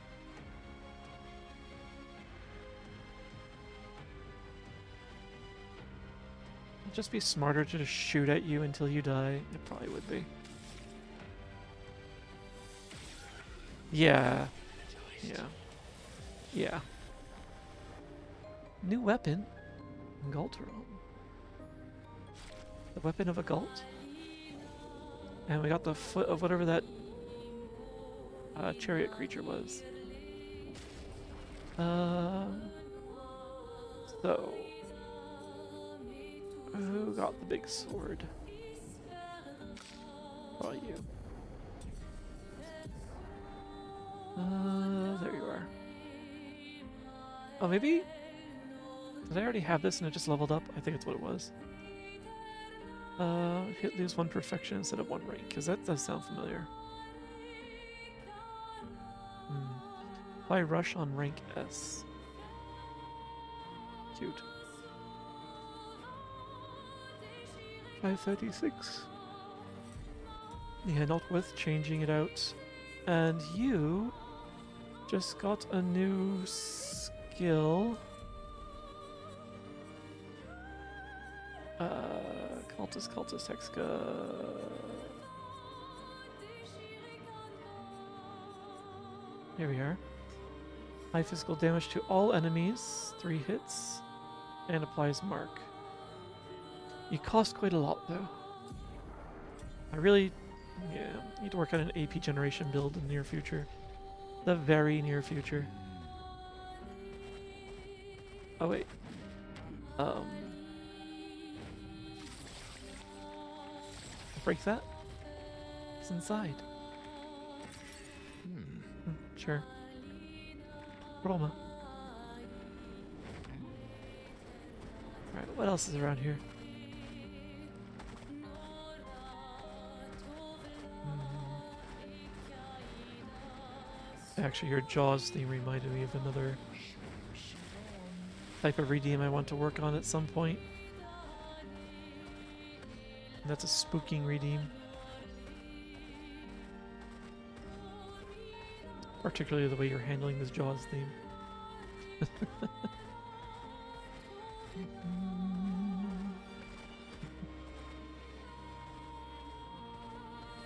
It'd just be smarter to just shoot at you until you die. It probably would be. Yeah. Yeah. Yeah. New weapon. Galteron. The weapon of a Galt. And we got the foot of whatever that chariot creature was. So, who got the big sword? Probably you. There you are. Oh, maybe? Did I already have this and it just leveled up? I think that's what it was. Hit lose 1 perfection instead of 1 rank, because that does sound familiar. Apply rush on rank S. Cute. 536. Yeah, not worth changing it out. And you just got a new skill. Cultist, Hexca. Here we are. High physical damage to all enemies, 3 hits, and applies mark. You cost quite a lot though. I really, need to work on an AP generation build in the near future. The very near future. Oh wait. Break that? It's inside. Sure. Roma. Alright, what else is around here? Actually, your Jaws theme reminded me of another type of redeem I want to work on at some point. And that's a spooking redeem. Particularly the way you're handling this Jaws theme.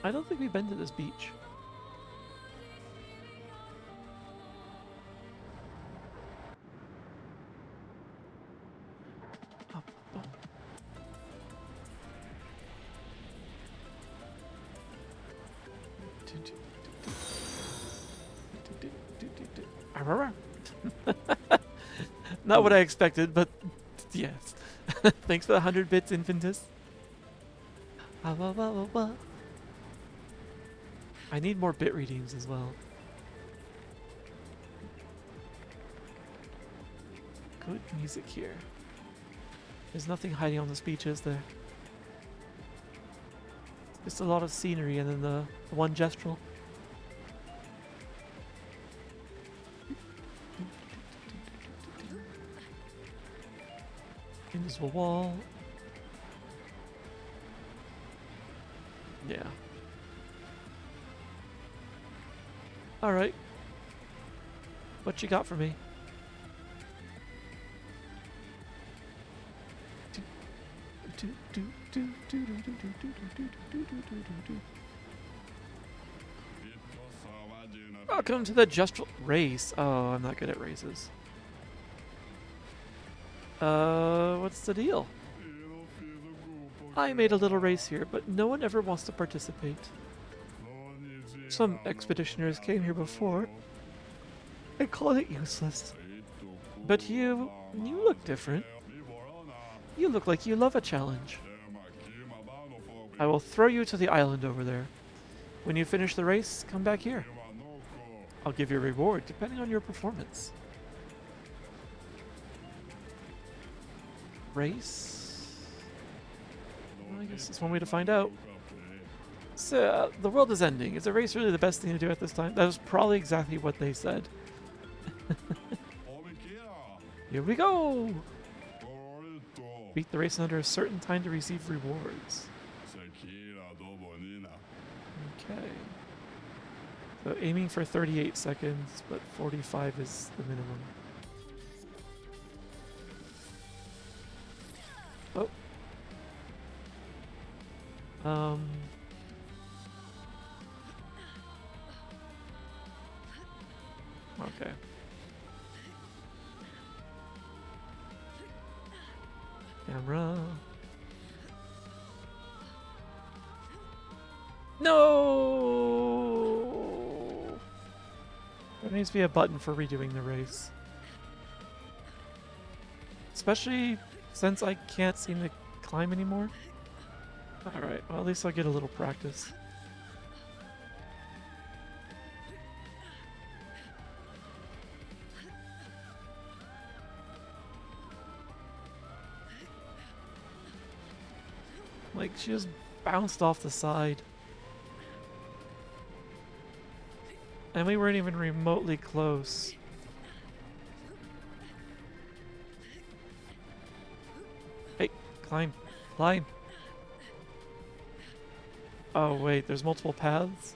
I don't think we've been to this beach. Not what I expected, but yes. Thanks for the 100 bits, Infantis. I need more bit redeems as well. Good music here. There's nothing hiding on this beach, is there? Just a lot of scenery and then the one gestural. Invisible wall. Yeah. Alright. What you got for me? Welcome to the gestural race. Oh, I'm not good at races. What's the deal? I made a little race here, but no one ever wants to participate. Some expeditioners came here before and called it useless. But you look different. You look like you love a challenge. I will throw you to the island over there. When you finish the race, come back here. I'll give you a reward depending on your performance. Race? Well, I guess that's one way to find out. So, the world is ending. Is a race really the best thing to do at this time? That was probably exactly what they said. Here we go! Beat the race under a certain time to receive rewards. Okay. So aiming for 38 seconds, but 45 is the minimum. Oh. Okay. Camera. No! There needs to be a button for redoing the race. Especially since I can't seem to climb anymore. Alright, well at least I'll get a little practice. Like, she just bounced off the side. And we weren't even remotely close. Hey, climb, climb. Oh wait, there's multiple paths?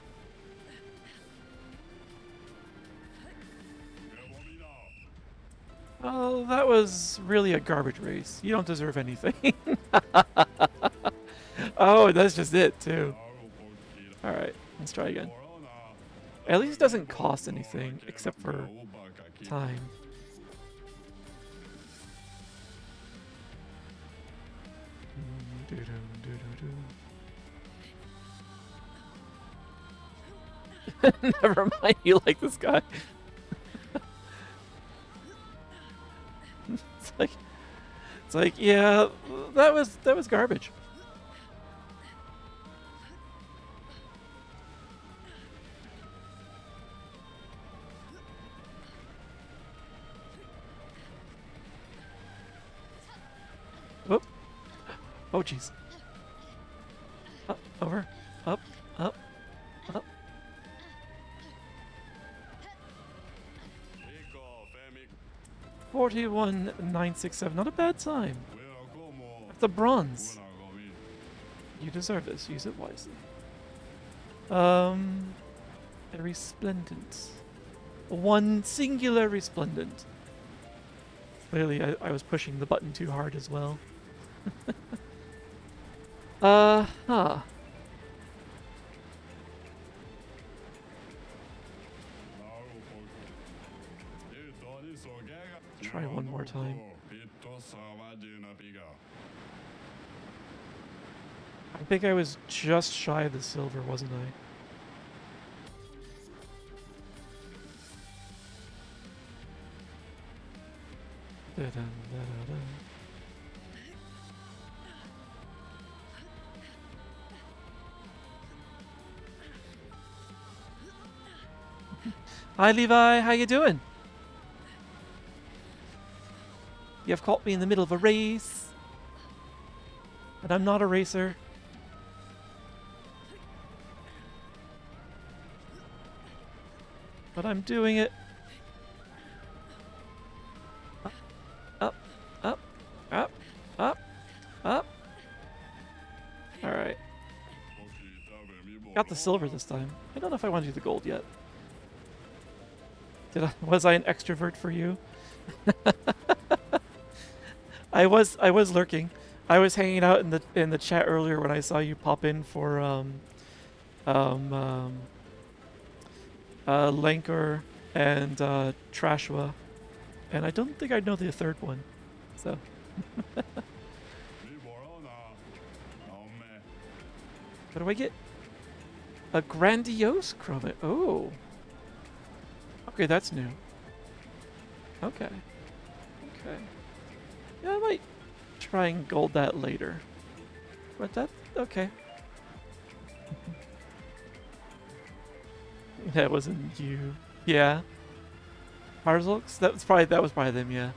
Oh, that was really a garbage race. You don't deserve anything. Oh, that's just it, too. Alright, let's try again. At least it doesn't cost anything, except for time. Never mind, you like this guy. It's like, yeah, that was garbage. Whoop. Oh, jeez. Up, over, up, up, up. 41,967. Not a bad time. That's a bronze. You deserve this. Use it wisely. A resplendent. One singular resplendent. Clearly, I was pushing the button too hard as well. Huh. Try one more time. I think I was just shy of the silver, wasn't I? Da-dum-da-da-dum. Hi Levi, how you doing? You have caught me in the middle of a race. And I'm not a racer. But I'm doing it. Up, up, up, up, up. Alright. Got the silver this time. I don't know if I want to do the gold yet. Was I an extrovert for you? I was lurking. I was hanging out in the chat earlier when I saw you pop in for Lankor and Trashua, and I don't think I know the third one. So. What do I get? A grandiose chromat. Oh. Okay, that's new. Okay. Okay. Yeah, I might try and gold that later. But that, okay. That wasn't you. Yeah. Harzulks? That was probably them, yeah.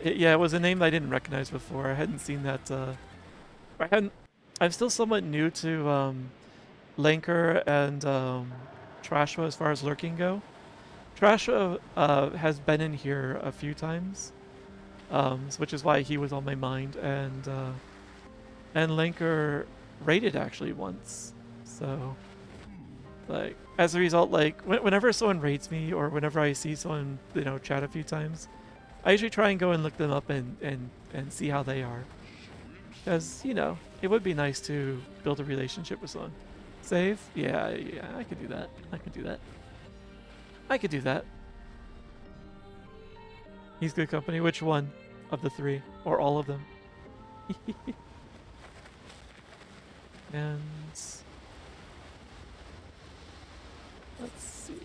Yeah, it was a name that I didn't recognize before. I hadn't seen that, I'm still somewhat new to, Lankor and, Trashua as far as lurking go. Trashua, has been in here a few times. Which is why he was on my mind, and Lankor raided actually once, so like as a result, like whenever someone raids me or whenever I see someone chat a few times, I usually try and go and look them up and see how they are, because it would be nice to build a relationship with someone. Save? Yeah, I could do that. I could do that. He's good company. Which one of the three? Or all of them? And let's see.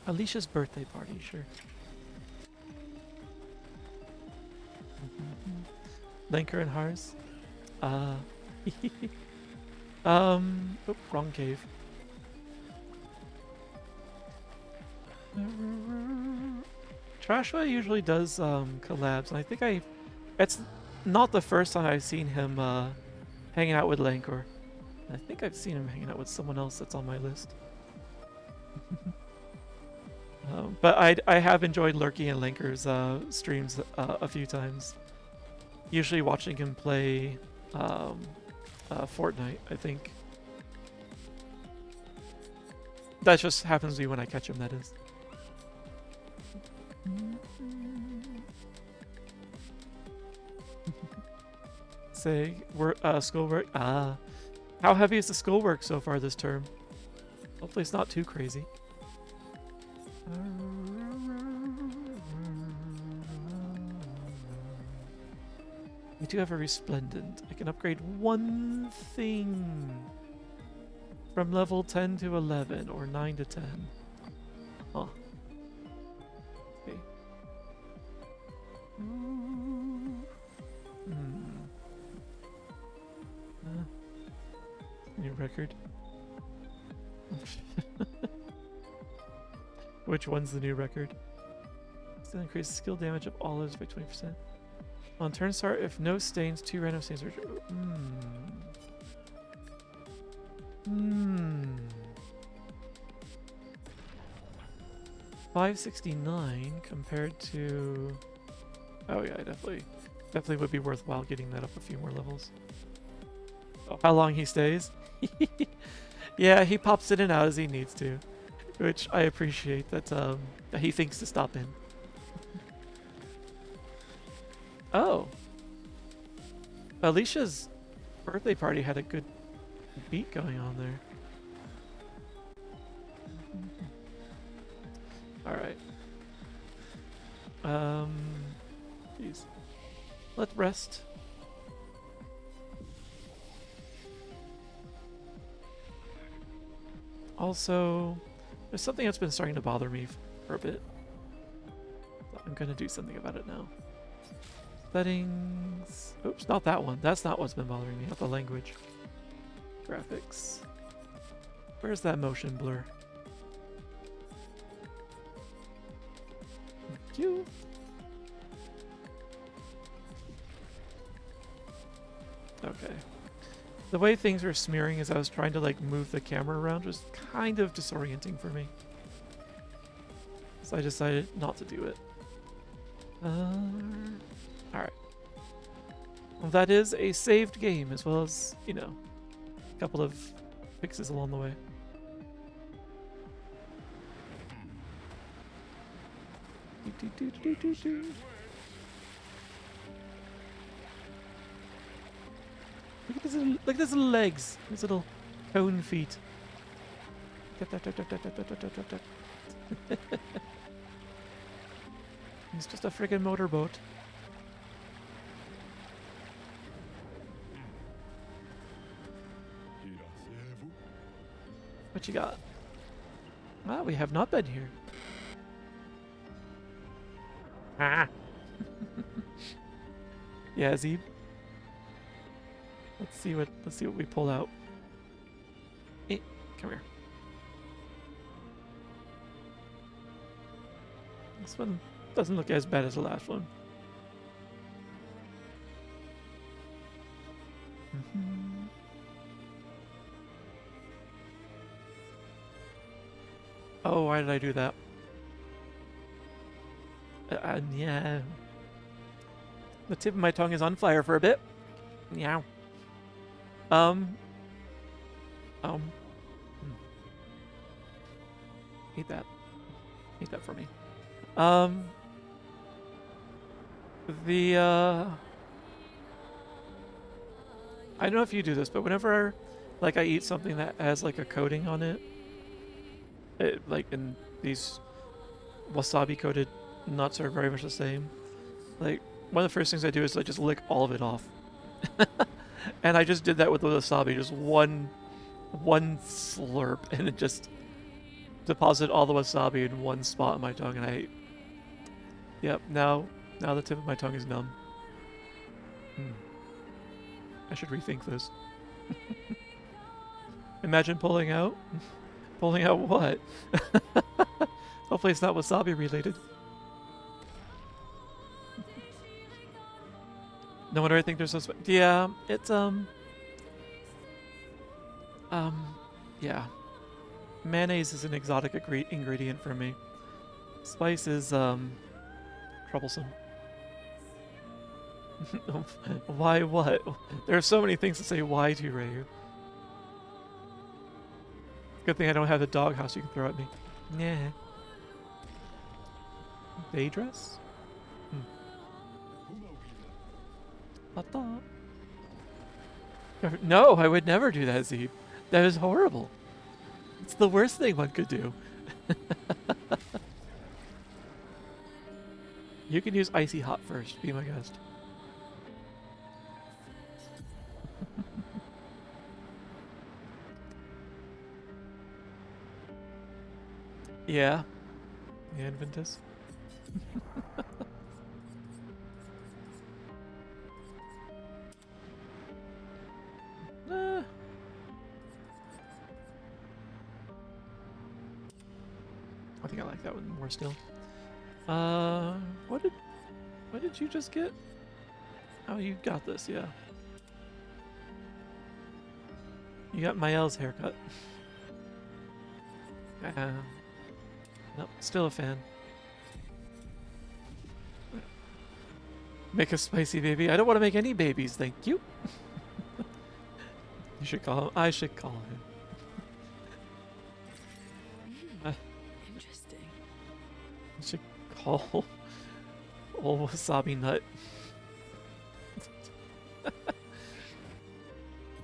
Alicia's birthday party, sure. Lankor and Hars. Oh, wrong cave. Trashua usually does collabs, and I think it's not the first time I've seen him hanging out with Lankor. I think I've seen him hanging out with someone else that's on my list. But I have enjoyed lurking in Lankor's streams a few times. Usually watching him play Fortnite, I think. That just happens to be when I catch him, that is. Say, schoolwork. Ah. How heavy is the schoolwork so far this term? Hopefully it's not too crazy. We do have a resplendent. I can upgrade one thing from level 10 to 11 or 9 to 10. Huh. Okay. New record. Which one's the new record? Still increase skill damage of all others by 20%. On turn start, if no stains, 2 random stains are... 569 compared to... Oh yeah, definitely would be worthwhile getting that up a few more levels. Oh, how long he stays? Yeah, he pops in and out as he needs to, which I appreciate that he thinks to stop in. Oh. Alicia's birthday party had a good beat going on there. Alright. Jeez. Let's rest. Also, there's something that's been starting to bother me for a bit. I'm gonna do something about it now. Settings. Oops, not that one. That's not what's been bothering me. Not the language. Graphics. Where's that motion blur? Thank you. Okay. The way things were smearing as I was trying to like move the camera around was kind of disorienting for me. So I decided not to do it. Alright. Well, that is a saved game as well as, you know, a couple of fixes along the way. Look at his little legs, his little cone feet. He's just a friggin' motorboat. What you got? Ah, we have not been here. Ah. Yeah, Zeeb. Let's see what we pull out. Come here. This one doesn't look as bad as the last one. Oh, why did I do that? Yeah. The tip of my tongue is on fire for a bit. Yeah. Hate that. Hate that for me. I don't know if you do this, but whenever like I eat something that has like a coating on it, like in these wasabi coated nuts are very much the same. Like one of the first things I do is I just lick all of it off. And I just did that with the wasabi, just one slurp, and it just deposited all the wasabi in one spot on my tongue, and yep, now the tip of my tongue is numb. I should rethink this. Imagine pulling out what? Hopefully it's not wasabi related. No wonder I think there's so yeah, it's yeah. Mayonnaise is an exotic ingredient for me. Spice is troublesome. Why what? There are so many things to say why to, Rayu. Good thing I don't have the doghouse you can throw at me. Yeah. Day dress? What the? No, I would never do that, Zeeb. That is horrible. It's the worst thing one could do. You can use Icy Hot first. Be my guest. Yeah. Yeah, Adventus. I think I like that one more still. What did you just get? Oh, you got this, yeah. You got Mael's haircut. Nope, still a fan. Make a spicy baby. I don't want to make any babies, thank you. You should call him. I should call him. Interesting. You should call old Wasabi Nut.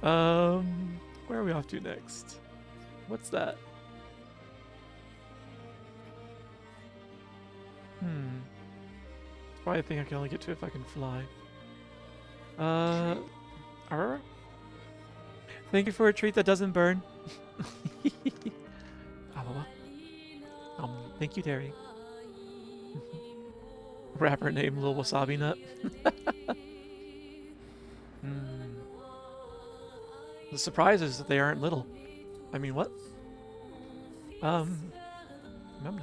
Where are we off to next? What's that? Probably a thing I can only get to if I can fly. Thank you for a treat that doesn't burn. Thank you, Terry. Rapper named Lil Wasabi Nut. The surprise is that they aren't little. I mean, what? Num num.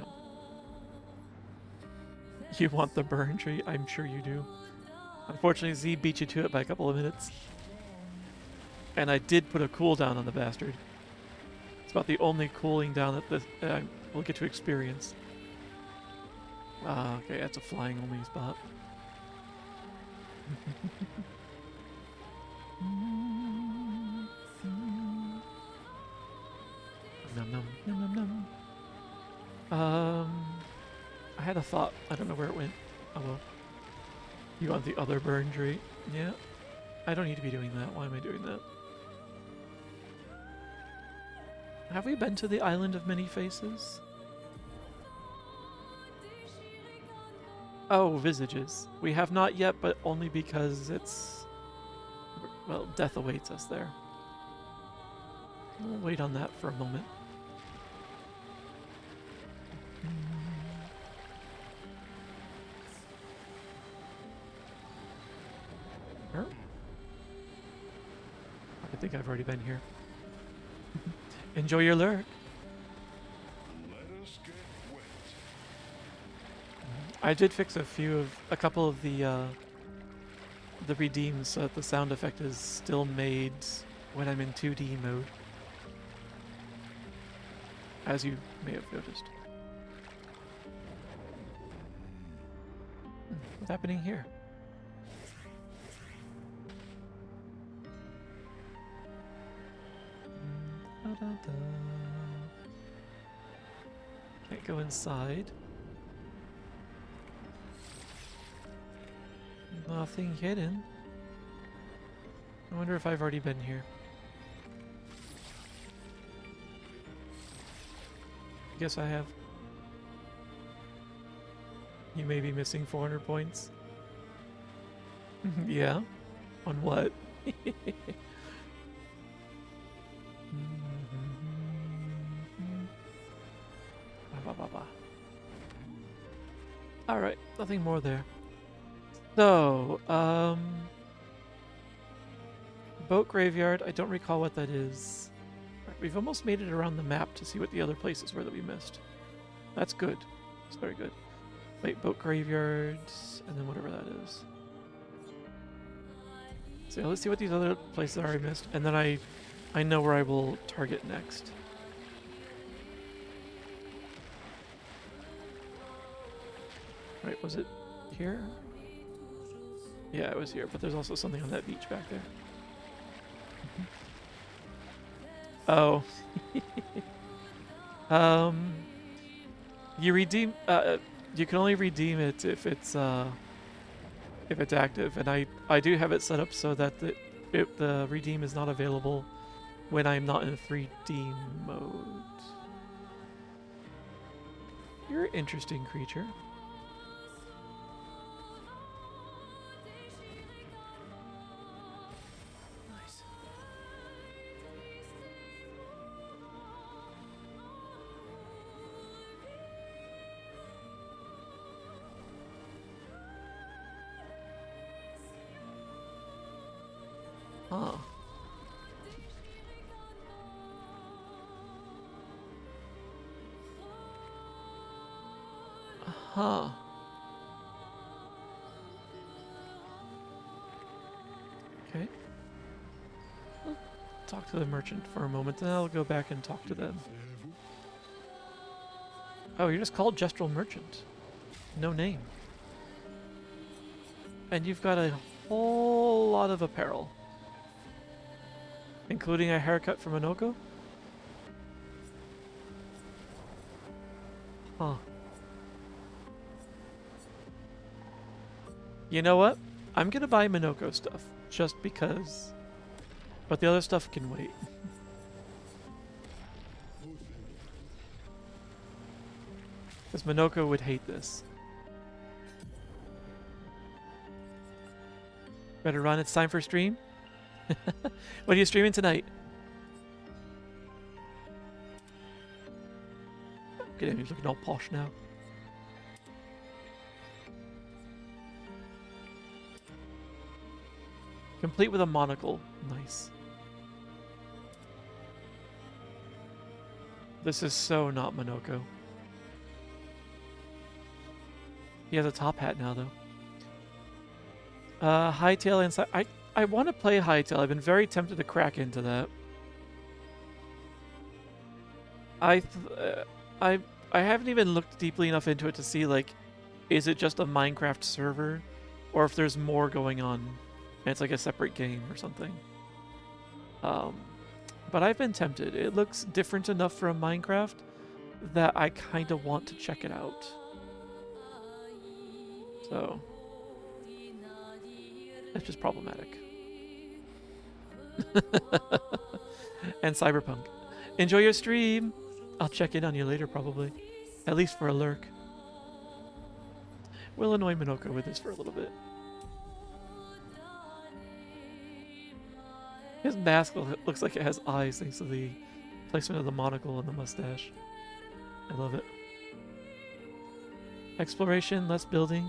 You want the burn tree? I'm sure you do. Unfortunately, Z beat you to it by a couple of minutes. And I did put a cooldown on the bastard. It's about the only cooling down that we'll get to experience. Okay, that's a flying only spot. Num num num num num. I had a thought. I don't know where it went. Oh well. You want the other burn tree? Yeah. I don't need to be doing that. Why am I doing that? Have we been to the island of many faces? Oh, visages. We have not yet, but only because it's... well, death awaits us there. We'll wait on that for a moment. I think I've already been here. Enjoy your lurk. I did fix a couple of the redeems so that the sound effect is still made when I'm in 2D mode, as you may have noticed. What's happening here? Can't go inside. Nothing hidden. I wonder if I've already been here. I guess I have. You may be missing 400 points. Yeah? On what? Alright, nothing more there. So, boat graveyard, I don't recall what that is. Right, we've almost made it around the map to see what the other places were that we missed. That's good. That's very good. Wait, boat graveyards, and then whatever that is. So let's see what these other places are I missed, and then I know where I will target next. Right, was it here? Yeah, it was here, but there's also something on that beach back there. Oh. You redeem. You can only redeem it if it's active, and I do have it set up so that the redeem is not available when I'm not in 3D mode. You're an interesting creature. Nice. Huh. Huh. Okay. I'll talk to the merchant for a moment, then I'll go back and talk to them. Oh, you're just called Gestural Merchant. No name. And you've got a whole lot of apparel. Including a haircut from Minoko? Huh. You know what? I'm gonna buy Minoko stuff, just because. But the other stuff can wait. Because Minoko would hate this. Better run, it's time for stream. What are you streaming tonight? Look at him, he's looking all posh now. Complete with a monocle. Nice. This is so not Minoko. He has a top hat now, though. Hightail inside. I want to play Hightail. I've been very tempted to crack into that. I haven't even looked deeply enough into it to see, like, is it just a Minecraft server, or if there's more going on, and it's like a separate game or something. But I've been tempted. It looks different enough from Minecraft that I kind of want to check it out. So, that's just problematic. And Cyberpunk. Enjoy your stream! I'll check in on you later, probably. At least for a lurk. We'll annoy Minoko with this for a little bit. His mask looks like it has eyes thanks to the placement of the monocle and the mustache. I love it. Exploration, less building.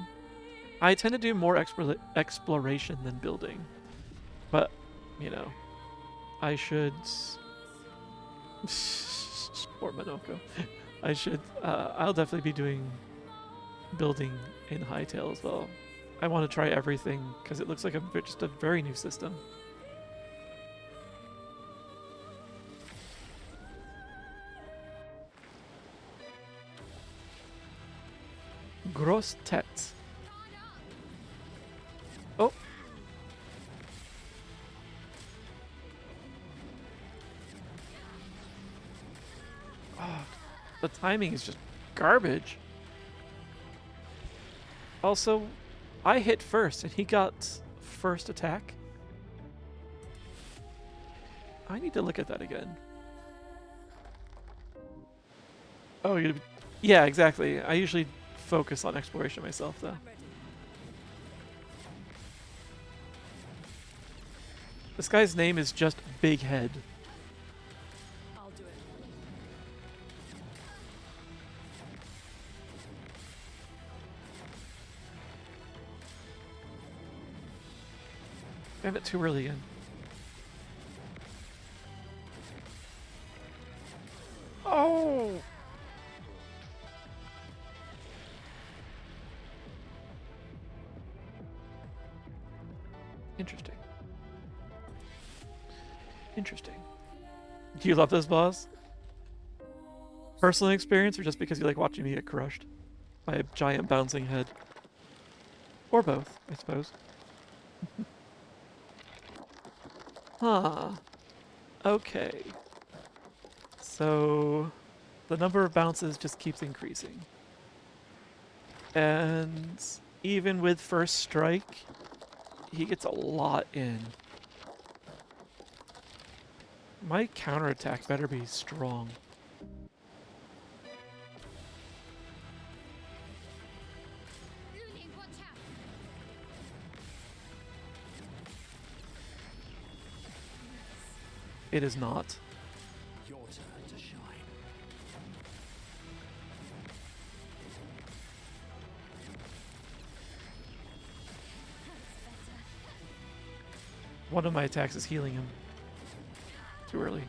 I tend to do more exploration than building. But, you know, I should... Poor Minoko. I should... I'll definitely be doing building in Hightail as well. I want to try everything because it looks like just a very new system. Grosse Tête. Oh. Oh. The timing is just garbage. Also, I hit first and he got first attack. I need to look at that again. Oh, yeah, exactly. I usually focus on exploration myself, though. This guy's name is just Big Head. I'll do it. Damn it, too early again. Oh! Interesting. Interesting. Do you love this boss? Personal experience, or just because you like watching me get crushed by a giant bouncing head? Or both, I suppose. Huh. Okay. So the number of bounces just keeps increasing. And even with first strike, he gets a lot in. My counterattack better be strong. It is not. Your turn to shine. One of my attacks is healing him. Too early.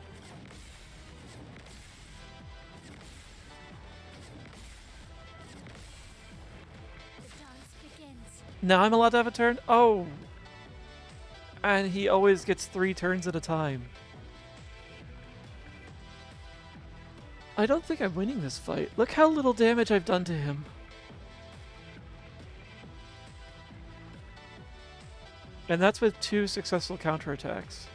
Now I'm allowed to have a turn? Oh! And he always gets 3 turns at a time. I don't think I'm winning this fight. Look how little damage I've done to him. And that's with 2 successful counterattacks.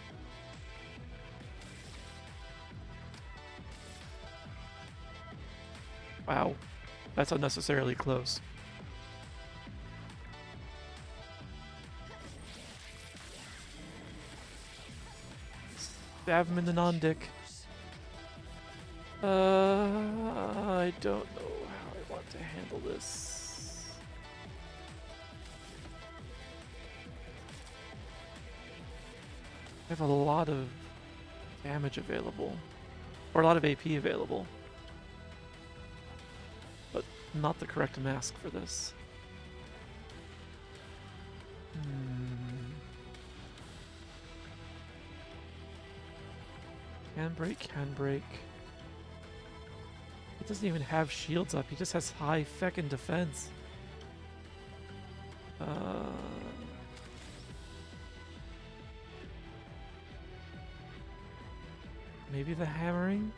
Wow. That's unnecessarily close. Stab him in the non-dick. I don't know how I want to handle this. I have a lot of damage available. Or a lot of AP available. But not the correct mask for this. Can break, can break. He doesn't even have shields up, he just has high feckin' defense. Maybe the hammering?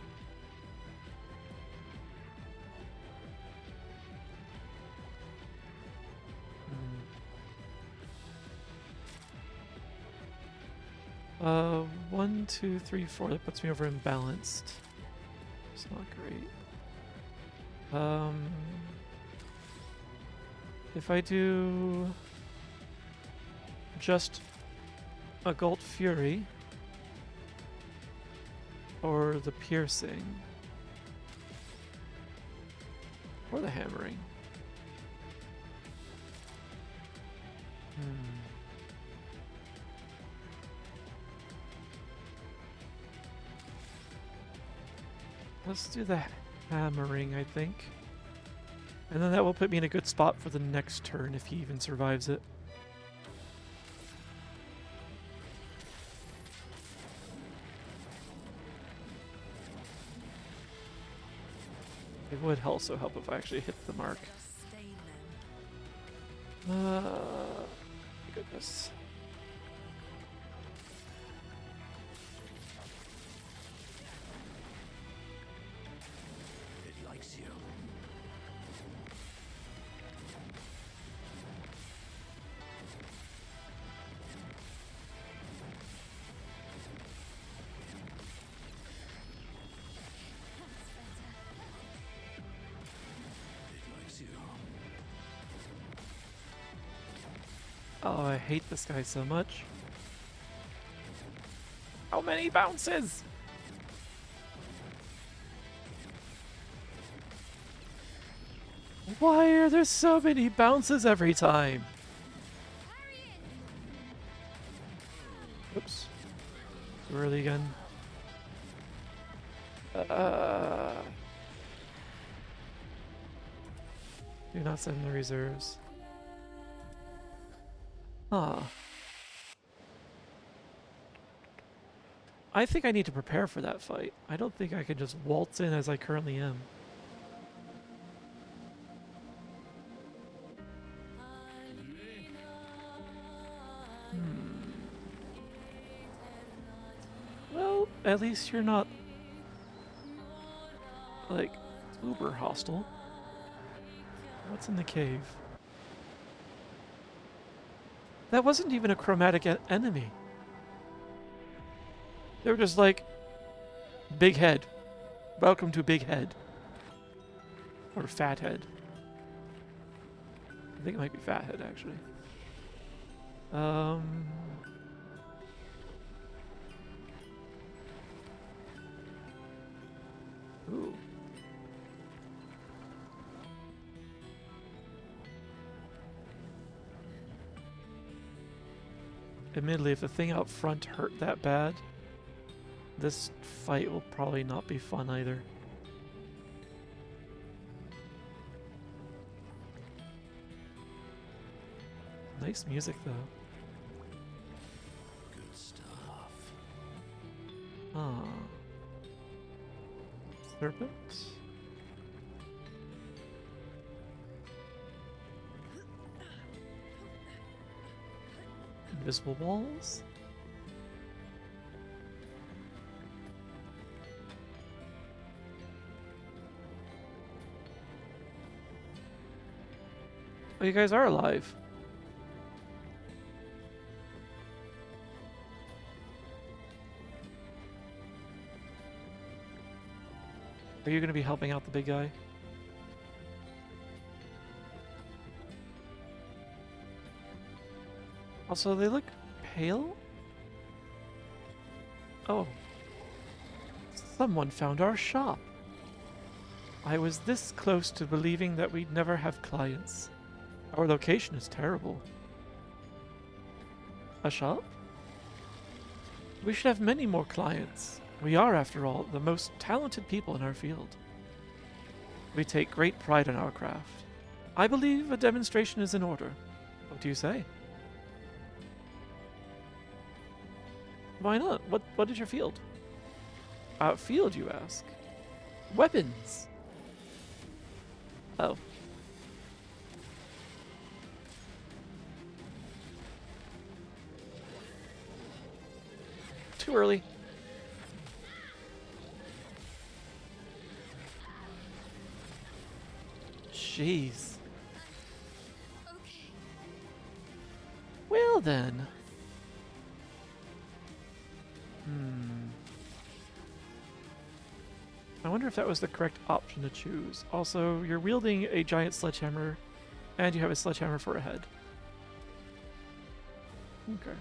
Hmm. 1, 2, 3, 4. That puts me over imbalanced. It's not great. If I do just a Gult Fury or the piercing or the hammering. Let's do the hammering, I think. And then that will put me in a good spot for the next turn if he even survives it. It would also help if I actually hit the mark. Goodness. It likes you. Oh, I hate this guy so much. How many bounces? Why are there so many bounces every time? Oops. Too early again. Do not send the reserves. Ah. I think I need to prepare for that fight. I don't think I can just waltz in as I currently am. Well, at least you're not, like, uber hostile. What's in the cave? That wasn't even a chromatic enemy. They were just like, big head. Welcome to Big Head. Or Fat Head. I think it might be Fat Head, actually. Ooh. Admittedly, if the thing out front hurt that bad, this fight will probably not be fun either. Nice music, though. Good stuff. Ah. Serpent? Invisible walls? Oh, you guys are alive. Are you going to be helping out the big guy? Also, they look pale? Oh. Someone found our shop. I was this close to believing that we'd never have clients. Our location is terrible. A shop? We should have many more clients. We are, after all, the most talented people in our field. We take great pride in our craft. I believe a demonstration is in order. What do you say? Why not? What is your field? Field, you ask? Weapons! Oh. Too early. Jeez. Okay. Well then. I wonder if that was the correct option to choose. Also, you're wielding a giant sledgehammer, and you have a sledgehammer for a head. Okay.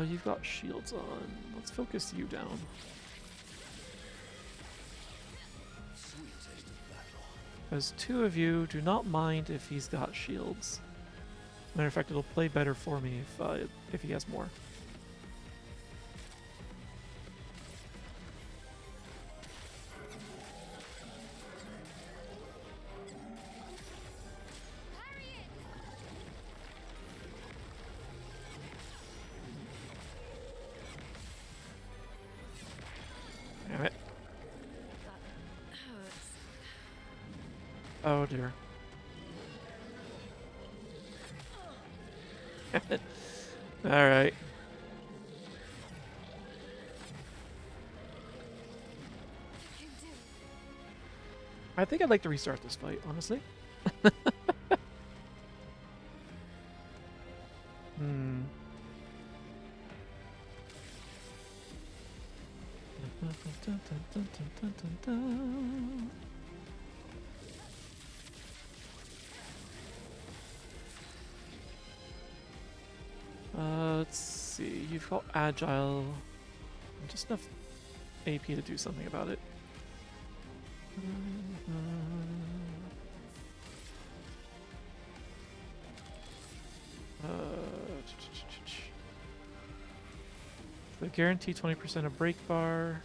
You've got shields on. Let's focus you down. Sweet taste of battle. As two of you, do not mind if he's got shields. Matter of fact, it'll play better for me if he has more. Damn it. That hurts. Oh dear. Alright. You can do it. I think I'd like to restart this fight, honestly. Hmm. Let's see. You've got agile. Just enough AP to do something about it. The guarantee 20% of break bar.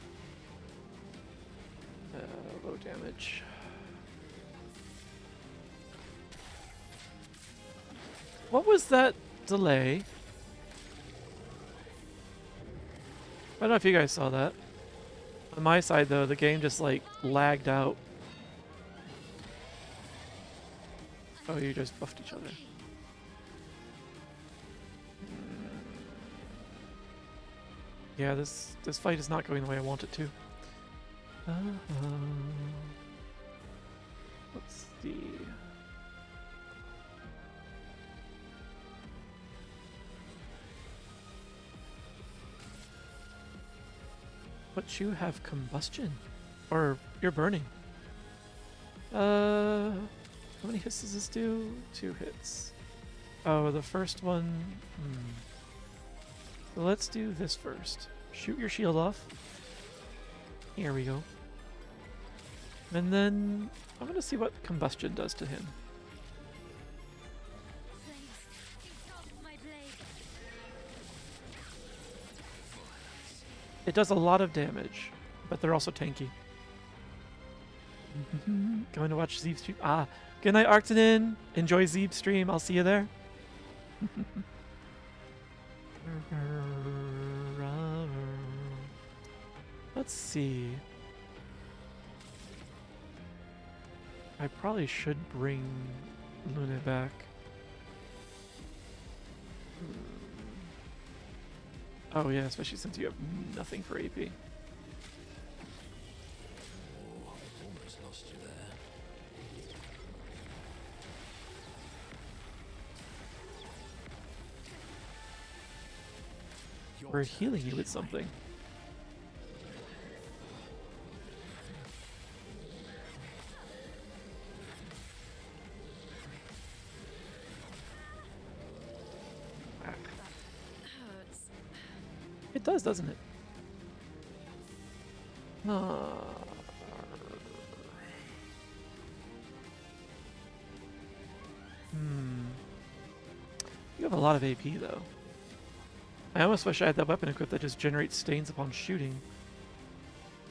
Low damage. What was that delay? I don't know if you guys saw that. On my side, though, the game just like lagged out. Oh, you just buffed each other. Yeah, this fight is not going the way I want it to. Let's see. But you have combustion. Or you're burning. How many hits does this do? 2 hits. Oh, the first one... So let's do this first. Shoot your shield off. Here we go. And then I'm gonna see what combustion does to him. It does a lot of damage, but they're also tanky. Going to watch Zeeb stream. Ah, good night, Arctonin. Enjoy Zeeb stream. I'll see you there. Let's see. I probably should bring Luna back. Oh yeah, especially since you have nothing for AP. Almost lost you there. We're healing you with something. Hurts. It does, doesn't it? You have a lot of AP though. I almost wish I had that weapon equipped that just generates stains upon shooting.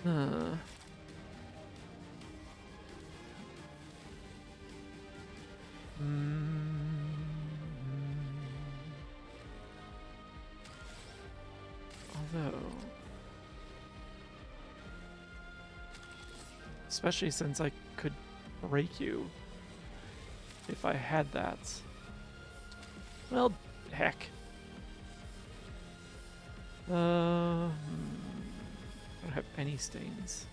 Although... Especially since I could break you if I had that. Well, heck. I don't have any stains.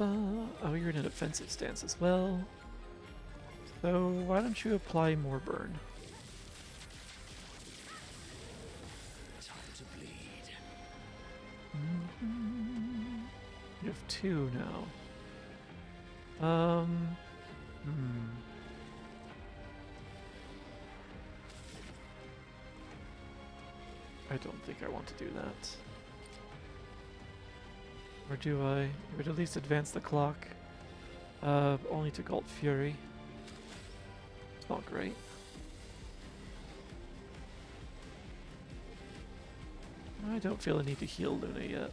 Oh, you're in a defensive stance as well. So why don't you apply more burn? Time to bleed. You have 2 now. I don't think I want to do that. Or do I? I would at least advance the clock. Only to Galt Fury. It's not great. I don't feel a need to heal Luna yet.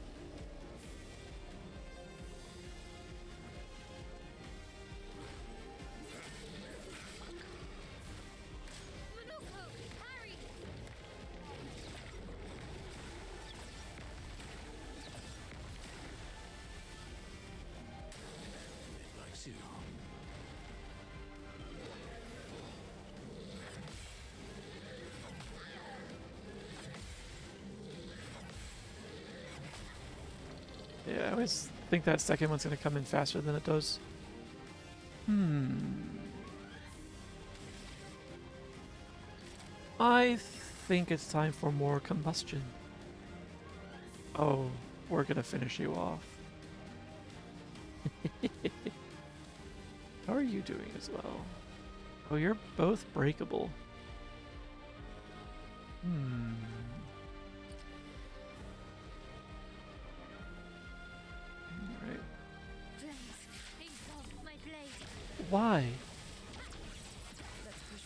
It likes you. Yeah, I always think that second one's going to come in faster than it does. I think it's time for more combustion. Oh, we're going to finish you off. How are you doing as well? Oh, you're both breakable. Right. Why?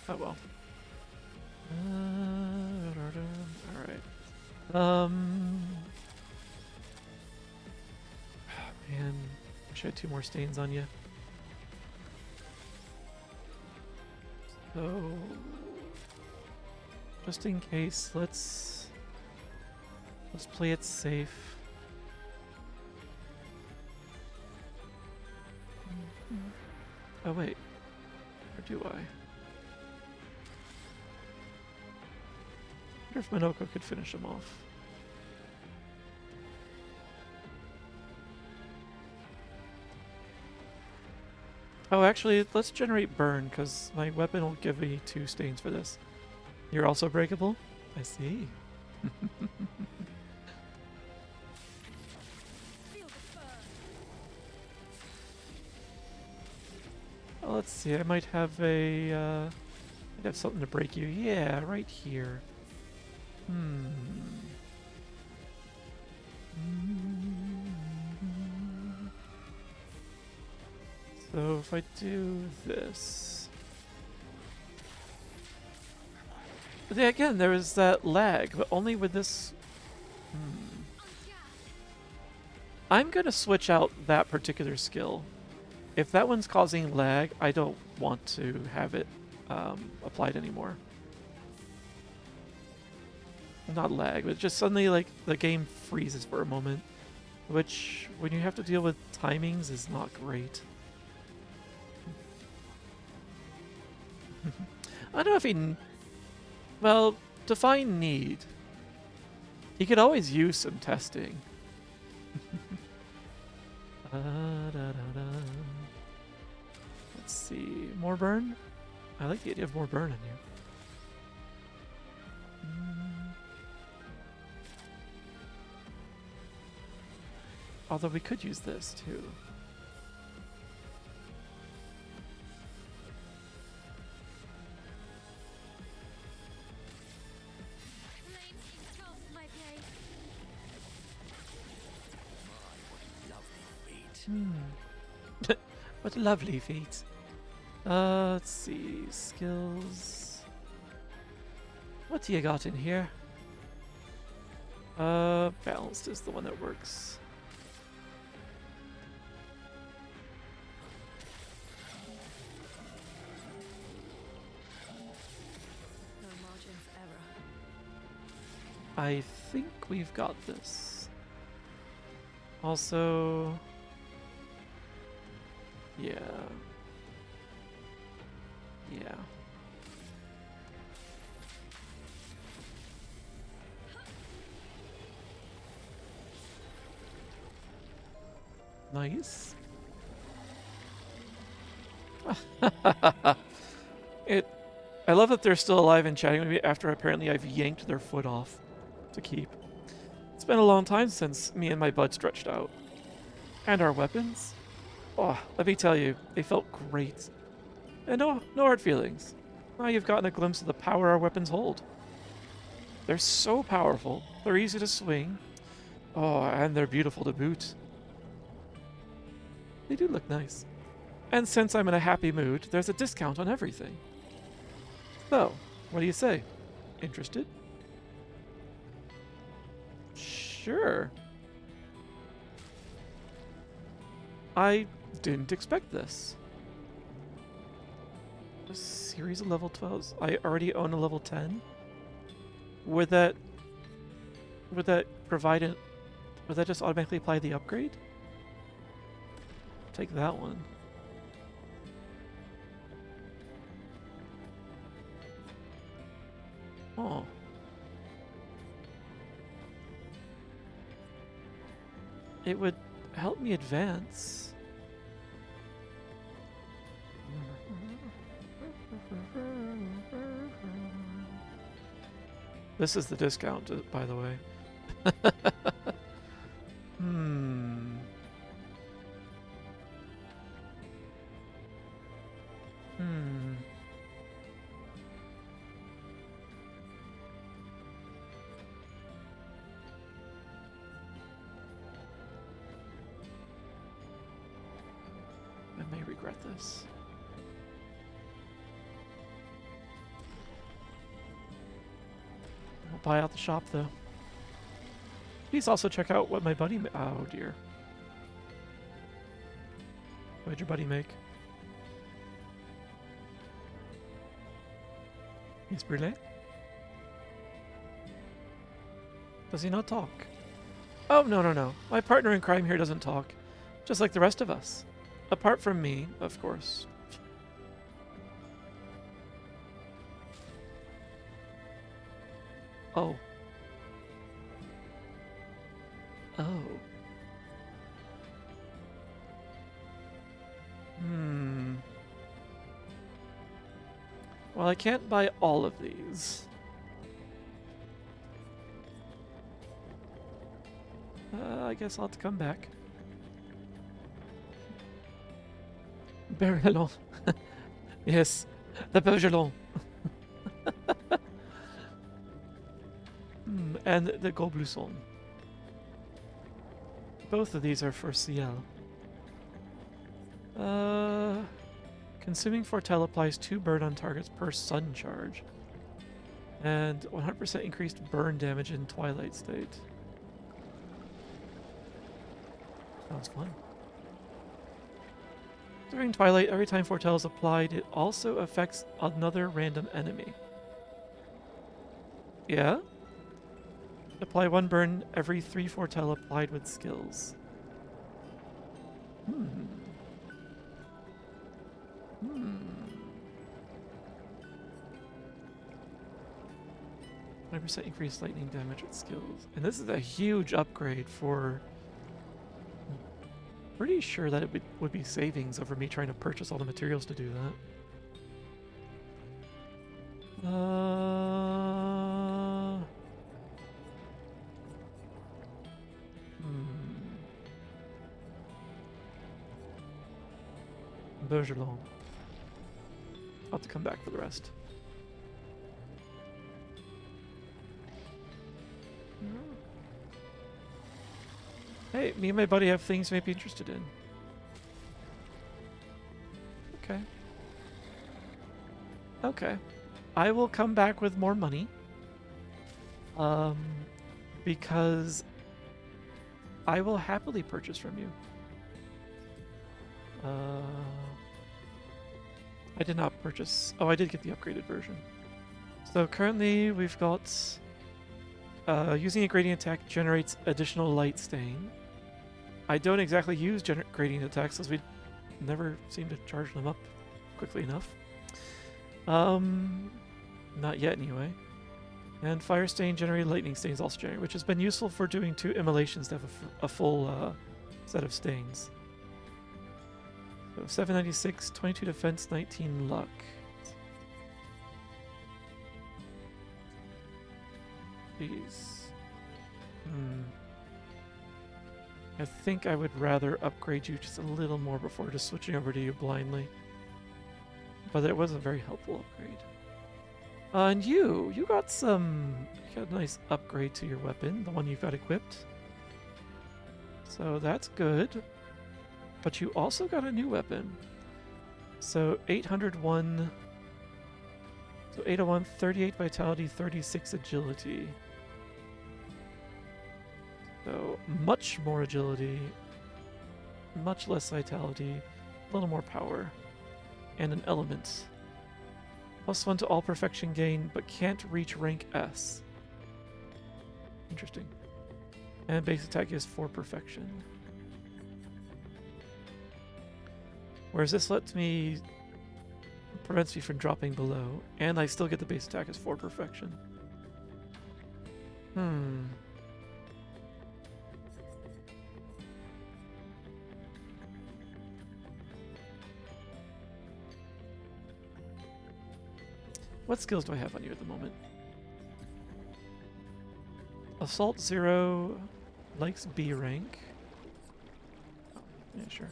Oh well. Alright. Man, wish I had 2 more stains on you. So, just in case, let's play it safe. Oh wait, or do I? I wonder if Minoko could finish him off. Oh, actually, let's generate burn, because my weapon will give me 2 stains for this. You're also breakable? I see. Well, let's see, I might have a, might have something to break you. Yeah, right here. Hmm. So if I do this... But then again, there is that lag, but only with this... I'm going to switch out that particular skill. If that one's causing lag, I don't want to have it applied anymore. Not lag, but just suddenly like the game freezes for a moment, which when you have to deal with timings is not great. I don't know if he... Well, define need. He could always use some testing. Let's see. More burn? I like the idea of more burn on you. Although we could use this too. What lovely feet. Let's see. Skills. What do you got in here? Balanced is the one that works. No margin for error. I think we've got this. Also... Yeah. Yeah. Nice. I love that they're still alive and chatting with me after apparently I've yanked their foot off to keep. It's been a long time since me and my bud stretched out. And our weapons? Oh, let me tell you, they felt great. And no hard feelings. Now you've gotten a glimpse of the power our weapons hold. They're so powerful, they're easy to swing. Oh, and they're beautiful to boot. They do look nice. And since I'm in a happy mood, there's a discount on everything. So, what do you say? Interested? Sure. I didn't expect this. A series of level 12s. I already own a level 10. Would that provide it? Would that just automatically apply the upgrade? Take that one. Oh. It would help me advance. This is the discount, by the way. Hmm. Hmm. I may regret this. I'll buy out the shop, though. Please also check out what my buddy oh, dear. What did your buddy make? He's brûlé? Does he not talk? Oh, no, no, no. My partner in crime here doesn't talk. Just like the rest of us. Apart from me, of course. Oh. Oh. Hmm. Well, I can't buy all of these. I guess I'll have to come back. Bergelon. Yes, the Bergelon. And the Goblusson. Both of these are for CL. Consuming Foretell applies 2 burn on targets per sun charge. And 100% increased burn damage in Twilight State. Sounds fun. During Twilight, every time Foretell is applied, it also affects another random enemy. Yeah? Apply 1 burn every 3 Foretell applied with skills. 100% increased lightning damage with skills. And this is a huge upgrade for... Pretty sure that it would be savings over me trying to purchase all the materials to do that. Bergelon. I'll have to come back for the rest. Hey, me and my buddy have things you may be interested in. Okay. Okay. I will come back with more money. Because I will happily purchase from you. I did not purchase... Oh, I did get the upgraded version. So currently we've got... using a gradient attack generates additional light stain. I don't exactly use gradient attacks as we never seem to charge them up quickly enough. Not yet anyway. And fire stain generated lightning stains also generate, which has been useful for doing 2 immolations to have a full set of stains. So 796, 22 defense, 19 luck. Jeez. I think I would rather upgrade you just a little more before just switching over to you blindly. But it was a very helpful upgrade. And you got a nice upgrade to your weapon, the one you've got equipped. So that's good. But you also got a new weapon. So 801... So 801, 38 vitality, 36 agility. So much more agility, much less vitality, a little more power, and an element. +1 to all perfection gain, but can't reach rank S. Interesting. And base attack is 4 perfection. Whereas this prevents me from dropping below, and I still get the base attack as 4 perfection. What skills do I have on you at the moment? Assault 0 likes B rank. Oh, yeah, sure.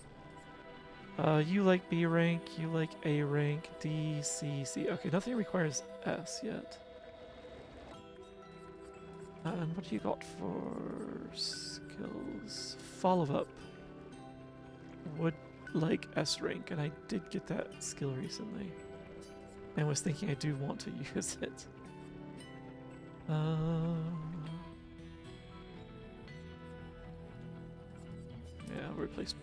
You like B rank, you like A rank, D, C, C. Okay, nothing requires S yet. And what do you got for skills? Follow up. Would like S rank, and I did get that skill recently. And was thinking I do want to use it. Yeah, I'll replace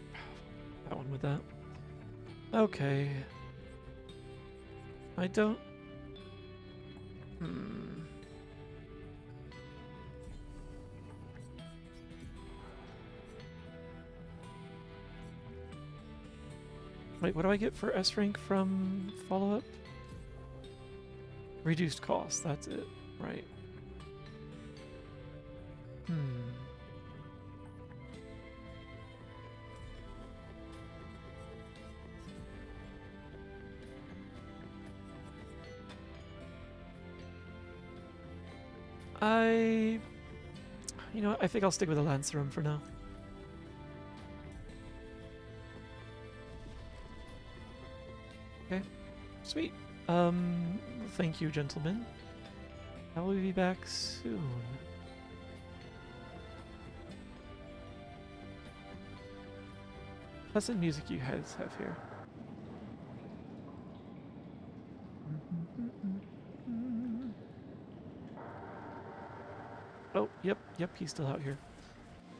that one with that. Okay. I don't... Wait, what do I get for S rank from follow-up? Reduced cost, that's it, right. You know what? I think I'll stick with the Lance room for now. Okay, sweet. Thank you, gentlemen. I will be back soon. Pleasant music you guys have here. Oh, yep, he's still out here.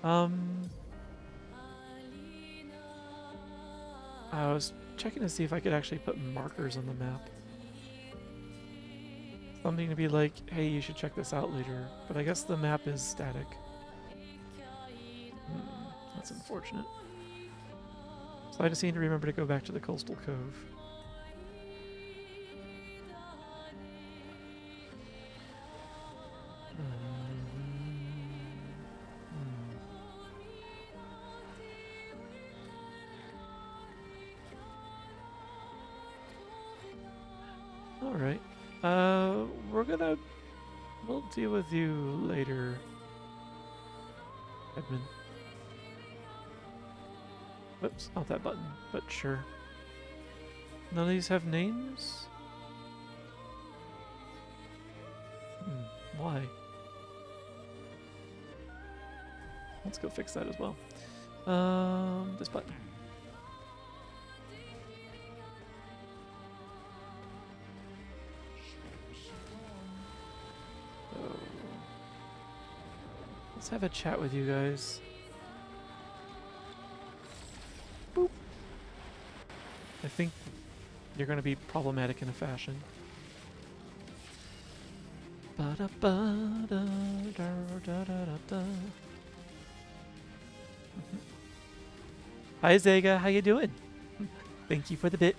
I was checking to see if I could actually put markers on the map. Something to be like, hey, you should check this out later. But I guess the map is static. That's unfortunate. So I just need to remember to go back to the Coastal Cove. Alright. We'll deal with you later, Edmund. Whoops, not that button, but sure. None of these have names? Why? Let's go fix that as well. This button. Let's have a chat with you guys. Boop. I think you're going to be problematic in a fashion. Hi Zega, how you doing? Thank you for the bit.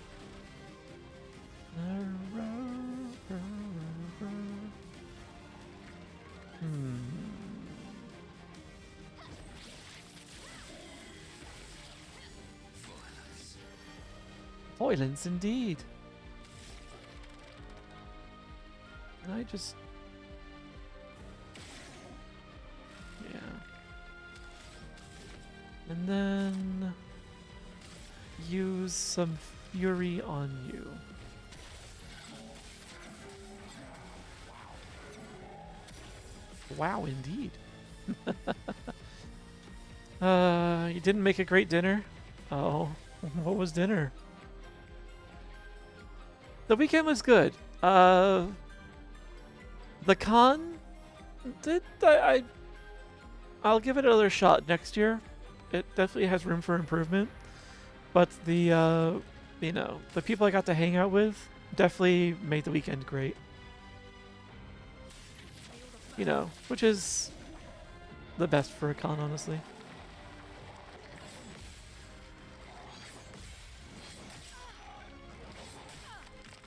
Violence indeed. Can I just... Yeah. And then... use some fury on you. Wow, indeed. You didn't make a great dinner? Oh, what was dinner? The weekend was good. The con I'll give it another shot next year. It definitely has room for improvement. But the you know, the people I got to hang out with definitely made the weekend great. You know, which is the best for a con, honestly.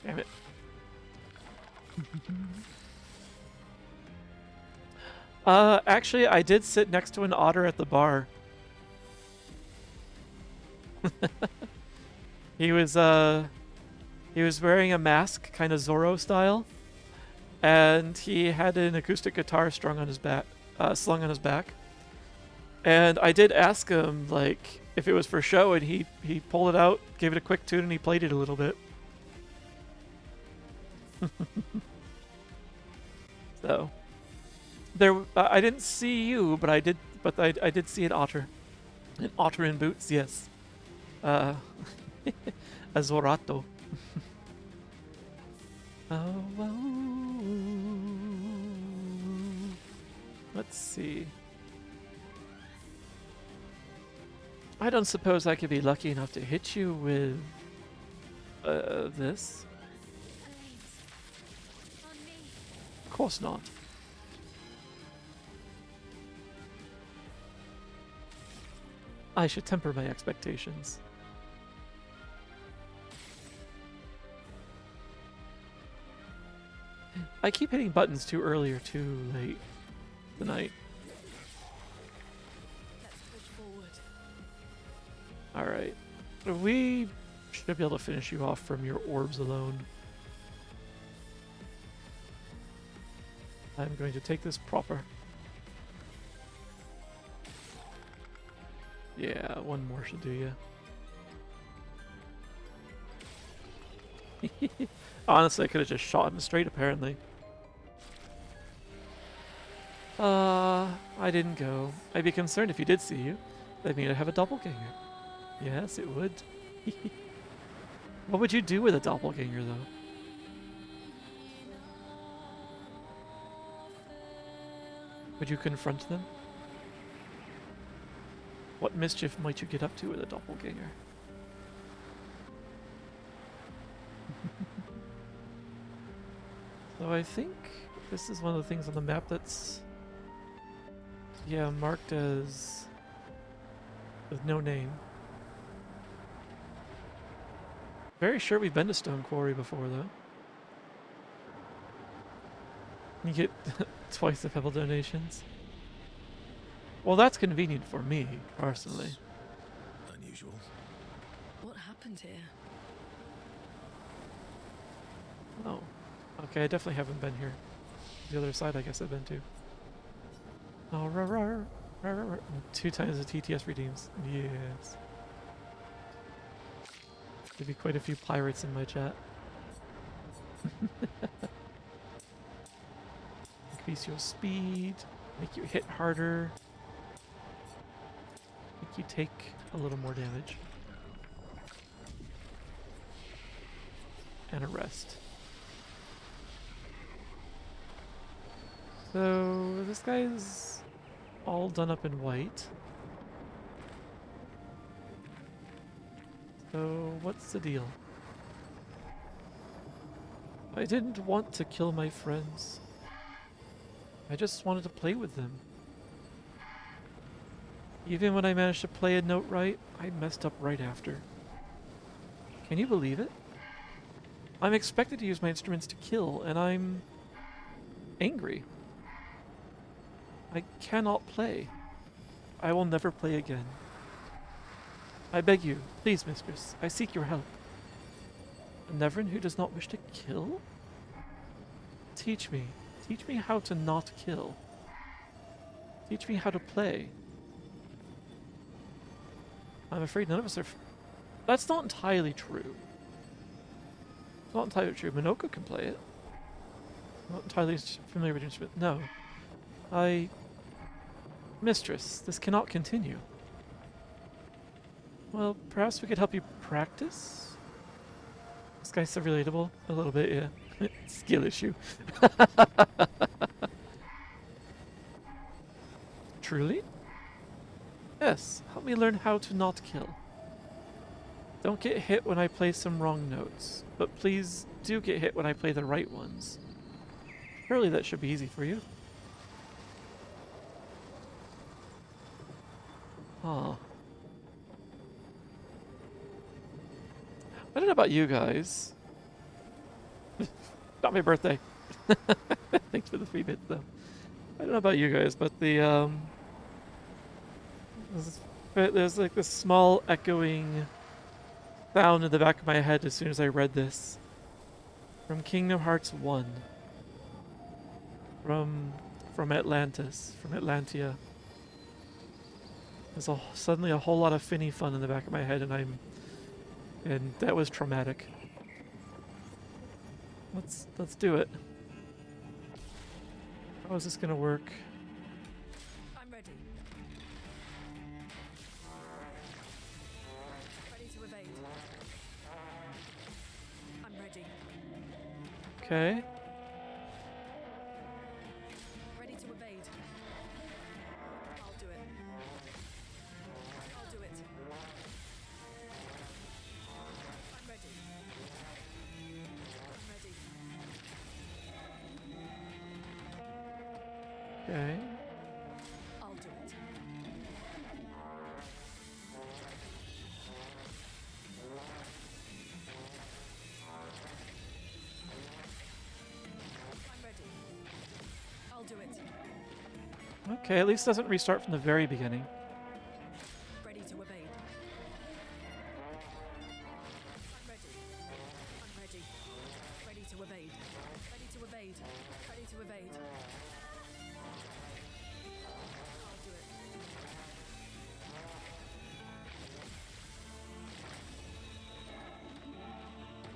Damn it. Actually, I did sit next to an otter at the bar. He was wearing a mask, kind of Zorro style, and he had an acoustic guitar slung on his back. And I did ask him, like, if it was for show, and he pulled it out, gave it a quick tune, and he played it a little bit. So there, I didn't see you, but I did see an otter in boots. Yes, a Zorato. Let's see. I don't suppose I could be lucky enough to hit you with this. Of course not. I should temper my expectations. I keep hitting buttons too early or too late tonight. Let's push forward. Alright. We should be able to finish you off from your orbs alone. I'm going to take this proper. Yeah, one more should do you. Honestly, I could have just shot him straight, apparently. I didn't go. I'd be concerned if he did see you. That mean I'd have a doppelganger. Yes, it would. What would you do with a doppelganger, though? Would you confront them? What mischief might you get up to with a doppelganger? So I think this is one of the things on the map that's, yeah, marked as with no name. Very sure we've been to Stone Quarry before, though. You get twice the pebble donations. Well, that's convenient for me, personally. Unusual. What happened here? Oh. Okay, I definitely haven't been here. The other side, I guess I've been to. Oh, rar, rar, rar, rar, rar. 2 times the TTS redeems. Yes. There'd be quite a few pirates in my chat. Increase your speed, make you hit harder, make you take a little more damage. And a rest. So this guy's all done up in white. So what's the deal? I didn't want to kill my friends. I just wanted to play with them. Even when I managed to play a note right, I messed up right after. Can you believe it? I'm expected to use my instruments to kill, and I'm angry. I cannot play. I will never play again. I beg you, please, mistress, I seek your help. A Neverin who does not wish to kill? Teach me. Teach me how to not kill. Teach me how to play. I'm afraid none of us are... That's not entirely true. It's not entirely true. Minoko can play it. I'm not entirely familiar with the instrument. No. Mistress, this cannot continue. Well, perhaps we could help you practice? This guy's so relatable. A little bit, yeah. Skill issue. Truly? Yes, help me learn how to not kill. Don't get hit when I play some wrong notes, but please do get hit when I play the right ones. Surely that should be easy for you. Huh. I don't know about you guys. Not my birthday. Thanks for the 3 bits, though. I don't know about you guys, but the there's like this small echoing sound in the back of my head as soon as I read this. From Kingdom Hearts 1. From Atlantis, from Atlantia. There's suddenly a whole lot of Finny fun in the back of my head, and that was traumatic. Let's do it. How is this gonna work? I'm ready. Ready to evade. I'm ready. Okay. Ready to evade. I'll do it. I'll do it. I'm ready. I'm ready. Okay. I'll do it. I'm ready. I'll do it. Okay, at least it doesn't restart from the very beginning. Ready to evade. I'm ready. I'm ready. Ready to evade. Ready to evade. Ready to evade.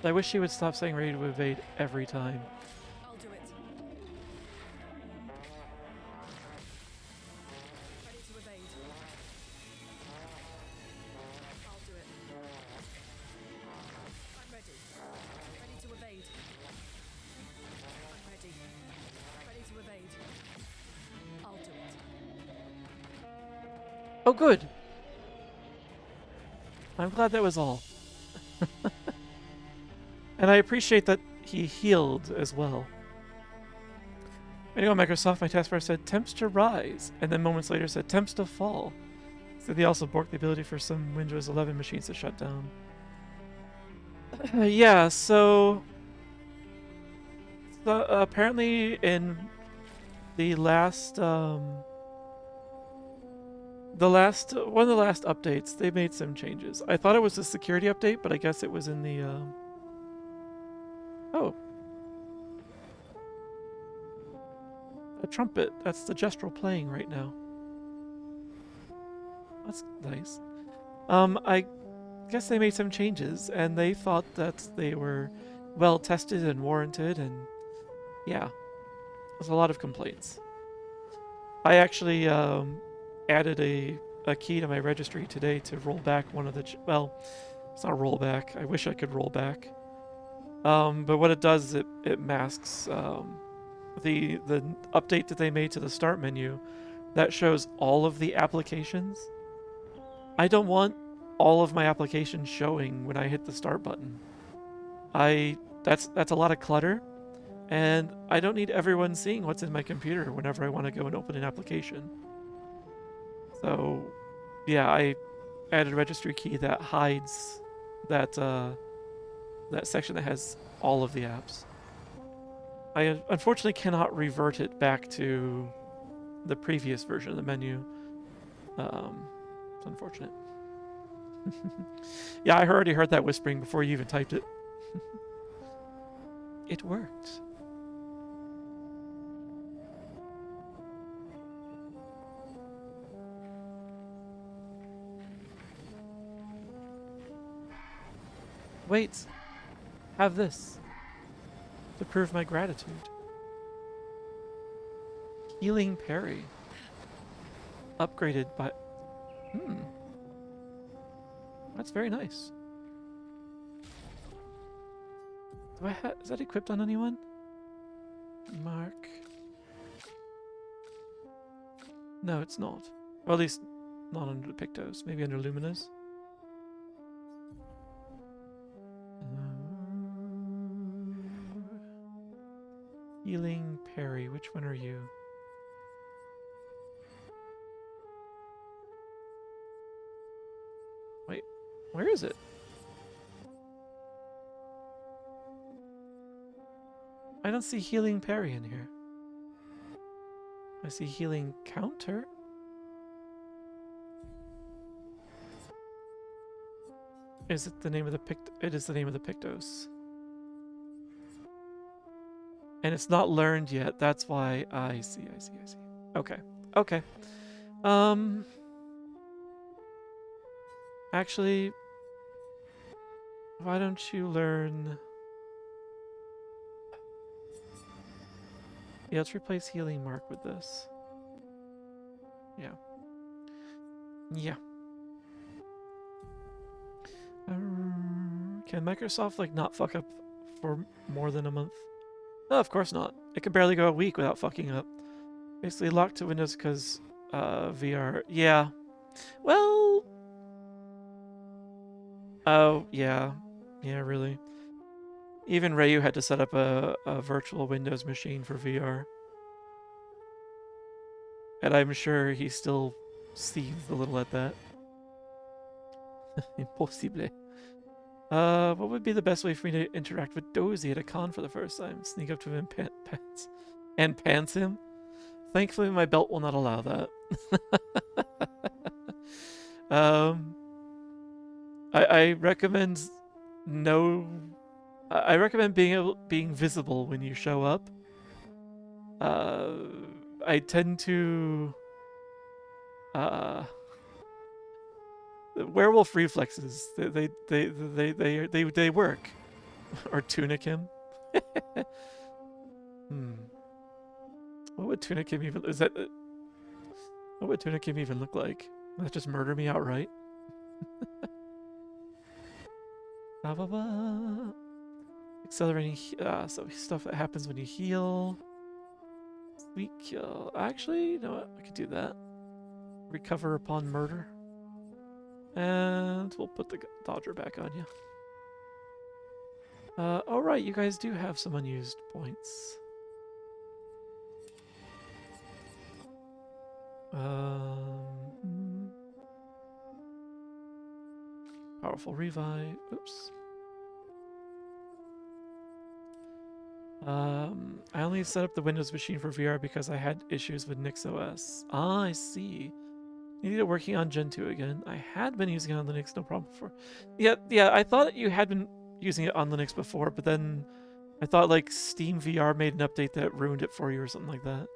I wish she would stop saying ready to evade every time. I'll do it. Ready to evade. I'll do it. I'm ready. Ready to evade. I'm ready. Ready to evade. I'll do it. Oh, good. I'm glad that was all. And I appreciate that he healed as well. Anyway, Microsoft, my taskbar said temps to rise, and then moments later said temps to fall. So they also borked the ability for some Windows 11 machines to shut down. Yeah, so apparently in the last one of the last updates, they made some changes. I thought it was a security update, but I guess it was in the oh, a trumpet. That's the gestural playing right now. That's nice. I guess they made some changes, and they thought that they were well tested and warranted, and yeah, there's a lot of complaints. I actually added a key to my registry today to roll back one of the well, it's not a rollback. I wish I could roll back. But what it does is it masks the update that they made to the start menu that shows all of the applications. I don't want all of my applications showing when I hit the start button. That's a lot of clutter, and I don't need everyone seeing what's in my computer whenever I want to go and open an application. So, yeah, I added a registry key that hides that that section that has all of the apps. I unfortunately cannot revert it back to the previous version of the menu. It's unfortunate. Yeah, I already heard that whispering before you even typed it. It worked. Wait. Have this. To prove my gratitude. Healing parry. Upgraded by... That's very nice. Do I is that equipped on anyone? Mark. No, it's not. Well, at least not under the Pictos. Maybe under Lumina's. Healing parry. Which one are you? Wait, where is it? I don't see healing parry in here. I see healing counter. Is it the name of the It is the name of the Pictos. And it's not learned yet. That's why I see. Okay. Okay. Actually, why don't you learn... Yeah, let's replace healing mark with this. Yeah. Yeah. Can Microsoft, like, not fuck up for more than a month? No, of course not. It can barely go a week without fucking up. Basically locked to Windows because VR. Yeah. Well... Oh, yeah. Yeah, really. Even Rayu had to set up a virtual Windows machine for VR. And I'm sure he still seethed a little at that. Impossible. What would be the best way for me to interact with Dozy at a con for the first time? Sneak up to him and pants him? Thankfully, my belt will not allow that. I recommend I recommend being visible when you show up. I tend to werewolf reflexes. They work. Or tunic him. Hmm. What would tunic him even... Is that... What would tunic him even look like? Would that just murder me outright? Blah, blah, blah. Accelerating... so stuff that happens when you heal. Sweet kill. Actually, you know what? I could do that. Recover upon murder. And we'll put the dodger back on you. Oh right, you guys do have some unused points. Powerful revive. Oops. I only set up the Windows machine for VR because I had issues with NixOS. Ah, I see. You need it working on Gen 2 again. I had been using it on Linux, no problem before. Yeah, I thought you had been using it on Linux before, but then I thought like Steam VR made an update that ruined it for you or something like that.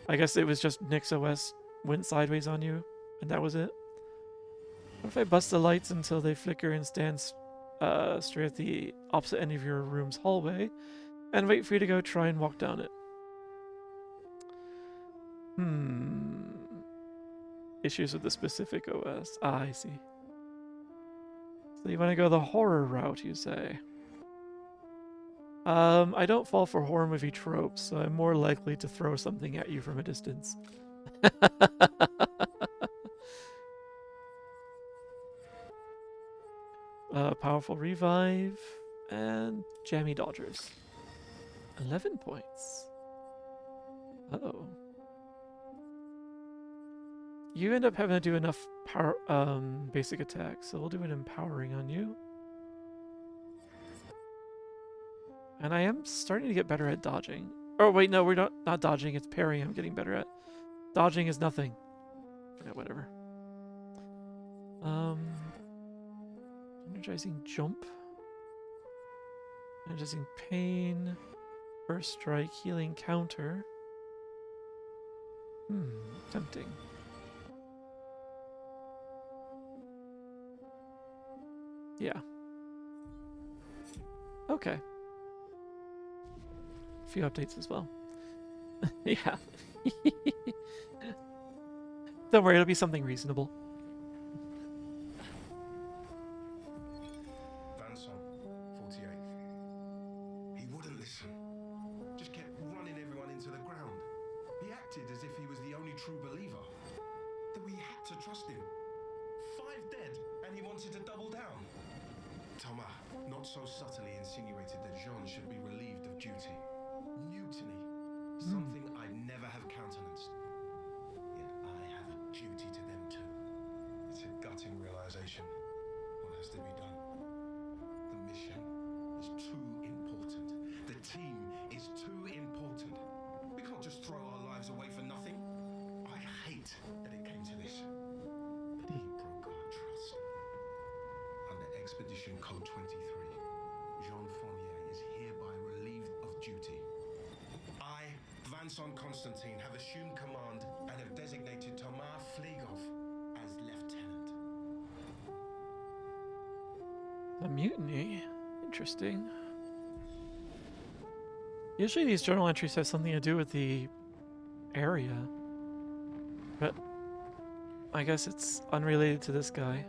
I guess it was just NixOS went sideways on you, and that was it. What if I bust the lights until they flicker and stand straight at the opposite end of your room's hallway, and wait for you to go try and walk down it? Issues with the specific OS. Ah, I see. So you want to go the horror route, you say? I don't fall for horror movie tropes, so I'm more likely to throw something at you from a distance. Powerful revive and jammy dodgers. 11 points. Uh-oh. You end up having to do enough power, basic attacks, so we'll do an empowering on you. And I am starting to get better at dodging. Oh wait, no, we're not dodging, it's parrying I'm getting better at. Dodging is nothing. Yeah, whatever. Energizing jump. Energizing pain. First strike, healing counter. Tempting. Yeah. Okay. A few updates as well. Yeah. Don't worry, it'll be something reasonable. Vanson, 48th. He wouldn't listen. Just kept running everyone into the ground. He acted as if he was the only true believer. That we had to trust him. 5 dead, and he wanted to double down. Thomas, not so subtly insinuated that Jean should be relieved of duty. Mutiny. Something I'd never have countenanced. Yet I have a duty to them too. It's a gutting realization. What has to be done? The mission is too important. The team is too important. We can't just throw our lives away for nothing. I hate that it came to this. But he broke our trust. Under Expedition Code 23, Jean Fournier is hereby relieved of duty. I, Vanson Constantine, have assumed command and have designated Thomas Flegov as lieutenant. A mutiny? Interesting. Usually these journal entries have something to do with the area. But I guess it's unrelated to this guy.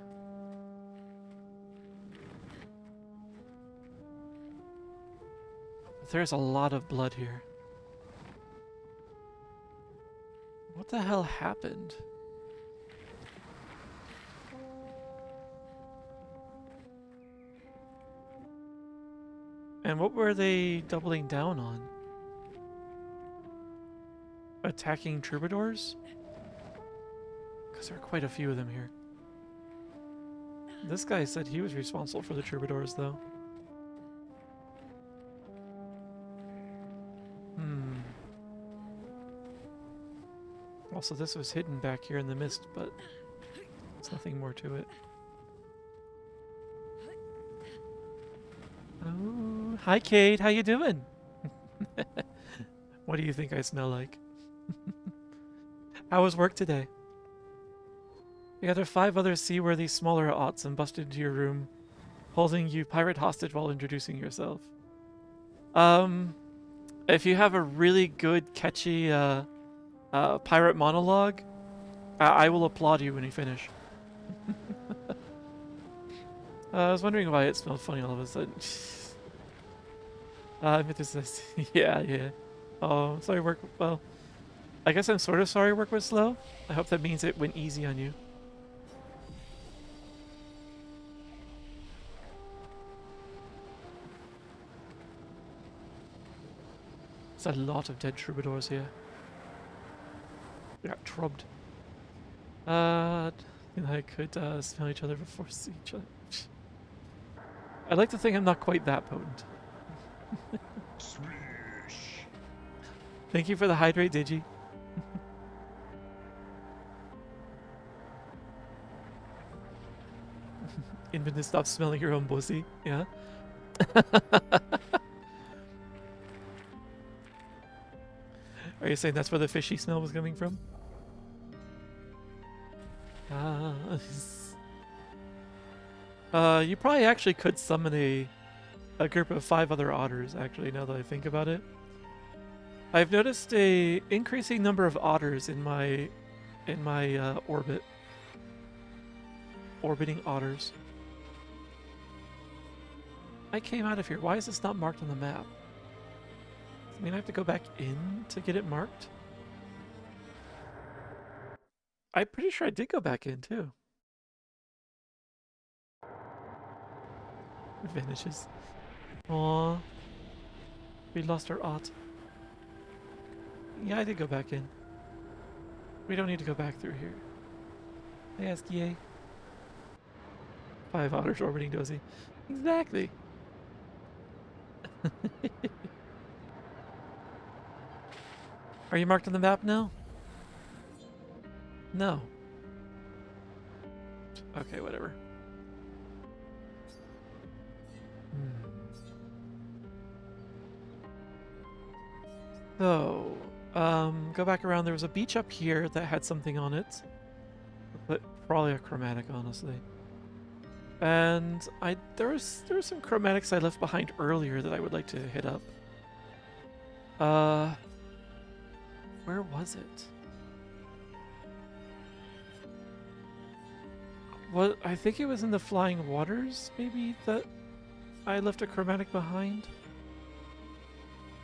But there's a lot of blood here. What the hell happened? And what were they doubling down on? Attacking troubadours? Because there are quite a few of them here. This guy said he was responsible for the troubadours, though. Also, this was hidden back here in the mist, but there's nothing more to it. Oh, hi Kate, how you doing? What do you think I smell like? How was work today? The other 5 other seaworthy smaller aughts and busted into your room holding you pirate hostage while introducing yourself. If you have a really good, catchy pirate monologue, I will applaud you when you finish. I was wondering why it smelled funny all of a sudden. But this is yeah. Oh, sorry work. Well, I guess I'm sort of sorry work was slow. I hope that means it went easy on you. There's a lot of dead troubadours here. We got trubbed. I could smell each other before see each other. I'd like to think I'm not quite that potent. Thank you for the hydrate, Digi. Even to stop smelling your own pussy, yeah. Are you saying that's where the fishy smell was coming from? You probably actually could summon a group of 5 other otters, actually, now that I think about it. I've noticed a increasing number of otters in my orbit. Orbiting otters. I came out of here. Why is this not marked on the map? I mean, I have to go back in to get it marked? I'm pretty sure I did go back in, too. It vanishes. Aww. We lost our ot. Yeah, I did go back in. We don't need to go back through here. I ask yay. 5 otters orbiting Dozy. Exactly. Are you marked on the map now? No. Okay, whatever. So, go back around. There was a beach up here that had something on it. But probably a chromatic, honestly. And there were some chromatics I left behind earlier that I would like to hit up. Where was it? Well, I think it was in the Flying Waters, maybe, that I left a chromatic behind.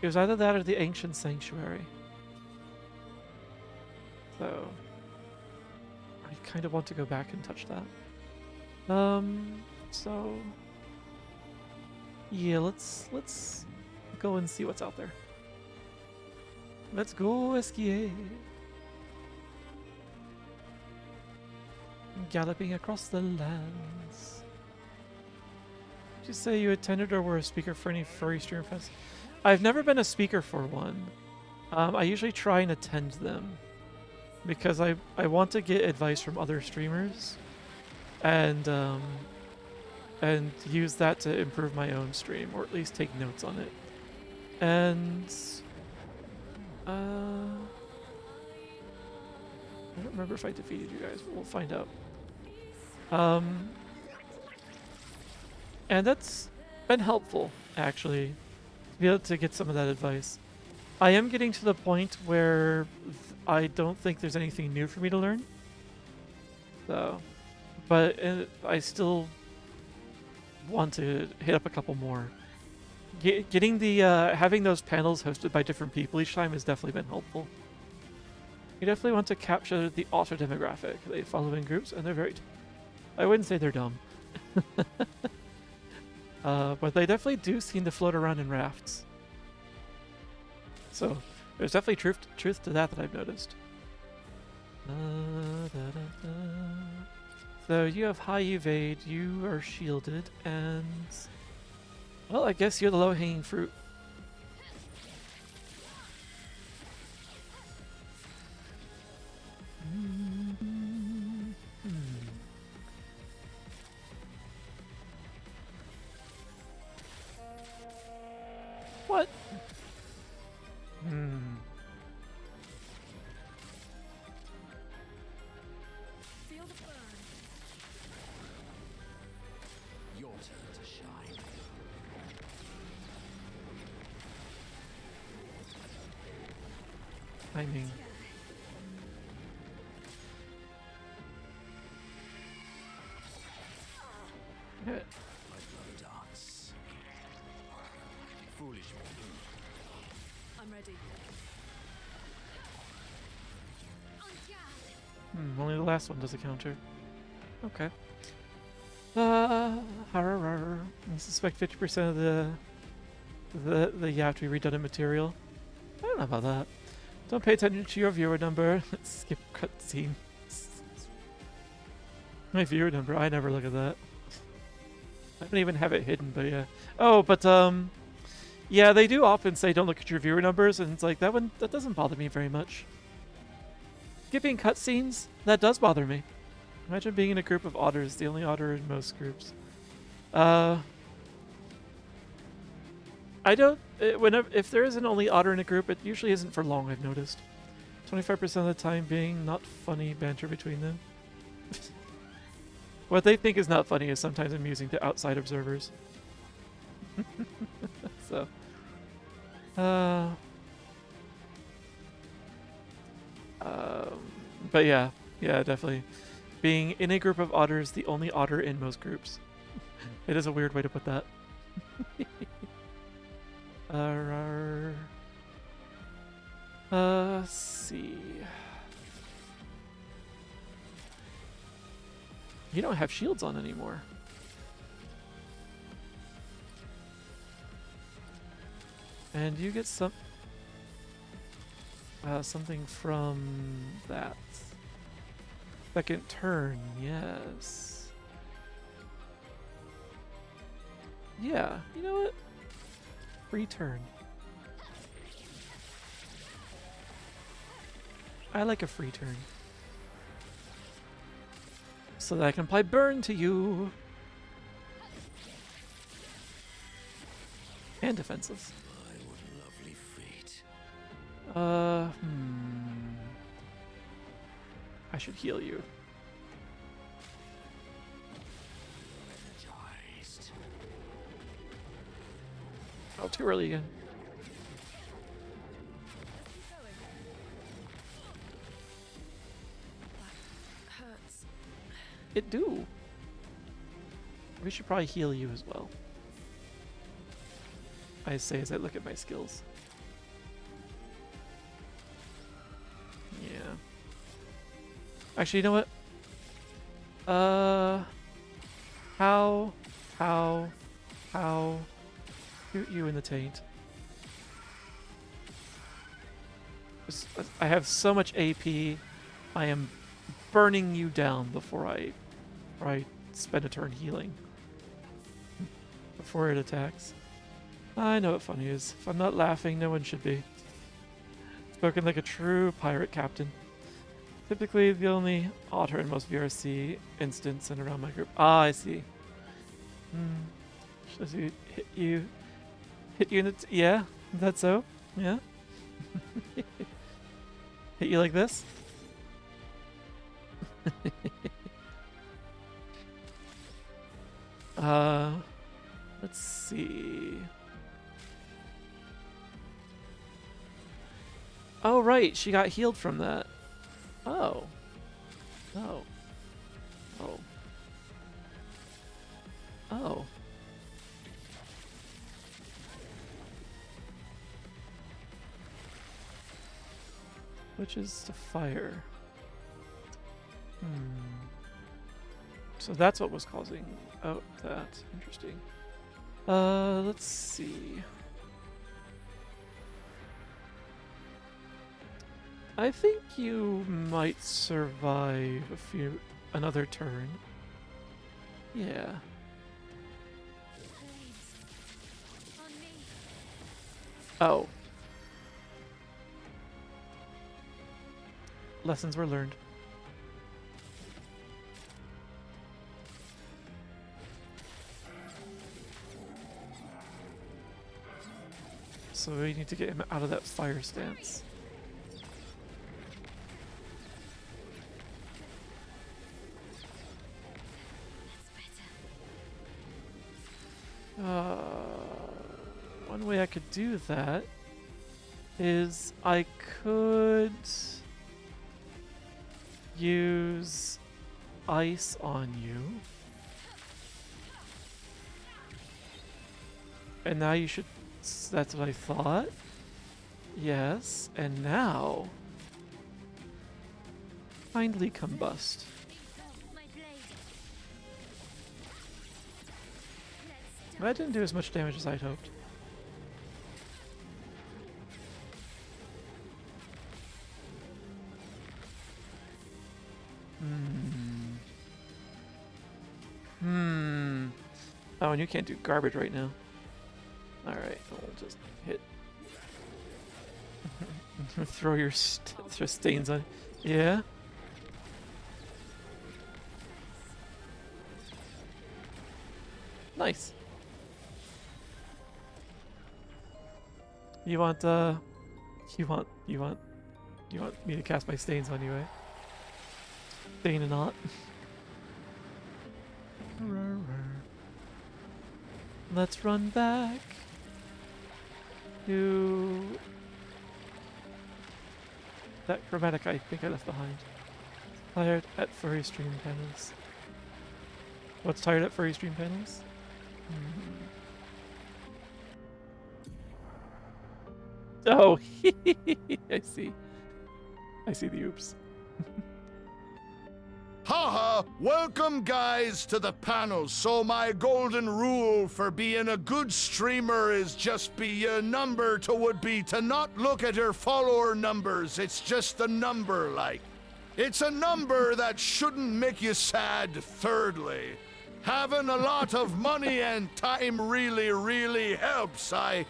It was either that or the Ancient Sanctuary. So, I kind of want to go back and touch that. So, yeah, let's go and see what's out there. Let's go, Esquier. Galloping across the lands. Did you say you attended or were a speaker for any furry stream fest? I've never been a speaker for one. I usually try and attend them because I want to get advice from other streamers and use that to improve my own stream, or at least take notes on it. And I don't remember if I defeated you guys, but we'll find out. And that's been helpful, actually, to be able to get some of that advice. I am getting to the point where I don't think there's anything new for me to learn. So, but I still want to hit up a couple more. Getting the having those panels hosted by different people each time has definitely been helpful. You definitely want to capture the otter demographic. They follow in groups, and they're very... I wouldn't say they're dumb. But they definitely do seem to float around in rafts. So, there's definitely truth to that I've noticed. So, you have high evade, you are shielded, and... Well, I guess you're the low-hanging fruit. What? Feel the burn. Your Timing. Yeah. I'm ready. Only the last one does a counter. Okay. I suspect 50% of the you have to be redundant material. I don't know about that. Don't pay attention to your viewer number. Skip cutscene. My viewer number. I never look at that. I don't even have it hidden, but yeah. Oh, but yeah, they do often say don't look at your viewer numbers, and it's like that doesn't bother me very much. Skipping cutscenes, that does bother me. Imagine being in a group of otters, the only otter in most groups. I don't. If there is an only otter in a group, it usually isn't for long. I've noticed. 25% of the time being not funny banter between them. What they think is not funny is sometimes amusing to outside observers. So, but yeah, definitely. Being in a group of otters, the only otter in most groups. It is a weird way to put that. Let's see. You don't have shields on anymore. And you get something from that. Second turn, yes. Yeah, you know what? Free turn. I like a free turn. So that I can apply burn to you. And defensive. I should heal you. Oh, too early again. Keep going. That hurts. It do. We should probably heal you as well. I say as I look at my skills. Yeah. Actually, you know what? How? Shoot you in the taint. I have so much AP. I am burning you down before I spend a turn healing. Before it attacks. I know what funny is. If I'm not laughing, no one should be. Spoken like a true pirate captain. Typically the only otter in most VRC instance and around my group. Ah, I see. Should I hit you in the yeah, that's so. Yeah. Hit you like this? Let's see. Oh, right, she got healed from that. Oh. Oh. Oh. Oh. Which is to fire. So that's what was causing that. Interesting. Let's see. I think you might survive another turn. Yeah. On me. Oh. Lessons were learned. So we need to get him out of that fire stance. One way I could do that is I could use ice on you. And now you should... That's what I thought. Yes, and now... Kindly combust. That didn't do as much damage as I'd hoped. Oh, and you can't do garbage right now. Alright, we'll just hit. Throw your throw stains on. Yeah? Nice. You want you want me to cast my stains on you, eh? Stain and not. Let's run back to that chromatic I think I left behind. Tired at furry stream panels. What's tired at furry stream panels? Oh, I see. I see the oops. Haha! Welcome, guys, to the panel. So my golden rule for being a good streamer is just be your number to would be to not look at your follower numbers. It's just a number, like. It's a number that shouldn't make you sad, thirdly. Having a lot of money and time really, really helps. I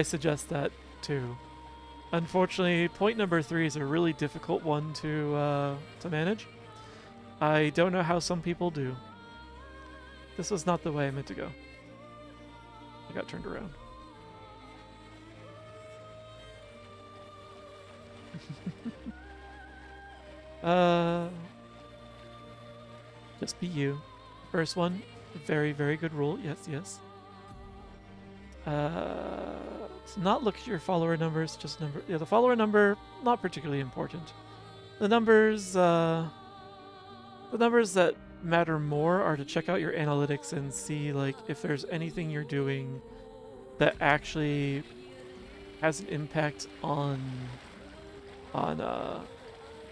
suggest that, too. Unfortunately, point number 3 is a really difficult one to manage. I don't know how some people do. This was not the way I meant to go. I got turned around. Just be you. First one, very, very good rule. Yes, yes. So not look at your follower numbers, just number. Yeah, the follower number, not particularly important. The numbers that matter more are to check out your analytics and see like if there's anything you're doing that actually has an impact on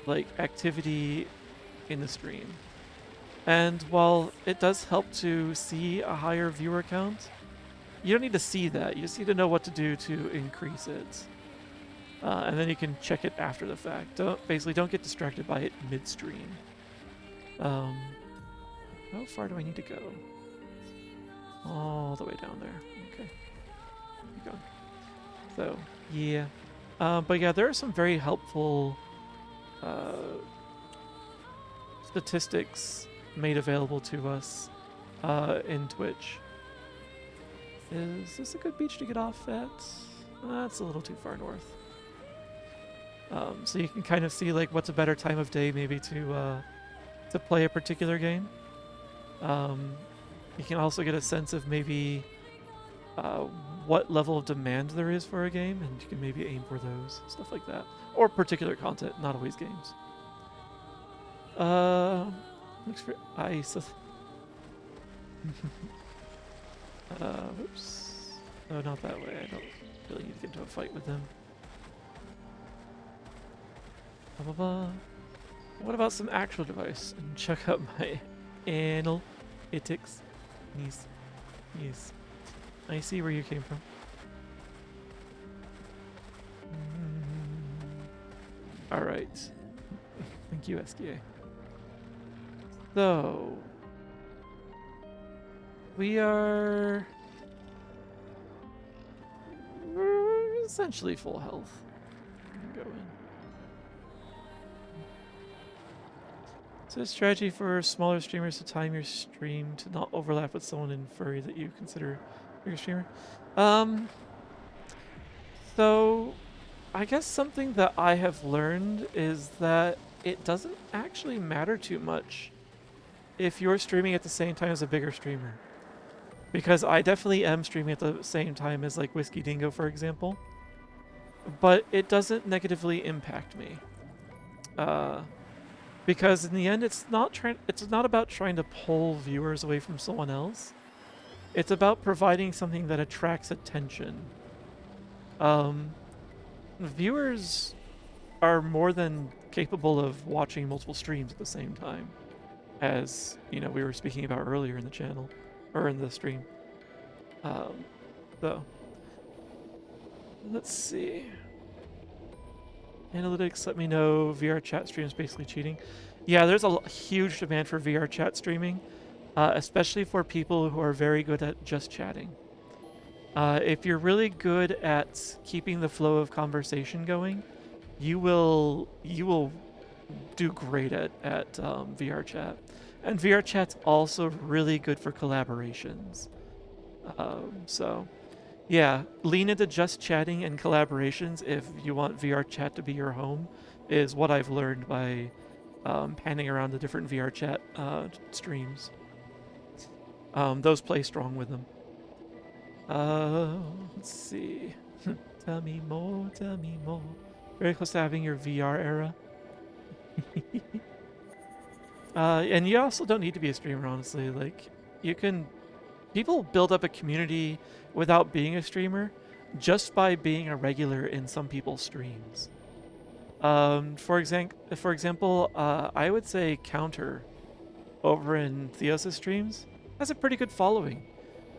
like activity in the stream. And while it does help to see a higher viewer count, you don't need to see that. You just need to know what to do to increase it. And then you can check it after the fact. Basically, don't get distracted by it midstream. How far do I need to go? All the way down there. Okay. Keep going. So, yeah. But yeah, there are some very helpful statistics made available to us in Twitch. Is this a good beach to get off at? That's a little too far north. So you can kind of see like what's a better time of day maybe to play a particular game. You can also get a sense of maybe what level of demand there is for a game, and you can maybe aim for those, stuff like that. Or particular content, not always games. Looks for ice. Oops. No, not that way. I don't really need to get into a fight with them. Blah, blah, blah. What about some actual device? And check out my analytics. Yes. Yes. I see where you came from. Alright. Thank you, SKA. So... we're essentially full health. Go in. So a strategy for smaller streamers to time your stream to not overlap with someone in furry that you consider a bigger streamer. So I guess something that I have learned is that it doesn't actually matter too much if you're streaming at the same time as a bigger streamer. Because I definitely am streaming at the same time as like Whiskey Dingo, for example. But it doesn't negatively impact me. Because in the end, it's not about trying to pull viewers away from someone else. It's about providing something that attracts attention. Viewers are more than capable of watching multiple streams at the same time, as we were speaking about earlier in the channel or in the stream. So let's see. Analytics, let me know VR chat stream is basically cheating. Yeah, there's a huge demand for VR chat streaming, especially for people who are very good at just chatting. If you're really good at keeping the flow of conversation going, you will do great at VR chat. And VR chat's also really good for collaborations. So yeah, lean into just chatting and collaborations if you want VR chat to be your home, is what I've learned by panning around the different VR chat streams. Those play strong with them. Let's see. Tell me more, tell me more. Very close to having your VR era. And you also don't need to be a streamer, honestly. Like, people build up a community without being a streamer just by being a regular in some people's streams. For example, I would say Counter over in Theos' streams has a pretty good following.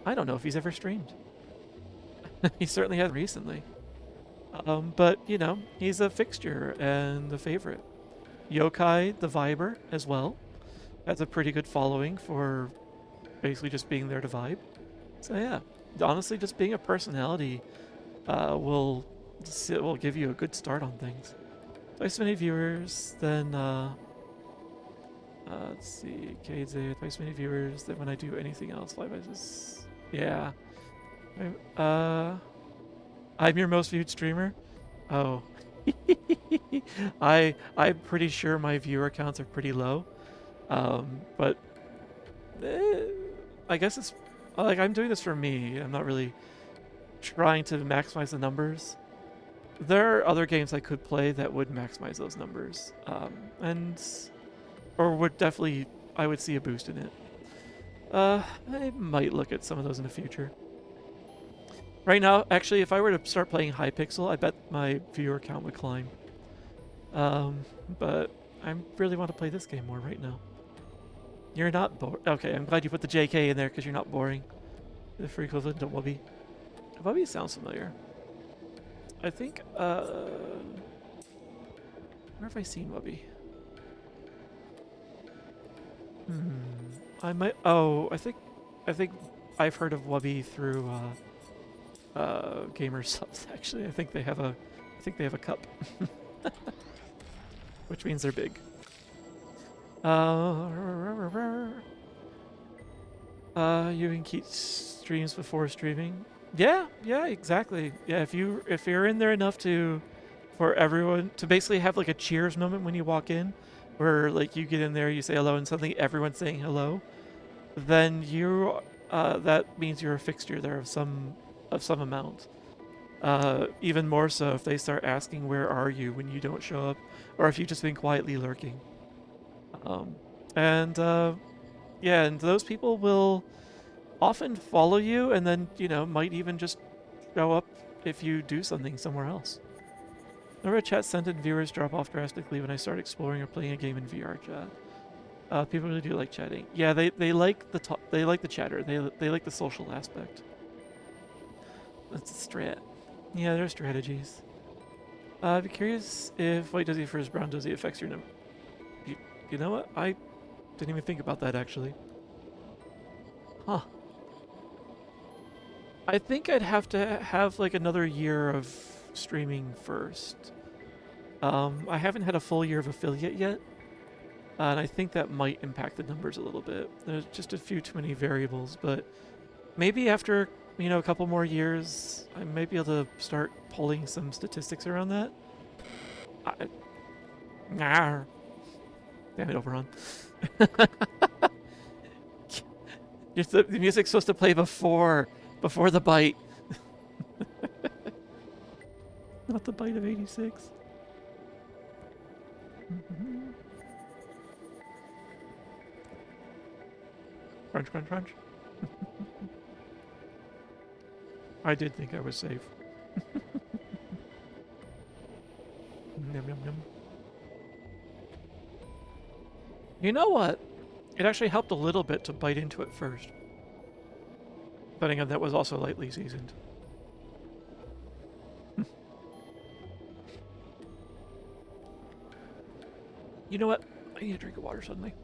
I don't know if he's ever streamed. He certainly has recently. But, he's a fixture and a favorite. Yokai, the Viber, as well, has a pretty good following for basically just being there to vibe. So yeah, honestly, just being a personality will give you a good start on things. Twice many viewers than let's see, KZ, twice many viewers than when I do anything else live. Yeah. I'm your most viewed streamer. Oh. I'm pretty sure my viewer counts are pretty low. But I guess it's like I'm doing this for me. I'm not really trying to maximize the numbers. There are other games I could play that would maximize those numbers, or would definitely, I would see a boost in it. I might look at some of those in the future. Right now, actually, if I were to start playing Hypixel, I bet my viewer count would climb. But I really want to play this game more right now. You're not bored. Okay, I'm glad you put the JK in there because you're not boring. The free equivalent to Wubby. Wubby sounds familiar. I think, where have I seen Wubby? I might, I think I've heard of Wubby through, Gamer Subs, actually. I think they have a cup. Which means they're big. You can keep streams before streaming. Yeah, exactly. Yeah, if you're in there enough for everyone to basically have like a cheers moment when you walk in, where like you get in there, you say hello, and suddenly everyone's saying hello, then that means you're a fixture there of some amount. Even more so if they start asking where are you when you don't show up, or if you've just been quietly lurking. And those people will often follow you, and then might even just show up if you do something somewhere else. Whenever a chat sent in, viewers drop off drastically when I start exploring or playing a game in VR chat. People really do like chatting. Yeah, they like the chatter. They like the social aspect. That's a strat. Yeah, there are strategies. I'd be curious if white dozy versus brown dozy affects your number. You know what? I didn't even think about that, actually. Huh. I think I'd have to have like another year of streaming first. I haven't had a full year of affiliate yet, and I think that might impact the numbers a little bit. There's just a few too many variables, but maybe after a couple more years, I might be able to start pulling some statistics around that. Damn it, Oberon. The music's supposed to play before the bite. Not the bite of 86. Crunch, crunch, crunch. I did think I was safe. Yum, yum, yum. You know what? It actually helped a little bit to bite into it first. Depending on that was also lightly seasoned. You know what? I need a drink of water suddenly.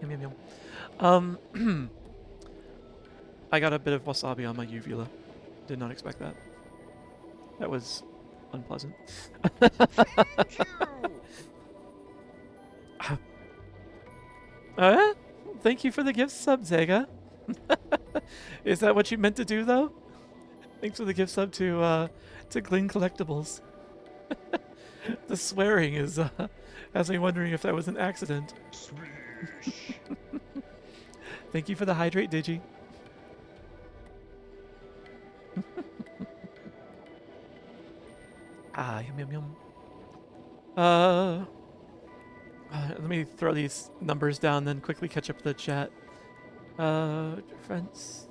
Yum, yum, yum. I got a bit of wasabi on my uvula. Did not expect that. That was unpleasant. Thank you for the gift sub, Zega. Is that what you meant to do, though? Thanks for the gift sub to Glean Collectibles. The swearing is has me wondering if that was an accident. Thank you for the hydrate, Digi. Yum, yum, yum. Let me throw these numbers down, then quickly catch up with the chat. Friends.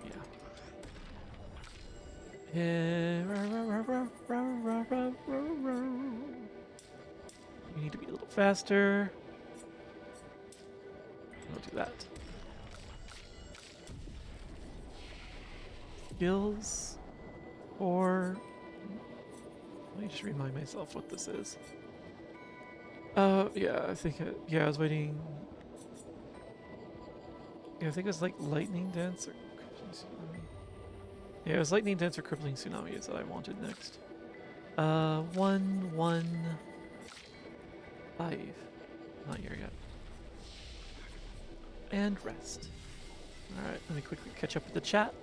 Yeah. You need to be a little faster. Don't do that. Skills. Or let me just remind myself what this is. Yeah, I think I was waiting. Yeah, I think it was like lightning dance or crippling tsunami. Yeah, it was lightning dance or crippling tsunami is what I wanted next. 1, 1, 5. Not here yet. And rest. All right, let me quickly catch up with the chat.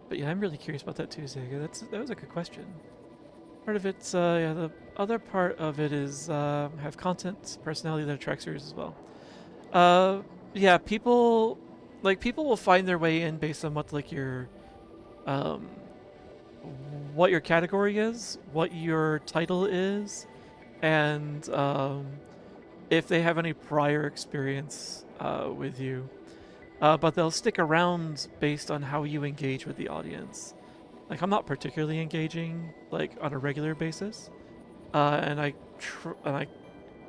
But yeah, I'm really curious about that too, Zega. That was a good question. Part of it's yeah, the other part of it is have content, personality that attracts viewers as well. Yeah, people will find their way in based on what your what your category is, what your title is, and if they have any prior experience with you. But they'll stick around based on how you engage with the audience. Like, I'm not particularly engaging like on a regular basis, and I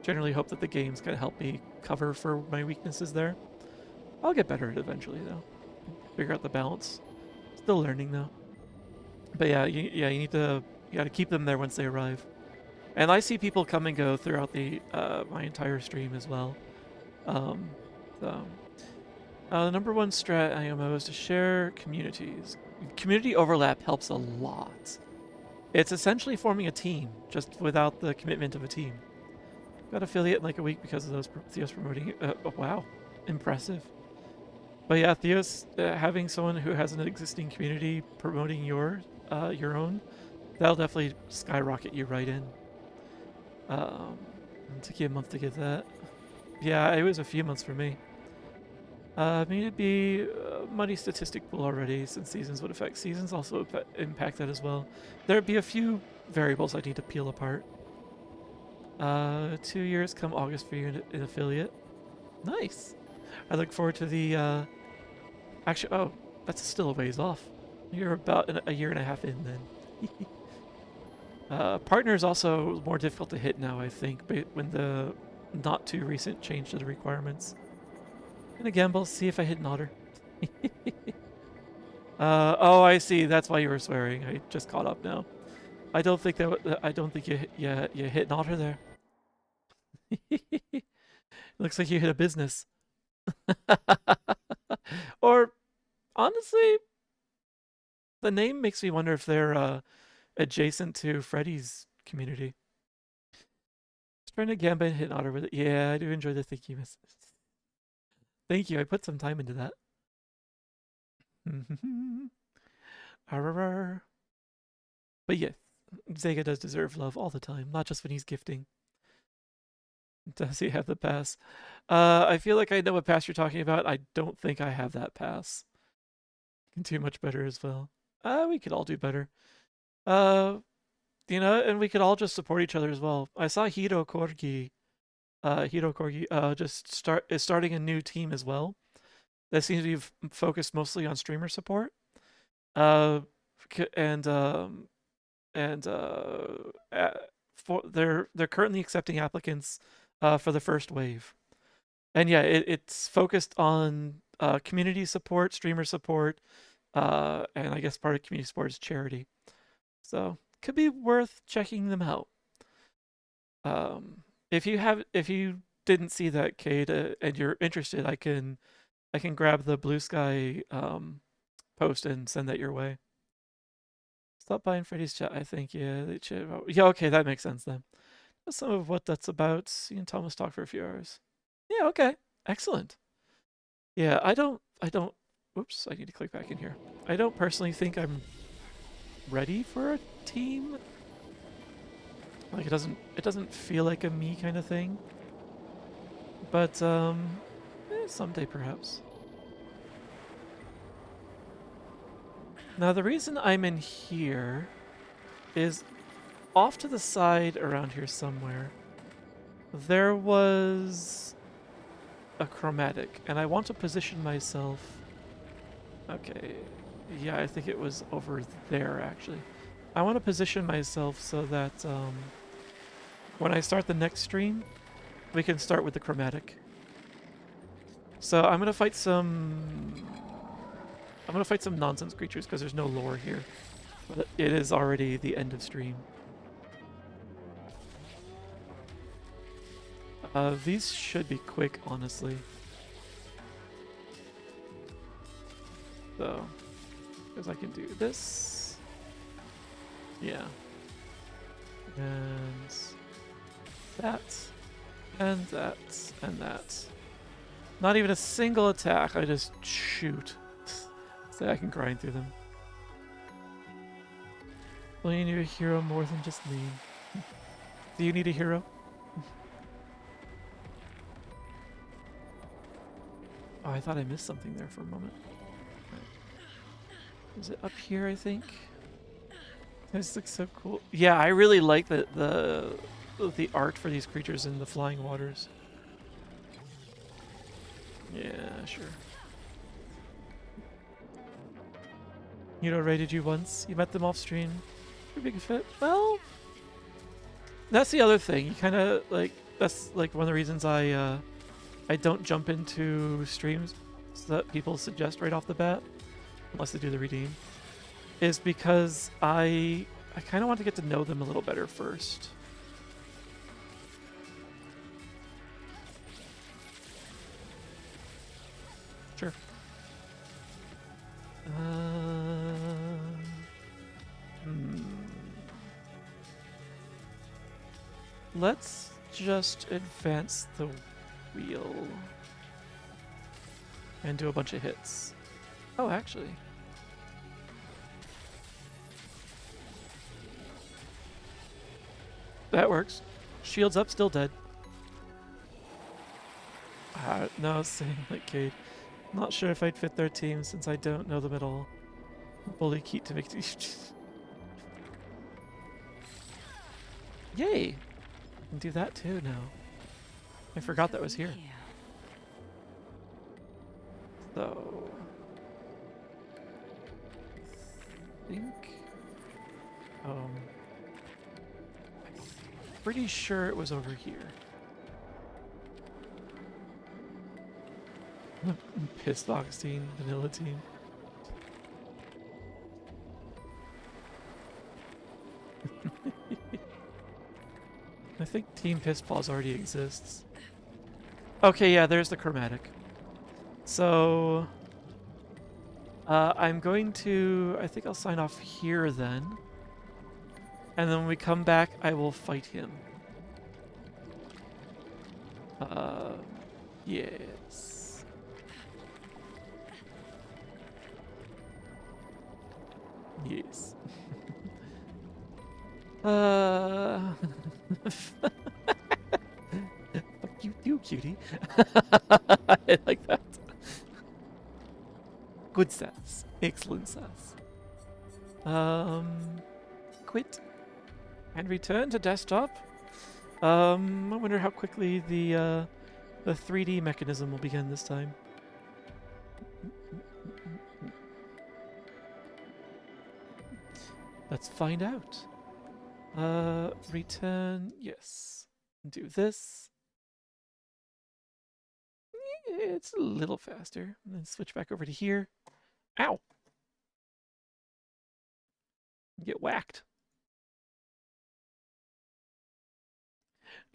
generally hope that the games can help me cover for my weaknesses there. I'll get better at it eventually, though. Figure out the balance. Still learning, though. But yeah, you got to keep them there once they arrive. And I see people come and go throughout the my entire stream as well. The number one strat IMO is to share communities. Community overlap helps a lot. It's essentially forming a team, just without the commitment of a team. Got affiliate in like a week because of those Theos promoting it. Oh, wow, impressive. But yeah, Theos having someone who has an existing community promoting your own, that'll definitely skyrocket you right in. It took you a month to get that. Yeah, it was a few months for me. I mean, it'd be a muddy statistic pool already, since seasons would affect seasons, also impact that as well. There'd be a few variables I need to peel apart. 2 years come August for you in affiliate. Nice. I look forward to the. Actually, oh, that's still a ways off. You're about a year and a half in then. Partner is also more difficult to hit now, I think, but when the not too recent change to the requirements. Gonna gamble, see if I hit an otter. Oh, I see. That's why you were swearing. I just caught up now. I don't think I don't think you hit an otter there. Looks like you hit a business. Or honestly, the name makes me wonder if they're adjacent to Freddy's community. Just trying to gamba and hit an otter with it. Yeah, I do enjoy the thinky misses. Thank you. I put some time into that. Arr. But yeah, Zega does deserve love all the time, not just when he's gifting. Does he have the pass? I feel like I know what pass you're talking about. I don't think I have that pass. Can do much better as well. We could all do better. And we could all just support each other as well. I saw Hiro Korgi. Is starting a new team as well. That seems to be focused mostly on streamer support. Uh, and for they're currently accepting applicants for the first wave. And yeah, it's focused on community support, streamer support, and I guess part of community support is charity. So could be worth checking them out. If you didn't see that, Cade, and you're interested, I can grab the Blue Sky post and send that your way. Stop by in Freddy's chat. I think yeah. Okay, that makes sense then. That's some of what that's about. You and Thomas talk for a few hours. Yeah. Okay. Excellent. Yeah. I don't. Oops. I need to click back in here. I don't personally think I'm ready for a team. Like it doesn't feel like a me kind of thing. But someday perhaps. Now the reason I'm in here is off to the side around here somewhere. There was a chromatic, and I want to position myself. Okay, yeah, I think it was over there actually. I want to position myself so that when I start the next stream, we can start with the chromatic. So I'm gonna fight some nonsense creatures because there's no lore here. But it is already the end of stream. These should be quick, honestly. So, because I can do this. Yeah. And that. And that. And that. Not even a single attack, I just shoot. So I can grind through them. Well, you need a hero more than just me. Do you need a hero? Oh, I thought I missed something there for a moment. Right. Is it up here, I think? This looks so cool. Yeah, I really like the art for these creatures in the flying waters. Yeah, sure. You know, raided you once. You met them off stream. Pretty big fit. Well, that's the other thing. You kind of like that's like one of the reasons I don't jump into streams that people suggest right off the bat, unless they do the redeem, is because I kind of want to get to know them a little better first. Sure. Let's just advance the wheel and do a bunch of hits. Oh, actually. That works. Shields up, still dead. No, same like Cade. Not sure if I'd fit their team since I don't know them at all. Bully Keat to make Yay! I can do that too now. I forgot that was here. So I think pretty sure it was over here. Pissed Augustine, vanilla team. I think Team Piss Paws already exists. Okay, yeah, there's the chromatic. So I'm going to, I think I'll sign off here then. And then when we come back, I will fight him. Yes. Fuck you too, cutie. I like that. Good sass. Excellent sass. Quit. And return to desktop. I wonder how quickly the 3D mechanism will begin this time. Let's find out. Return, yes. Do this. It's a little faster. And then switch back over to here. Ow! Get whacked.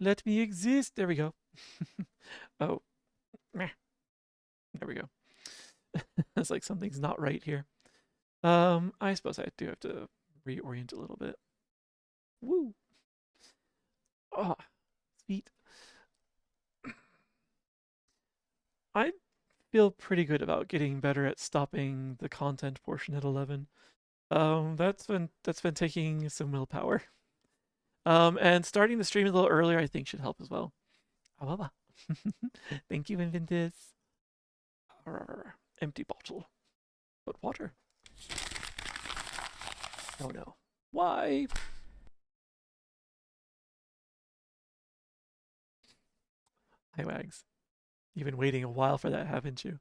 Let me exist. There we go. Oh. Meh. There we go. It's like something's not right here. I suppose I do have to reorient a little bit. Woo! Oh, sweet. I feel pretty good about getting better at stopping the content portion at 11. That's been taking some willpower. And starting the stream a little earlier, I think, should help as well. Thank you, Inventus. Empty bottle. But water. Oh no. Why? Hi, Wags. You've been waiting a while for that, haven't you?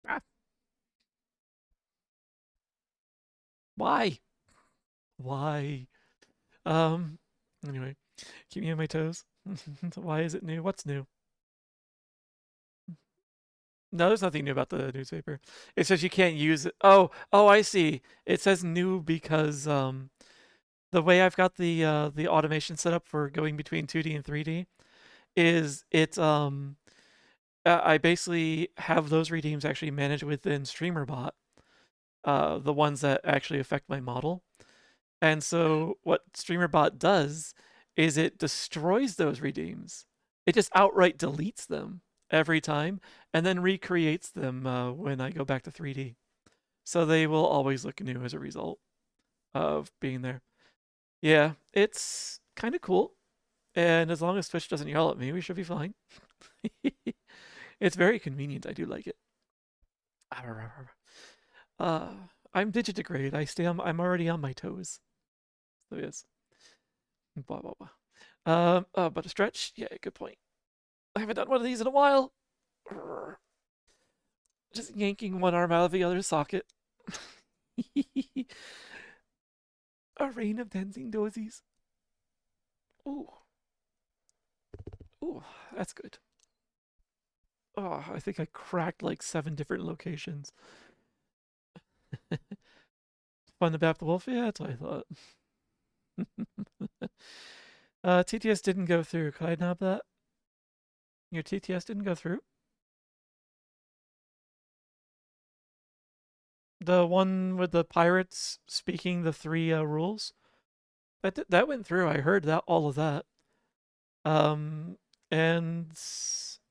Ah. Why? Why? Anyway, keep me on my toes. Why is it new? What's new? No, there's nothing new about the newspaper. It says you can't use it. Oh, I see. It says new because the way I've got the automation set up for going between 2D and 3D is I basically have those redeems actually managed within StreamerBot, the ones that actually affect my model. And so what StreamerBot does is it destroys those redeems. It just outright deletes them every time and then recreates them when I go back to 3D. So they will always look new as a result of being there. Yeah, it's kind of cool. And as long as Twitch doesn't yell at me, we should be fine. It's very convenient. I do like it. I'm digitigrade. I'm already on my toes. So yes. Blah blah blah. But a stretch? Yeah, good point. I haven't done one of these in a while. Just yanking one arm out of the other socket. A rain of dancing dozies. Ooh. Ooh, that's good. Oh, I think I cracked like 7 different locations. Fun to bap the wolf? Yeah, that's what I thought. TTS didn't go through. Could I nab that? Your TTS didn't go through? The one with the pirates speaking the 3 rules? That went through. I heard that all of that. And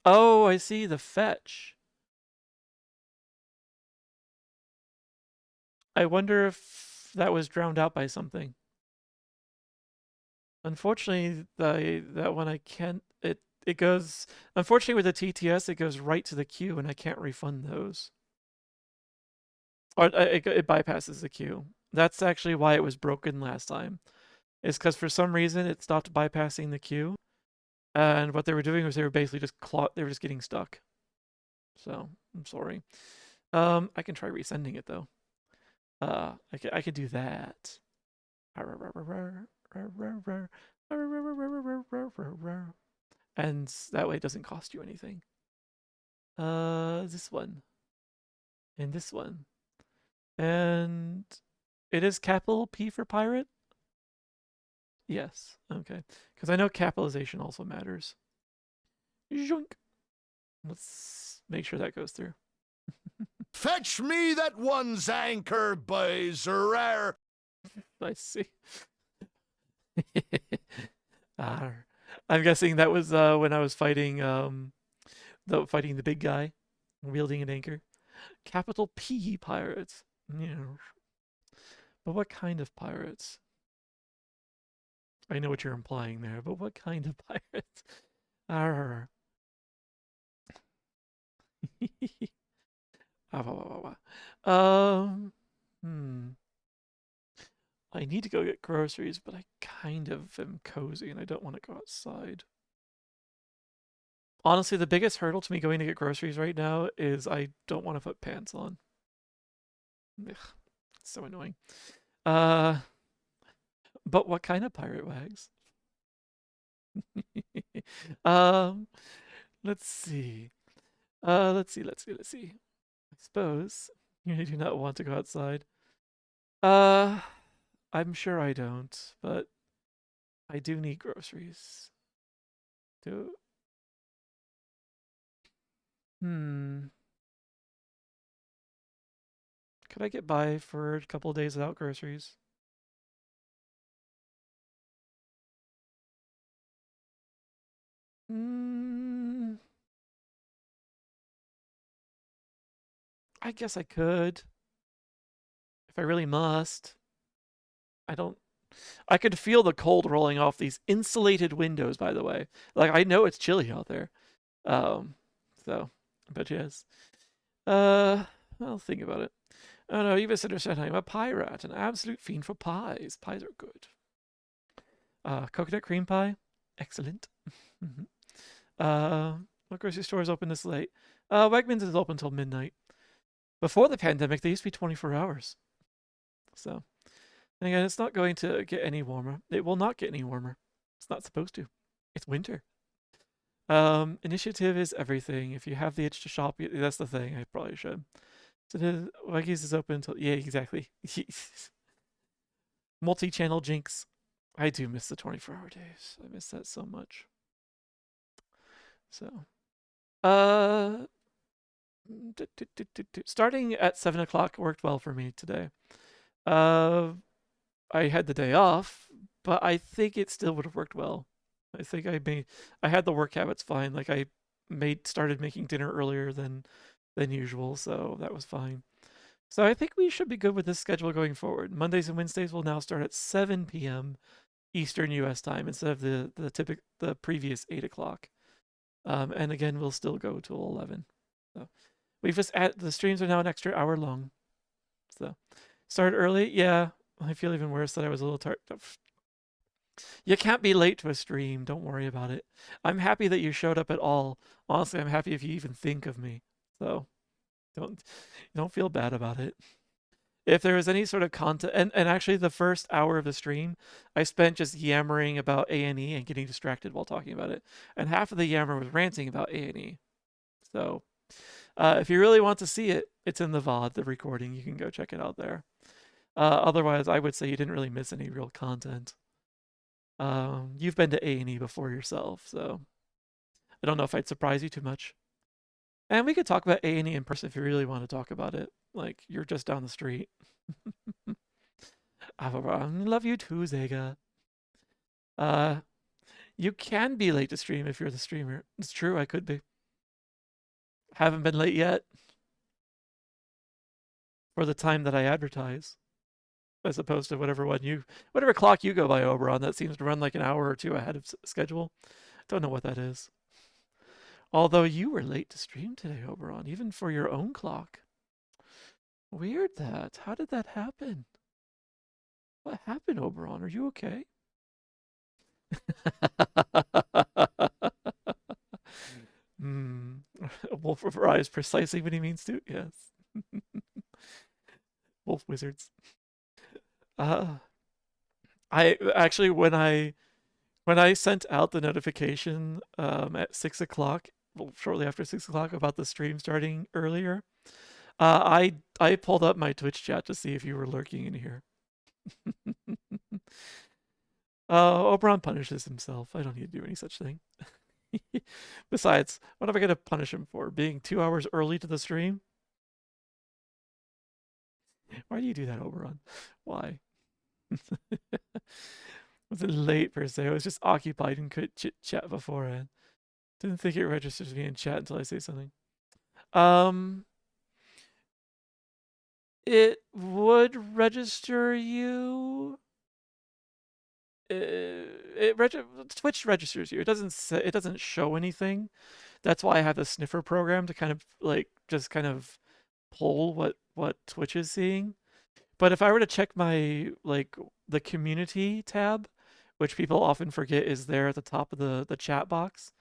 oh, I see the fetch. I wonder if that was drowned out by something. Unfortunately, that one I can't. It goes. Unfortunately, with the TTS, it goes right to the queue, and I can't refund those. Or it bypasses the queue. That's actually why it was broken last time. Is because for some reason it stopped bypassing the queue, and what they were doing was they were basically just they were just getting stuck. So I'm sorry. I can try resending it though. I could do that. And that way it doesn't cost you anything. This one. And this one. And it is capital P for pirate? Yes. Okay. Because I know capitalization also matters. Zoink. Let's make sure that goes through. Fetch me that one's anchor, boys. Rare. I see. I'm guessing that was when I was fighting the big guy, wielding an anchor. Capital P pirates. Yeah. But what kind of pirates? I know what you're implying there, but what kind of pirates? Arr. Hmm. I need to go get groceries, but I kind of am cozy and I don't want to go outside. Honestly, the biggest hurdle to me going to get groceries right now is I don't want to put pants on. Ugh, it's so annoying. But what kind of pirate wags? um, let's see. Let's see. I suppose you do not want to go outside. Uh, I'm sure I don't, but I do need groceries. Do Hmm. Could I get by for a couple of days without groceries? Hmm. I guess I could. If I really must. I don't. I could feel the cold rolling off these insulated windows, by the way. Like, I know it's chilly out there. Um, so, but yes. I'll think about it. Oh no, you misunderstand. I'm a pirate, an absolute fiend for pies. Pies are good. Coconut cream pie, excellent. Mhm. What grocery store is open this late? Wegmans is open until midnight. Before the pandemic, they used to be 24 hours. So, and again, it's not going to get any warmer. It will not get any warmer. It's not supposed to. It's winter. Initiative is everything. If you have the itch to shop, that's the thing. I probably should. So Weggies is open until, yeah, exactly. Multi-channel jinx. I do miss the 24-hour days. I miss that so much. So, uh, starting at 7 o'clock worked well for me today. I had the day off, but I think it still would have worked well. I think I had the work habits fine. Like I started making dinner earlier than usual, so that was fine. So I think we should be good with this schedule going forward. Mondays and Wednesdays will now start at 7 p.m. Eastern U.S. time instead of the previous 8 o'clock. And again, we'll still go till 11. So we've just the streams are now an extra hour long. So start early, yeah. I feel even worse that I was a little tired. You can't be late to a stream. Don't worry about it. I'm happy that you showed up at all. Honestly, I'm happy if you even think of me. So don't feel bad about it. If there was any sort of content, and actually the first hour of the stream, I spent just yammering about A&E and getting distracted while talking about it. And half of the yammer was ranting about A&E. So if you really want to see it, it's in the VOD, the recording. You can go check it out there. Otherwise, I would say you didn't really miss any real content. You've been to A&E before yourself, so I don't know if I'd surprise you too much. And we could talk about A&E in person if you really want to talk about it. Like, you're just down the street. I love you too, Zega. You can be late to stream if you're the streamer. It's true, I could be. Haven't been late yet. For the time that I advertise. As opposed to whatever clock you go by, Oberon, that seems to run like an hour or two ahead of schedule. Don't know what that is. Although you were late to stream today, Oberon, even for your own clock. Weird that. How did that happen? What happened, Oberon? Are you okay? Wolf of Rise, precisely what he means to. Yes. Wolf wizards. I actually when I sent out the notification at 6 o'clock, well, shortly after 6 o'clock about the stream starting earlier, I pulled up my Twitch chat to see if you were lurking in here. Oberon punishes himself. I don't need to do any such thing. Besides, what am I going to punish him for? Being 2 hours early to the stream? Why do you do that, Oberon? Why? Wasn't late per se. I was just occupied and could chit chat beforehand. Didn't think it registers me in chat until I say something. It would register you. Twitch registers you. It doesn't show anything. That's why I have the sniffer program to kind of like just kind of pull what Twitch is seeing. But if I were to check my like the community tab, which people often forget is there at the top of the chat box,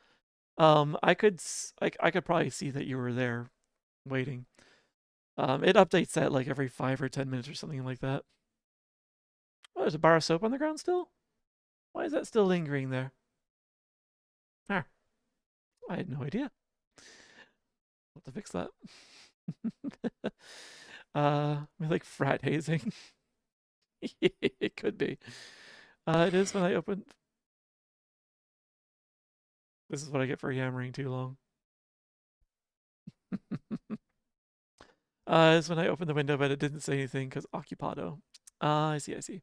I could I could probably see that you were there waiting. It updates that like every 5 or 10 minutes or something like that. Oh, there's a bar of soap on the ground still? Why is that still lingering there? Ah, I had no idea. I'll have to fix that. Like frat hazing. It could be. It is when I open. This is what I get for yammering too long. It's when I opened the window, but it didn't say anything because occupado. I see, I see.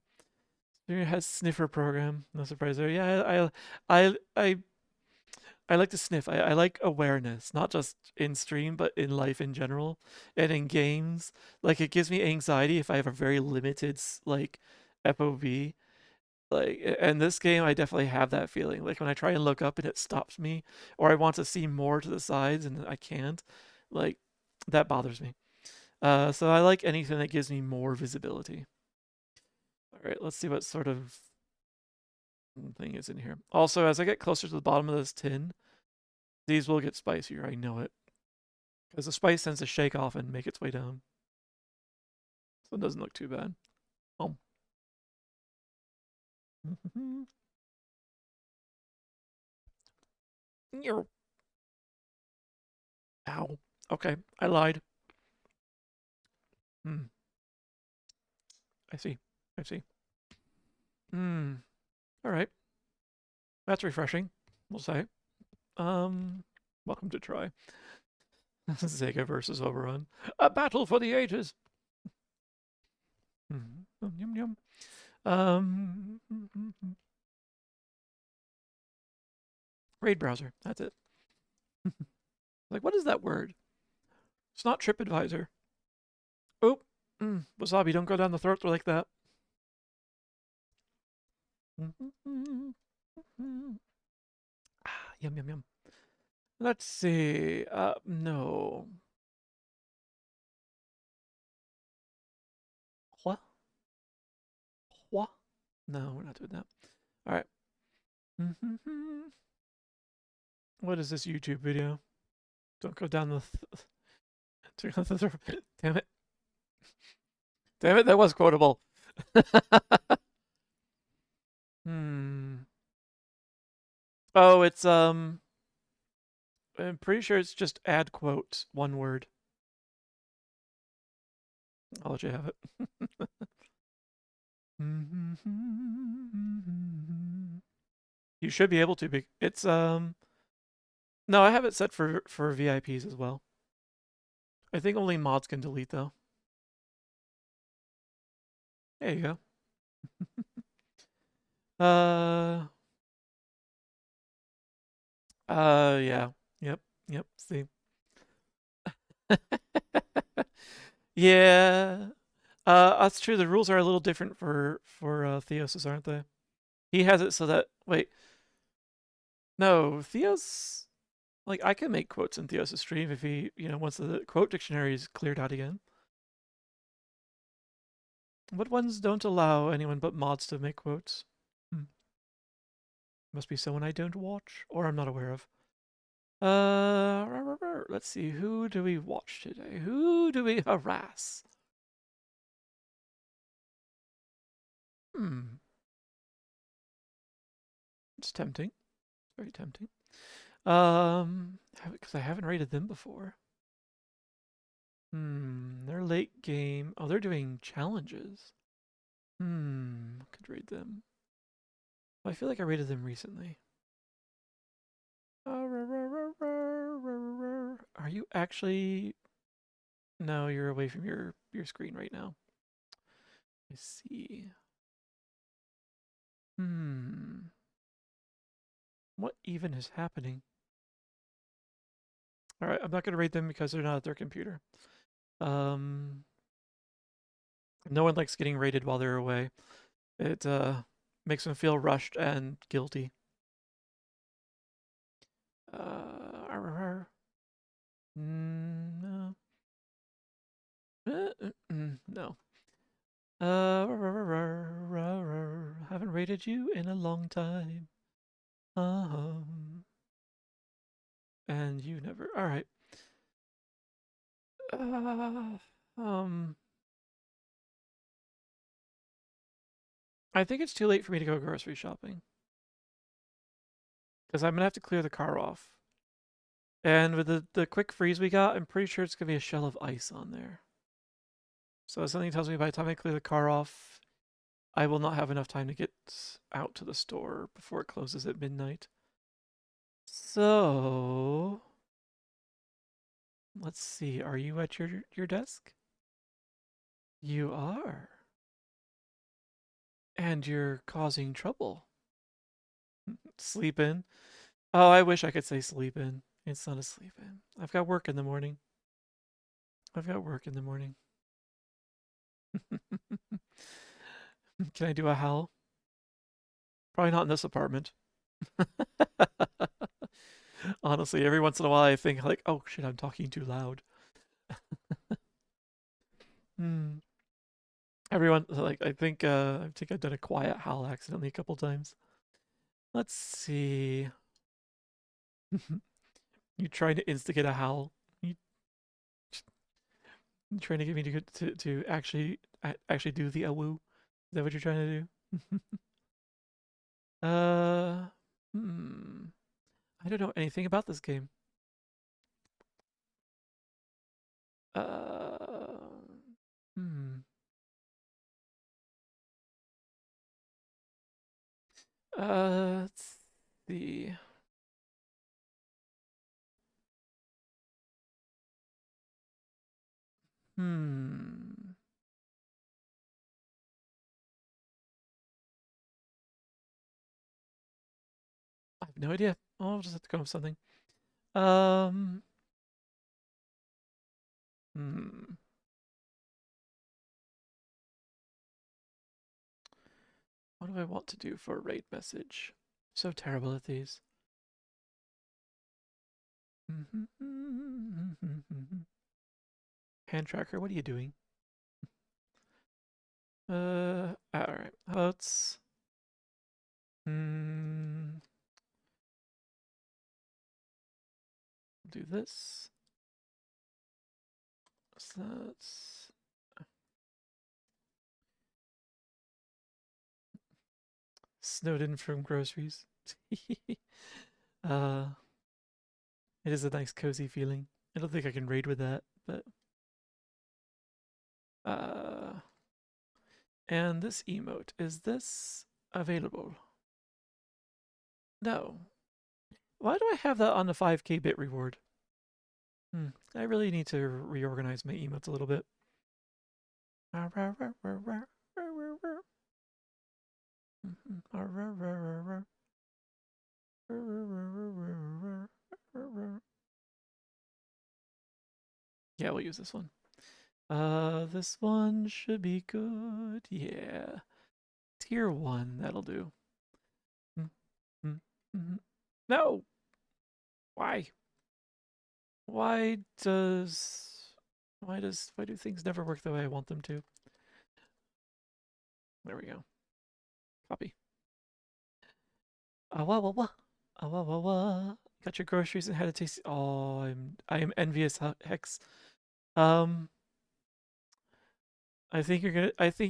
It has sniffer program. No surprise there. Yeah, I like to sniff. I like awareness, not just in stream, but in life in general and in games. Like it gives me anxiety if I have a very limited like FOV. Like in this game, I definitely have that feeling. Like when I try and look up and it stops me, or I want to see more to the sides and I can't. Like that bothers me. So I like anything that gives me more visibility. All right, let's see what sort of thing is in here. Also, as I get closer to the bottom of this tin, these will get spicier. I know it. Because the spice tends to shake off and make its way down. So it doesn't look too bad. Oh. Ow. Okay, I lied. Hmm. I see. I see. Hmm. All right. That's refreshing, we'll say. Welcome to try. Sega versus Overrun. A battle for the ages. Yum yum. Raid browser. That's it. Like, what is that word? It's not TripAdvisor. Oh, wasabi, don't go down the throat like that. Yum yum yum. Let's see. No. What? What? No, we're not doing that. All right. What is this YouTube video? Don't go down the. Damn it. Damn it, that was quotable. Oh, it's I'm pretty sure it's just add quote, one word. I'll let you have it. You should be able to be. It's no, I have it set for VIPs as well. I think only mods can delete though. There you go. Yeah. Yep. See. Yeah. That's true. The rules are a little different for Theos's, aren't they? He has it so that wait. No, Theos like I can make quotes in Theos' stream if he, once the quote dictionary is cleared out again. What ones don't allow anyone but mods to make quotes? Must be someone I don't watch or I'm not aware of. Let's see. Who do we watch today? Who do we harass? It's tempting. It's very tempting. Because I haven't rated them before. They're late game. Oh, they're doing challenges. Could rate them. I feel like I rated them recently. Are you actually? No, you're away from your screen right now. I see. What even is happening? All right, I'm not gonna rate them because they're not at their computer. No one likes getting raided while they're away. It makes them feel rushed and guilty. No. No. Haven't raided you in a long time. And you never. All right. I think it's too late for me to go grocery shopping because I'm gonna have to clear the car off. And with the quick freeze we got, I'm pretty sure it's gonna be a shell of ice on there. So something tells me by the time I clear the car off, I will not have enough time to get out to the store before it closes at midnight. So let's see. Are you at your desk? You are. And you're causing trouble. Sleep in. Oh, I wish I could say sleep in. It's not a sleep in. I've got work in the morning. I've got work in the morning. Can I do a howl? Probably not in this apartment. Honestly, every once in a while I think like, oh shit, I'm talking too loud. Everyone like I think I've done a quiet howl accidentally a couple times. Let's see. You trying to instigate a howl? You trying to get me to actually do the awoo? Is that what you're trying to do? I don't know anything about this game. Let's see. I have no idea. I'll just have to come up with something. What do I want to do for a raid message? So terrible at these. Hand tracker, what are you doing? Alright. Let's do this. So that's snowed in from groceries. It is a nice cozy feeling. I don't think I can raid with that, but and this emote, is this available? No. Why do I have that on the 5k bit reward? I really need to reorganize my emotes a little bit. Yeah, we'll use this one. This one should be good. Yeah. Tier 1, that'll do. No! Why? Why do things never work the way I want them to? There we go. Copy. Got your groceries and had a taste. Oh, I am envious, Hex. I think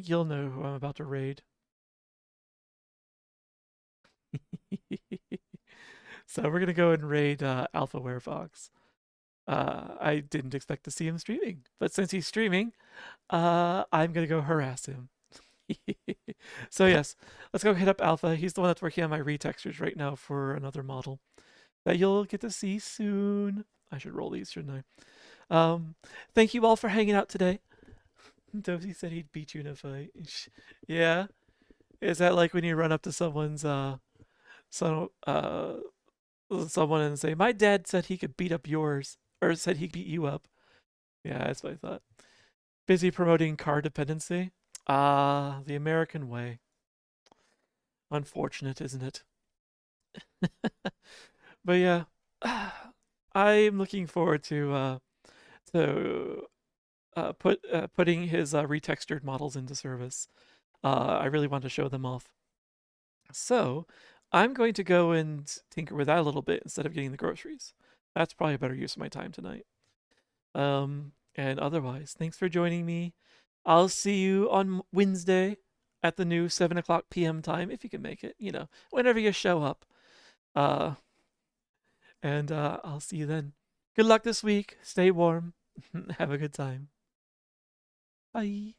you'll know who I'm about to raid. So we're gonna go and raid Alpha Werefox. I didn't expect to see him streaming, but since he's streaming, I'm gonna go harass him. So yes, let's go hit up Alpha. He's the one that's working on my retextures right now for another model that you'll get to see soon. I should roll these, shouldn't I? Thank you all for hanging out today. Dozy said he'd beat you in a fight. Yeah. Is that like when you run up to someone and say, "My dad said he could beat up yours," or said he'd beat you up? Yeah, that's what I thought. Busy promoting car dependency. Ah, the American way. Unfortunate, isn't it? But yeah, I'm looking forward to putting his retextured models into service. I really want to show them off. So I'm going to go and tinker with that a little bit instead of getting the groceries. That's probably a better use of my time tonight. And otherwise, thanks for joining me. I'll see you on Wednesday at the new 7 o'clock p.m. time if you can make it. Whenever you show up. Uh, and I'll see you then. Good luck this week. Stay warm. Have a good time. Bye.